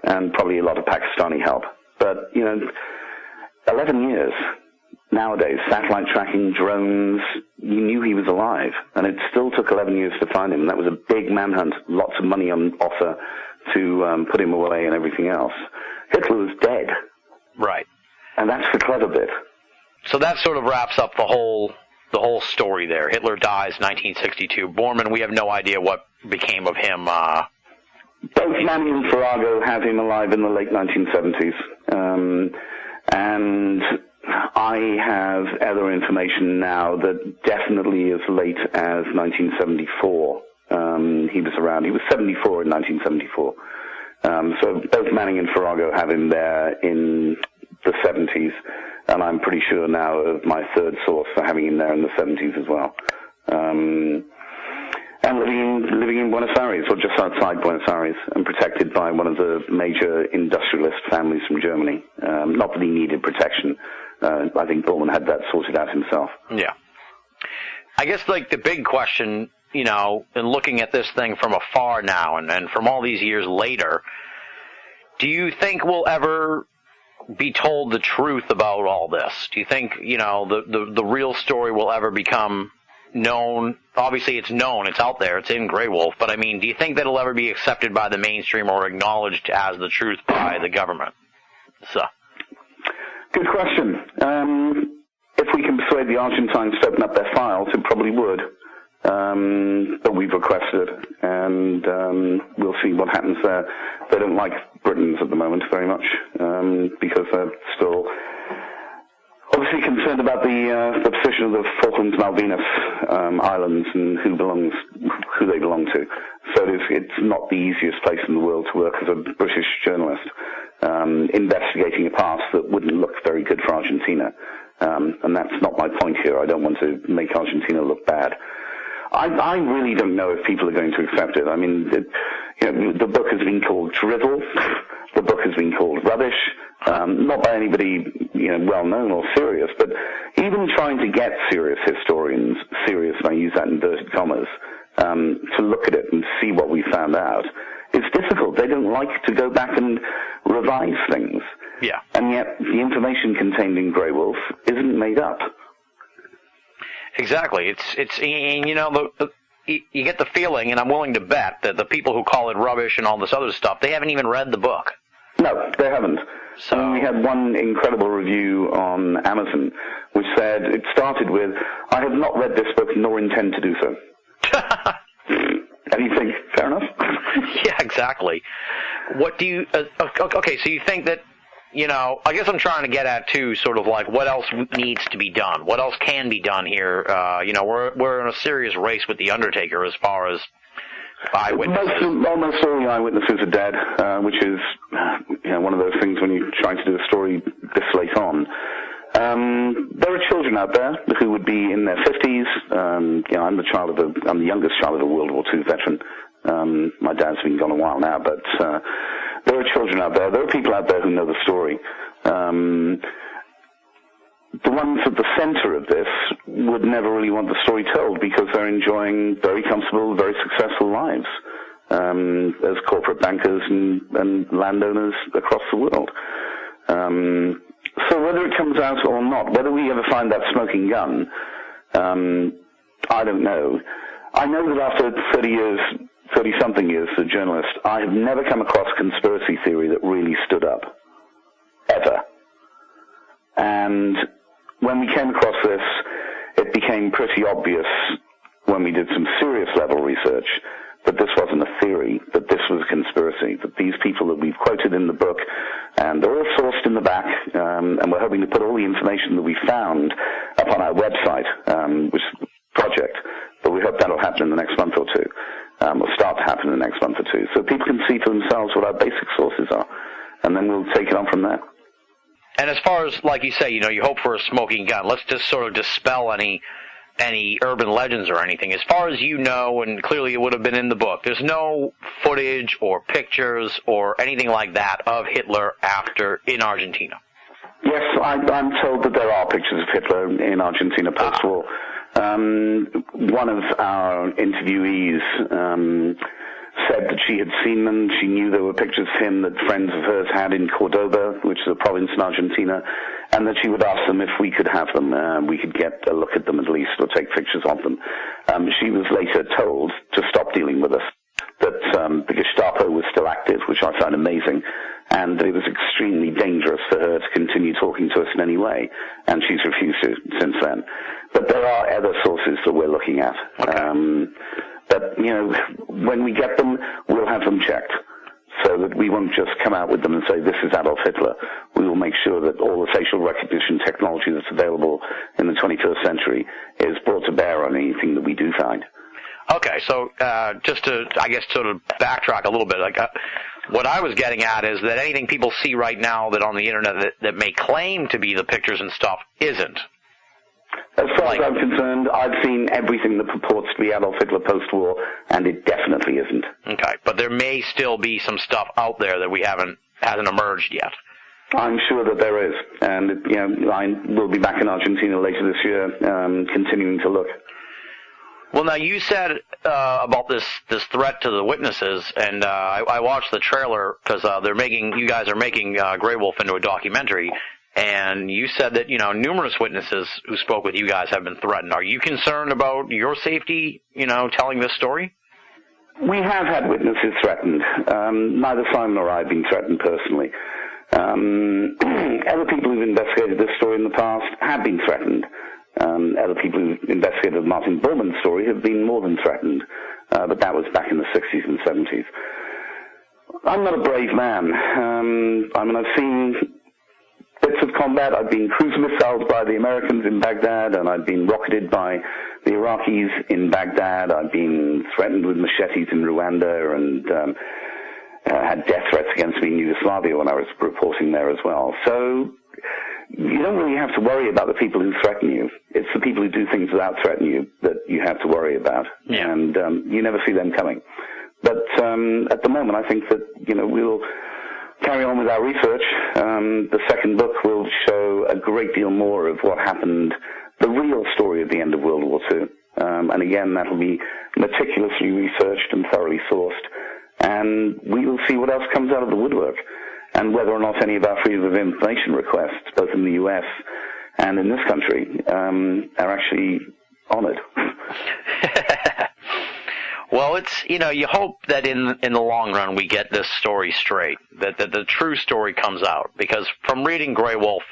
and probably a lot of Pakistani help. But 11 years. Nowadays, satellite tracking, drones, you knew he was alive, and it still took 11 years to find him, and that was a big manhunt, lots of money on offer to put him away and everything else. Hitler was dead Right. And that's the clever bit. So that sort of wraps up the whole story there. Hitler dies 1962. Bormann, we have no idea what became of him. Both Manning and Farrago have him alive in the late 1970s. And I have other information now that definitely as late as 1974 he was around. He was 74 in 1974. So both Manning and Farrago have him there in the 70s, and I'm pretty sure now of my third source for having him there in the 70s as well. And living in Buenos Aires, or just outside Buenos Aires, and protected by one of the major industrialist families from Germany. Not that he needed protection. I think Bormann had that sorted out himself. Yeah. I guess, like, the big question, you know, in looking at this thing from afar now and from all these years later, do you think we'll ever be told the truth about all this? Do you think, you know, the real story will ever become known? Obviously it's known, it's out there, it's in Grey Wolf, but I mean, do you think that it'll ever be accepted by the mainstream or acknowledged as the truth by the government? So. Good question. If we can persuade the Argentines to open up their files, it probably would. But we've requested it, and we'll see what happens there. They don't like Britons at the moment very much, because they're still obviously concerned about the position of the Falklands Malvinas Islands and who they belong to. So it's not the easiest place in the world to work as a British journalist, investigating a past that wouldn't look very good for Argentina. And that's not my point here. I don't want to make Argentina look bad. I really don't know if people are going to accept it. I mean, the book has been called drivel. The book has been called rubbish. Not by anybody, well-known or serious, but even trying to get serious historians, serious, and I use that in inverted commas, to look at it and see what we found out, is difficult. They don't like to go back and revise things. Yeah. And yet the information contained in Grey Wolf isn't made up. Exactly. It's you get the feeling, and I'm willing to bet, that the people who call it rubbish and all this other stuff, they haven't even read the book. No, they haven't. So we had one incredible review on Amazon, which said, it started with, "I have not read this book nor intend to do so." And you think, fair enough? Yeah, exactly. What do you... okay, so you think that, I guess I'm trying to get at, too, sort of like, what else needs to be done? What else can be done here? We're in a serious race with The Undertaker as far as eyewitnesses. Almost all the eyewitnesses are dead, which is one of those things when you're trying to do a story this late on. There are children out there who would be in their 50s. I'm the youngest child of a World War II veteran. My dad's been gone a while now, but there are children out there. There are people out there who know the story. The ones at the center of this would never really want the story told because they're enjoying very comfortable, very successful lives as corporate bankers and landowners across the world. So whether it comes out or not, whether we ever find that smoking gun, I don't know. I know that after 30-something years as a journalist, I have never come across conspiracy theory that really stood up. Ever. And when we came across this, it became pretty obvious when we did some serious level research that this wasn't a theory, that this was a conspiracy, that these people that we've quoted in the book, and they're all sourced in the back, and we're hoping to put all the information that we found up on our website, which is the project, but we hope that'll happen in the next month or two, or start to happen in the next month or two, so people can see for themselves what our basic sources are, and then we'll take it on from there. And as far as, like you say, you hope for a smoking gun. Let's just sort of dispel any urban legends or anything. As far as you know, and clearly it would have been in the book, there's no footage or pictures or anything like that of Hitler in Argentina. Yes, I'm told that there are pictures of Hitler in Argentina post-war. One of our interviewees said that she had seen them. She knew there were pictures of him that friends of hers had in Cordoba, which is a province in Argentina, and that she would ask them if we could have them. We could get a look at them at least, or take pictures of them. She was later told to stop dealing with us, that the Gestapo was still active, which I found amazing, and it was extremely dangerous for her to continue talking to us in any way, and she's refused to since then. But there are other sources that we're looking at. Okay. But, when we get them, we'll have them checked, so that we won't just come out with them and say, this is Adolf Hitler. We will make sure that all the facial recognition technology that's available in the 21st century is brought to bear on anything that we do find. Okay, so just to, I guess, sort of backtrack a little bit, what I was getting at is that anything people see right now that on the internet that may claim to be the pictures and stuff isn't. As far as I'm concerned, I've seen everything that purports to be Adolf Hitler post-war, and it definitely isn't. Okay, but there may still be some stuff out there that hasn't emerged yet. I'm sure that there is, and I will be back in Argentina later this year, continuing to look. Well, now you said about this threat to the witnesses, and I watched the trailer because you guys are making Grey Wolf into a documentary. And you said that, numerous witnesses who spoke with you guys have been threatened. Are you concerned about your safety, telling this story? We have had witnesses threatened. Neither Simon nor I have been threatened personally. Other people who've investigated this story in the past have been threatened. Other people who've investigated Martin Bormann's story have been more than threatened. But that was back in the 60s and 70s. I'm not a brave man. I've seen bits of combat. I've been cruise missiles by the Americans in Baghdad, and I've been rocketed by the Iraqis in Baghdad. I've been threatened with machetes in Rwanda, and had death threats against me in Yugoslavia when I was reporting there as well. So you don't really have to worry about the people who threaten you. It's the people who do things without threatening you that you have to worry about, and you never see them coming. But at the moment, I think that we'll carry on with our research. The second book will show a great deal more of what happened, the real story at the end of World War II. And again, that'll be meticulously researched and thoroughly sourced. And we will see what else comes out of the woodwork, and whether or not any of our freedom of information requests, both in the U.S. and in this country, are actually honored. Well, it's, you hope that in the long run we get this story straight, that the true story comes out. Because from reading Grey Wolf,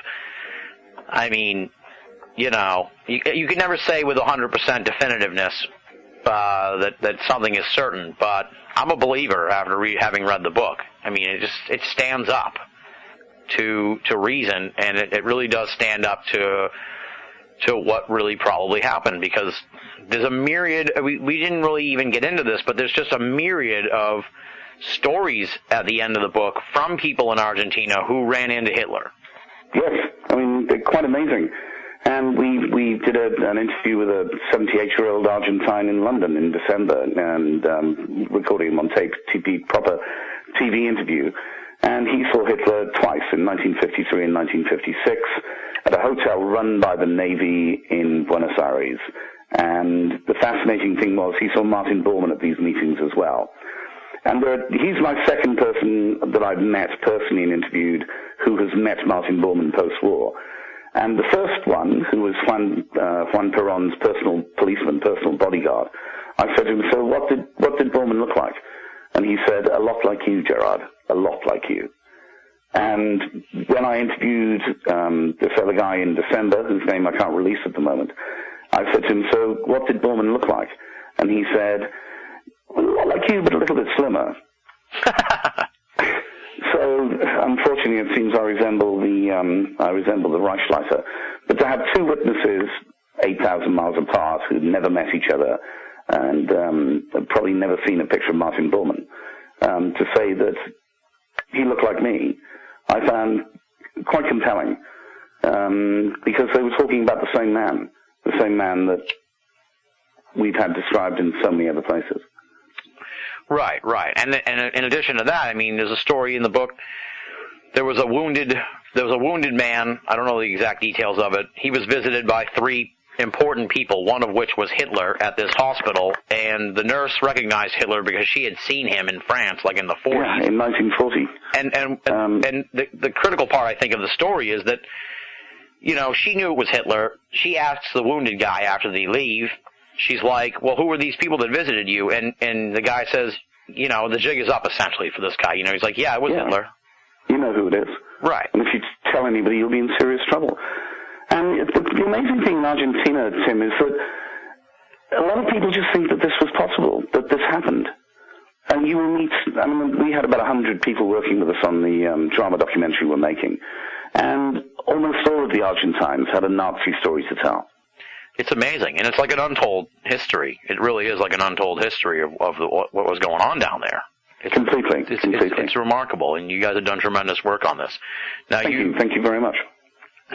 I mean, you can never say with 100% definitiveness that something is certain, but I'm a believer after having read the book. I mean, it stands up to reason, and it really does stand up to what really probably happened, because there's a myriad, we didn't really even get into this, but there's just a myriad of stories at the end of the book from people in Argentina who ran into Hitler. Yes, I mean, they're quite amazing. And we did an interview with a 78-year-old Argentine in London in December, and recording him on tape, proper TV interview. And he saw Hitler twice, in 1953 and 1956, at a hotel run by the Navy in Buenos Aires. And the fascinating thing was he saw Martin Bormann at these meetings as well. And he's my second person that I've met personally and interviewed who has met Martin Bormann post-war. And the first one, who was Juan Perón's personal policeman, personal bodyguard, I said to him, so what did Bormann look like? And he said, a lot like you, Gerrard, a lot like you. And when I interviewed this other guy in December, whose name I can't release at the moment, I said to him, so what did Bormann look like? And he said, a lot like you, but a little bit slimmer. So, unfortunately, it seems I resemble the Reichsleiter. But to have two witnesses 8,000 miles apart who'd never met each other and had probably never seen a picture of Martin Bormann, to say that he looked like me, I found quite compelling, because they were talking about the same man that we've had described in so many other places. Right. And in addition to that, I mean, there's a story in the book. There was a wounded man. I don't know the exact details of it. He was visited by three important people, one of which was Hitler at this hospital, and the nurse recognized Hitler because she had seen him in France, like in the 40s. Yeah, in 1940. And the critical part, I think, of the story is that, she knew it was Hitler. She asks the wounded guy after they leave. She's like, well, who were these people that visited you? And the guy says, the jig is up, essentially, for this guy. He's like, yeah, it was Hitler. You know who it is. Right. And if you tell anybody, you'll be in serious trouble. And the amazing thing in Argentina, Tim, is that a lot of people just think that this was possible, that this happened. And you will meet, I mean, we had about 100 people working with us on the drama documentary we're making. And almost all of the Argentines had a Nazi story to tell. It's amazing, and it's like an untold history. It really is like an untold history of what was going on down there. Completely. It's remarkable, and you guys have done tremendous work on this. Now, Thank you very much.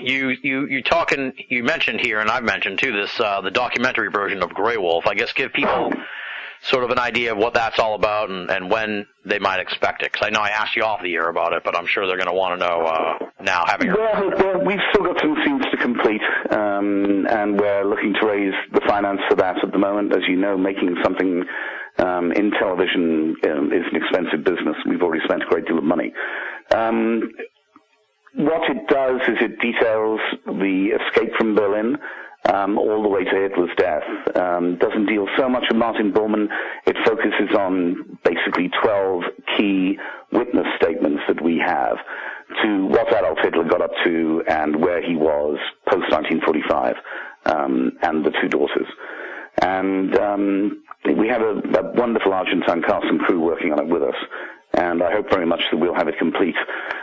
You mentioned here, and I've mentioned too, this the documentary version of Grey Wolf. I guess give people sort of an idea of what that's all about and when they might expect it. Because I know I asked you off the air about it, but I'm sure they're going to want to know now. Well, we've still got some scenes to complete, and we're looking to raise the finance for that at the moment. As you know, making something in television is an expensive business. We've already spent a great deal of money. What it does is it details the escape from Berlin all the way to Hitler's death. Doesn't deal so much with Martin Bormann. It focuses on basically 12 key witness statements that we have to what Adolf Hitler got up to and where he was post-1945, and the two daughters. And we have a wonderful Argentine cast and crew working on it with us. And I hope very much that we'll have it complete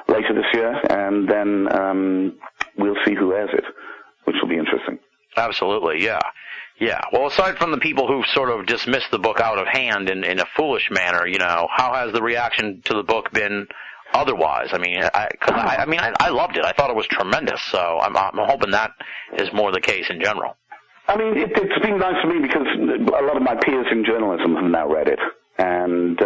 later this year, and then we'll see who airs it, which will be interesting. Absolutely, yeah. Yeah. Well, aside from the people who've sort of dismissed the book out of hand in a foolish manner, you know, how has the reaction to the book been otherwise? I mean, I loved it. I thought it was tremendous, so I'm hoping that is more the case in general. I mean, it's been nice for me because a lot of my peers in journalism have now read it. And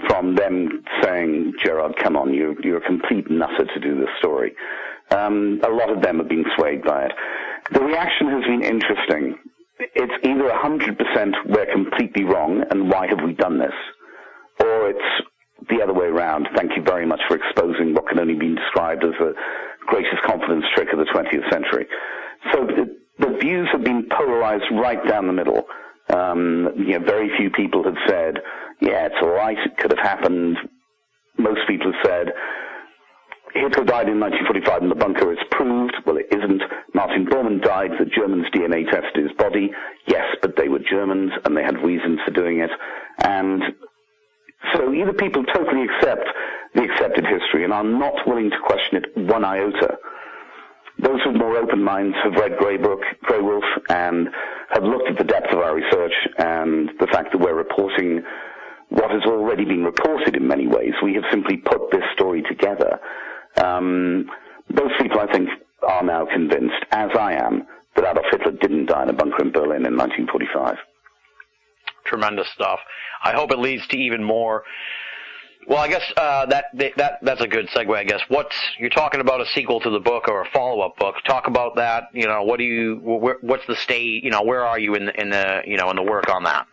from them saying, Gerrard, come on, you're a complete nutter to do this story. A lot of them have been swayed by it. The reaction has been interesting. It's either 100% we're completely wrong and why have we done this, or it's the other way around. Thank you very much for exposing what can only be described as the greatest confidence trick of the 20th century. So the views have been polarized right down the middle. Very few people have said, yeah, it's all right, it could have happened. Most people have said, Hitler died in 1945 in the bunker, it's proved. Well, it isn't. Martin Bormann died, the Germans DNA tested his body. Yes, but they were Germans, and they had reasons for doing it. And so either people totally accept the accepted history and are not willing to question it one iota. Those with more open minds have read Grey Wolf and have looked at the depth of our research and the fact that we're reporting what has already been reported in many ways. We have simply put this story together. Those people, I think, are now convinced, as I am, that Adolf Hitler didn't die in a bunker in Berlin in 1945. Tremendous stuff. I hope it leads to even more. Well, I guess that's a good segue. I guess you're talking about a sequel to the book or a follow-up book. Talk about that. You know, what's the state? You know, where are you in the work on that?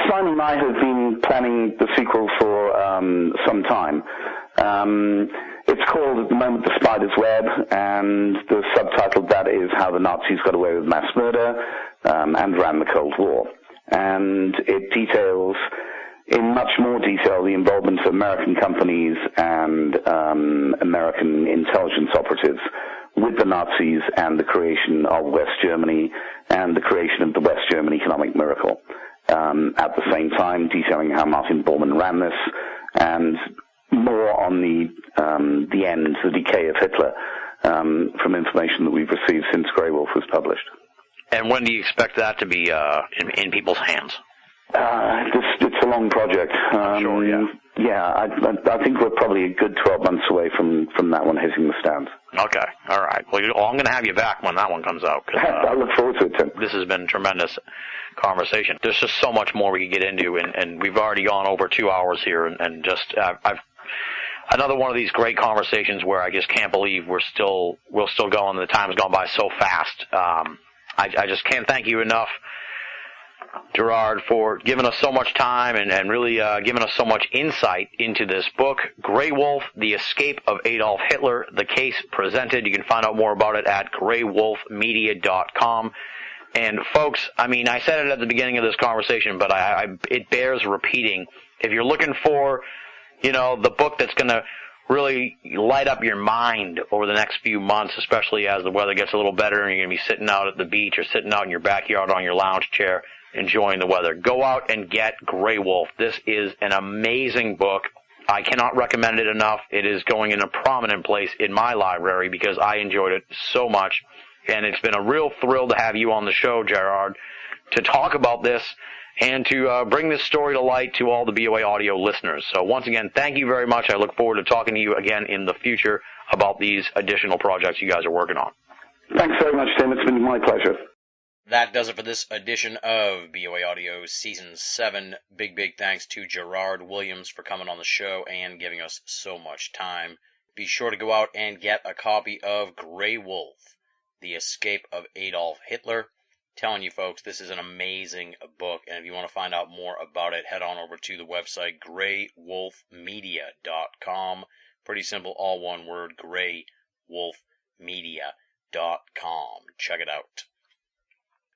Simon and I have been planning the sequel for some time. It's called at the moment The Spider's Web, and the subtitle of that is How the Nazis Got Away with Mass Murder and Ran the Cold War. And it details in much more detail the involvement of American companies and American intelligence operatives with the Nazis and the creation of West Germany and the creation of the West German economic miracle. At the same time, detailing how Martin Bormann ran this, and more on the end, the decay of Hitler, from information that we've received since Grey Wolf was published. And when do you expect that to be in people's hands? It's a long project. Sure, yeah. Yeah, I think we're probably a good 12 months away from that one hitting the stands. Okay, all right. Well, I'm going to have you back when that one comes out. I look forward to it, Tim. This has been a tremendous conversation. There's just so much more we could get into, and we've already gone over 2 hours here, and just I've another one of these great conversations where I just can't believe we're still going. The time's gone by so fast. I just can't thank you enough, Gerrard, for giving us so much time and really giving us so much insight into this book, Grey Wolf, The Escape of Adolf Hitler, The Case Presented. You can find out more about it at greywolfmedia.com. And folks, I mean, I said it at the beginning of this conversation, but it bears repeating. If you're looking for the book that's going to really light up your mind over the next few months, especially as the weather gets a little better and you're going to be sitting out at the beach or sitting out in your backyard on your lounge chair enjoying the weather. Go out and get Grey Wolf. This is an amazing book. I cannot recommend it enough. It is going in a prominent place in my library because I enjoyed it so much. And it's been a real thrill to have you on the show, Gerrard, to talk about this and to bring this story to light to all the BoAAudio listeners. So once again, thank you very much. I look forward to talking to you again in the future about these additional projects you guys are working on. Thanks very much, Tim. It's been my pleasure. That does it for this edition of BoAAudio Season 7. Big thanks to Gerrard Williams for coming on the show and giving us so much time. Be sure to go out and get a copy of Grey Wolf, The Escape of Adolf Hitler. Telling you folks, this is an amazing book, and if you want to find out more about it, head on over to the website greywolfmedia.com. Pretty simple, all one word, greywolfmedia.com. Check it out.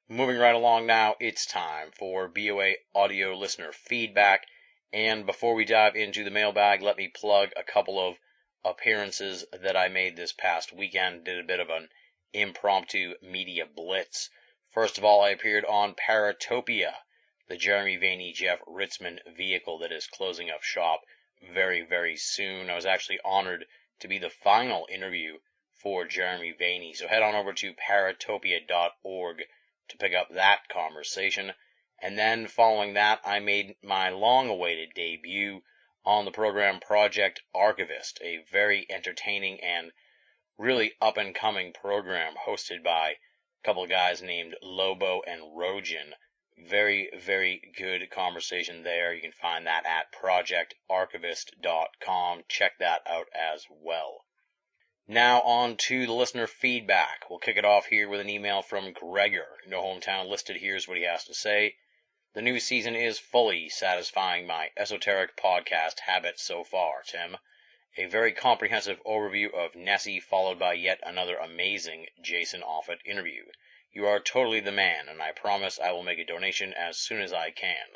Moving right along now, it's time for BoAAudio listener feedback, and before we dive into the mailbag, let me plug a couple of appearances that I made this past weekend. Did a bit of an impromptu media blitz. First of all, I appeared on Paratopia, the Jeremy Vaney Jeff Ritzmann vehicle that is closing up shop very soon. I was actually honored to be the final interview for Jeremy Vaney, so head on over to paratopia.org to pick up that conversation. And then following that, I made my long-awaited debut on the program Project Archivist, a very entertaining and really up-and-coming program hosted by a couple of guys named Lobo and Rojan. Very good conversation there. You can find that at projectarchivist.com. Check that out as well. Now on to the listener feedback. We'll kick it off here with an email from Gregor. No hometown listed. Here's what he has to say. The new season is fully satisfying my esoteric podcast habit so far, Tim. A very comprehensive overview of Nessie, followed by yet another amazing Jason Offutt interview. You are totally the man, and I promise I will make a donation as soon as I can.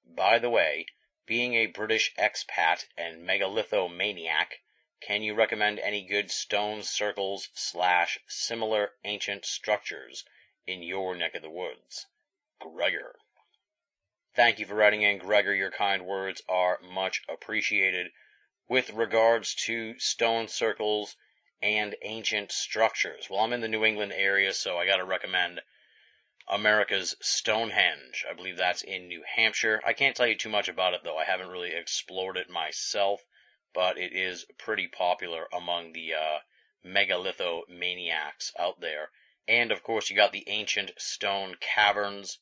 By the way, being a British expat and megalithomaniac, can you recommend any good stone circles / similar ancient structures in your neck of the woods? Gregor. Thank you for writing in, Gregor. Your kind words are much appreciated. With regards to stone circles and ancient structures, well, I'm in the New England area, so I got to recommend America's Stonehenge. I believe that's in New Hampshire. I can't tell you too much about it, though. I haven't really explored it myself, but it is pretty popular among the megalithomaniacs out there. And, of course, you got the ancient stone caverns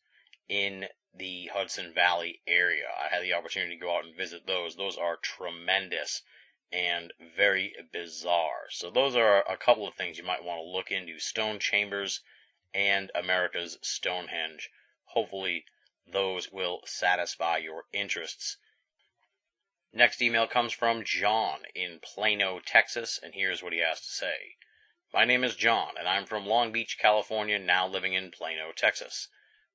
in the Hudson Valley area. I had the opportunity to go out and visit those. Those are tremendous and very bizarre. So those are a couple of things you might want to look into. Stone chambers and America's Stonehenge. Hopefully those will satisfy your interests. Next email comes from John in Plano, Texas, and here's what he has to say. My name is John, and I'm from Long Beach, California, now living in Plano, Texas.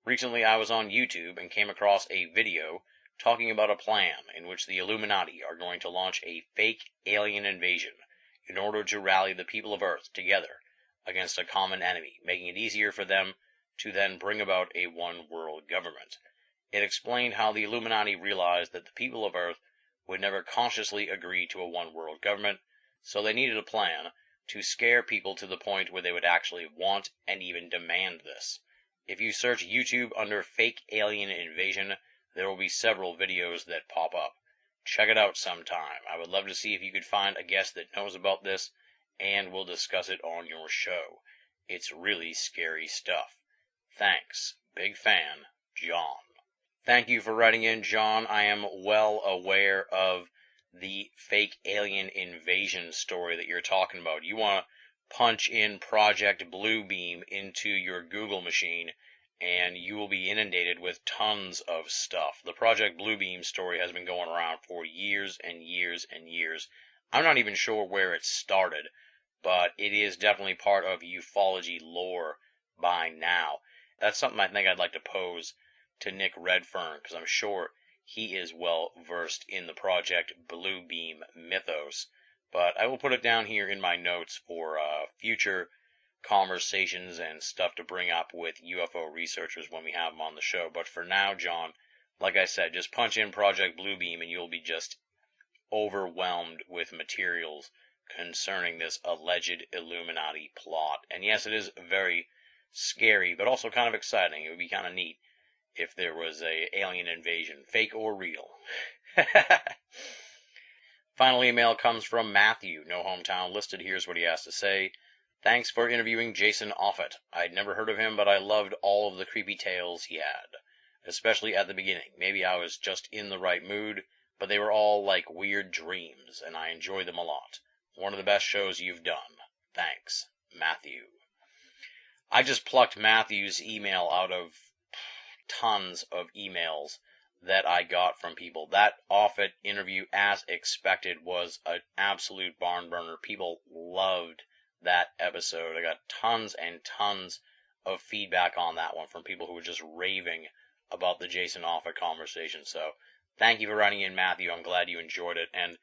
Recently I was on YouTube and came across a video talking about a plan in which the Illuminati are going to launch a fake alien invasion in order to rally the people of Earth together against a common enemy, making it easier for them to then bring about a one-world government. It explained how the Illuminati realized that the people of Earth would never consciously agree to a one-world government, so they needed a plan to scare people to the point where they would actually want and even demand this. If you search YouTube under fake alien invasion, there will be several videos that pop up. Check it out sometime. I would love to see if you could find a guest that knows about this, and we'll discuss it on your show. It's really scary stuff. Thanks. Big fan, John. Thank you for writing in, John. I am well aware of the fake alien invasion story that you're talking about. You want to punch in Project Bluebeam into your Google machine, and you will be inundated with tons of stuff. The Project Bluebeam story has been going around for years and years and years. I'm not even sure where it started, but it is definitely part of ufology lore by now. That's something I think I'd like to pose to Nick Redfern, because I'm sure he is well versed in the Project Bluebeam mythos. But I will put it down here in my notes for future conversations and stuff to bring up with UFO researchers when we have them on the show. But for now, John, like I said, just punch in Project Bluebeam and you'll be just overwhelmed with materials concerning this alleged Illuminati plot. And yes, it is very scary, but also kind of exciting. It would be kind of neat if there was a alien invasion, fake or real. Final email comes from Matthew, no hometown listed. Here's what he has to say. Thanks for interviewing Jason Offutt. I'd never heard of him, but I loved all of the creepy tales he had, especially at the beginning. Maybe I was just in the right mood, but they were all like weird dreams, and I enjoyed them a lot. One of the best shows you've done. Thanks, Matthew. I just plucked Matthew's email out of tons of emails that I got from people. That Offutt interview, as expected, was an absolute barn burner. People loved that episode. I got tons and tons of feedback on that one from people who were just raving about the Jason Offutt conversation. So thank you for writing in, Matthew. I'm glad you enjoyed it. And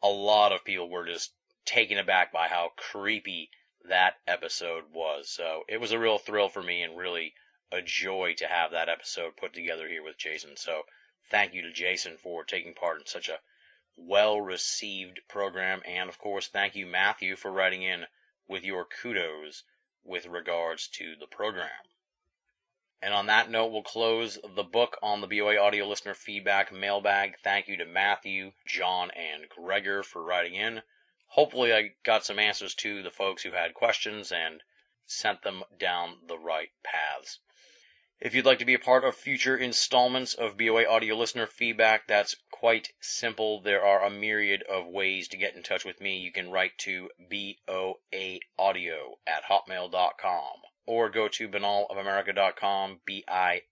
a lot of people were just taken aback by how creepy that episode was. So it was a real thrill for me and really a joy to have that episode put together here with Jason. So thank you to Jason for taking part in such a well-received program. And, of course, thank you, Matthew, for writing in with your kudos with regards to the program. And on that note, we'll close the book on the BoAAudio listener feedback mailbag. Thank you to Matthew, John, and Gregor for writing in. Hopefully I got some answers to the folks who had questions and sent them down the right paths. If you'd like to be a part of future installments of BoAAudio listener feedback, that's quite simple. There are a myriad of ways to get in touch with me. You can write to BoAAudio@hotmail.com or go to BinallofAmerica.com,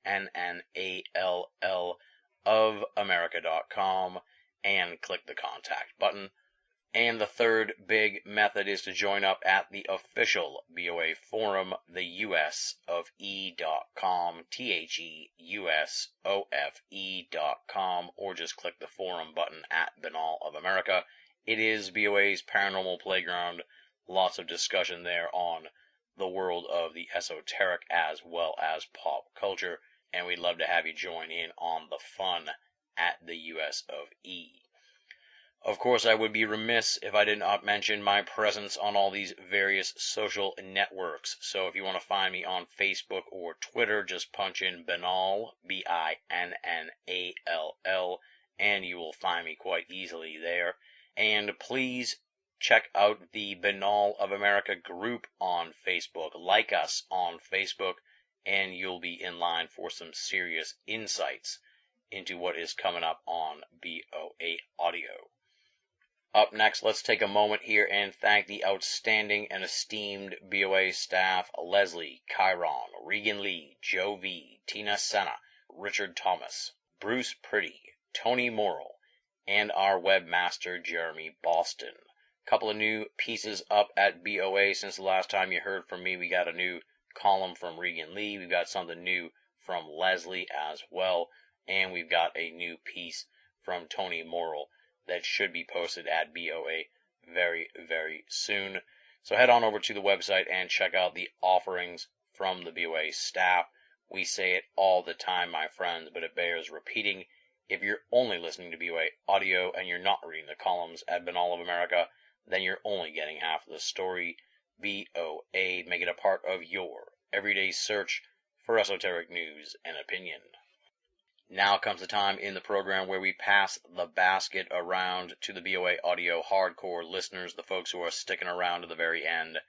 BINNALL of America.com, and click the contact button. And the third big method is to join up at the official BOA forum, the USOFE.com, THEUSOFE.com, or just click the forum button at Binall of America. It is BOA's paranormal playground. Lots of discussion there on the world of the esoteric as well as pop culture, and we'd love to have you join in on the fun at the USOFE. Of course, I would be remiss if I did not mention my presence on all these various social networks. So if you want to find me on Facebook or Twitter, just punch in Binall, BINNALL, and you will find me quite easily there. And please check out the Binall of America group on Facebook. Like us on Facebook, and you'll be in line for some serious insights into what is coming up on BoAAudio. Up next, let's take a moment here and thank the outstanding and esteemed BOA staff: Leslie, Chiron, Regan Lee, Joe V, Tina Senna, Richard Thomas, Bruce Pretty, Tony Morrill, and our webmaster, Jeremy Boston. A couple of new pieces up at BOA since the last time you heard from me. We got a new column from Regan Lee. We've got something new from Leslie as well. And we've got a new piece from Tony Morrill that should be posted at BOA very, very soon. So head on over to the website and check out the offerings from the BOA staff. We say it all the time, my friends, but it bears repeating. If you're only listening to BOA audio and you're not reading the columns at Binall of America, then you're only getting half of the story. BOA, make it a part of your everyday search for esoteric news and opinion. Now comes the time in the program where we pass the basket around to the BOA audio hardcore listeners, the folks who are sticking around to the very end,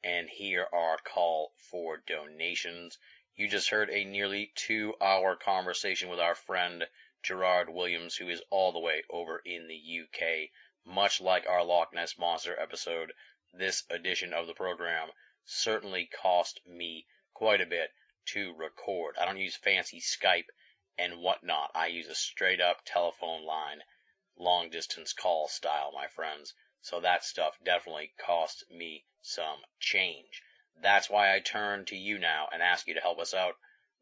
and hear our call for donations. You just heard a nearly 2-hour conversation with our friend Gerrard Williams, who is all the way over in the UK. Much like our Loch Ness Monster episode, this edition of the program certainly cost me quite a bit to record. I don't use fancy Skype and whatnot. I use a straight-up telephone line, long-distance call style, my friends. So that stuff definitely cost me some change. That's why I turn to you now and ask you to help us out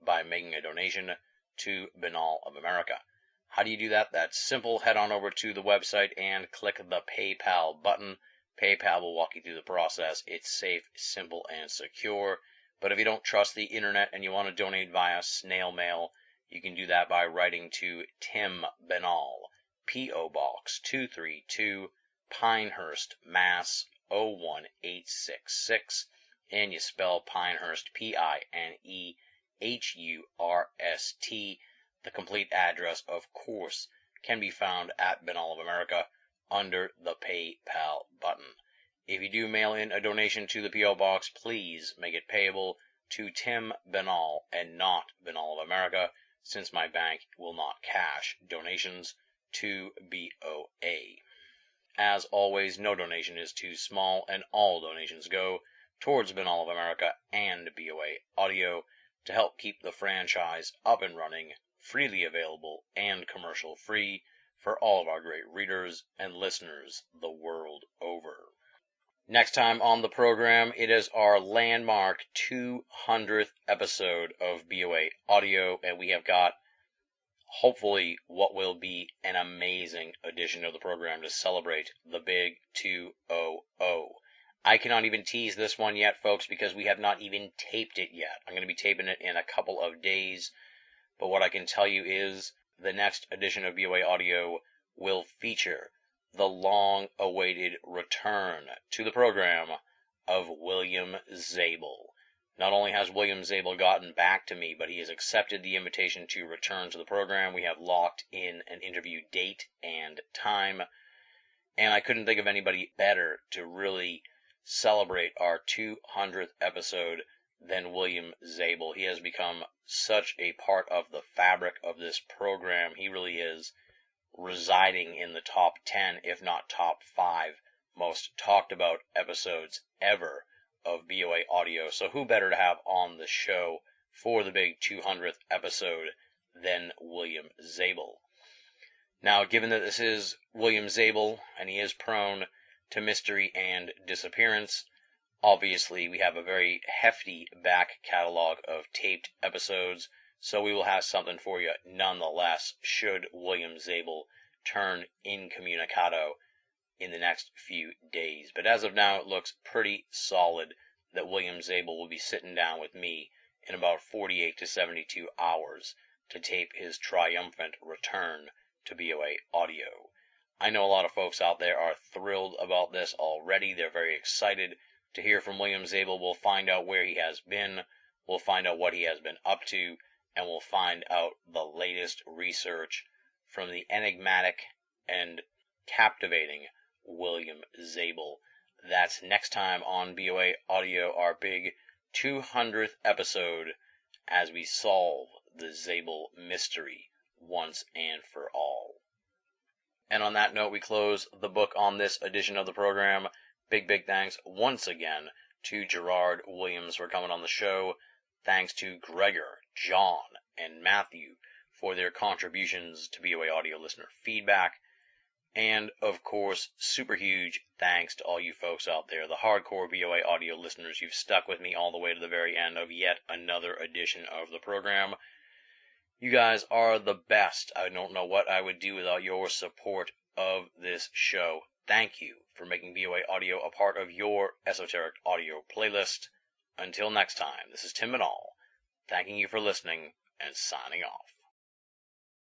by making a donation to Binall of America. How do you do that? That's simple. Head on over to the website and click the PayPal button. PayPal will walk you through the process. It's safe, simple, and secure. But if you don't trust the internet and you want to donate via snail mail, you can do that by writing to Tim Benall, P.O. Box 232, Pinehurst, Mass. 01866, and you spell Pinehurst, Pinehurst. The complete address, of course, can be found at Benall of America under the PayPal button. If you do mail in a donation to the P.O. Box, please make it payable to Tim Benall and not Benall of America, since my bank will not cash donations to BoA. As always, no donation is too small, and all donations go towards Benall of America and BoAudio to help keep the franchise up and running, freely available, and commercial-free for all of our great readers and listeners the world over. Next time on the program, it is our landmark 200th episode of BoAudio, and we have got hopefully what will be an amazing edition of the program to celebrate the big 200. I cannot even tease this one yet, folks, because we have not even taped it yet. I'm going to be taping it in a couple of days, but what I can tell you is the next edition of BoAudio will feature the long-awaited return to the program of William Zabel. Not only has William Zabel gotten back to me, but he has accepted the invitation to return to the program. We have locked in an interview date and time, and I couldn't think of anybody better to really celebrate our 200th episode than William Zabel. He has become such a part of the fabric of this program. He really is residing in the top 10, if not top 5, most talked about episodes ever of BoAudio. So who better to have on the show for the big 200th episode than William Zabel? Now, given that this is William Zabel, and he is prone to mystery and disappearance, obviously we have a very hefty back catalog of taped episodes, so we will have something for you nonetheless, should William Zabel turn incommunicado in the next few days. But as of now, it looks pretty solid that William Zabel will be sitting down with me in about 48 to 72 hours to tape his triumphant return to BoAudio. I know a lot of folks out there are thrilled about this already. They're very excited to hear from William Zabel. We'll find out where he has been, we'll find out what he has been up to, and we'll find out the latest research from the enigmatic and captivating William Zabel. That's next time on BoAudio, our big 200th episode, as we solve the Zabel mystery once and for all. And on that note, we close the book on this edition of the program. Big thanks once again to Gerrard Williams for coming on the show. Thanks to Gregor, John, and Matthew for their contributions to BoAudio listener feedback. And, of course, super huge thanks to all you folks out there, the hardcore BoAudio listeners. You've stuck with me all the way to the very end of yet another edition of the program. You guys are the best. I don't know what I would do without your support of this show. Thank you for making BoAudio a part of your esoteric audio playlist. Until next time, this is Tim Benall, thanking you for listening and signing off.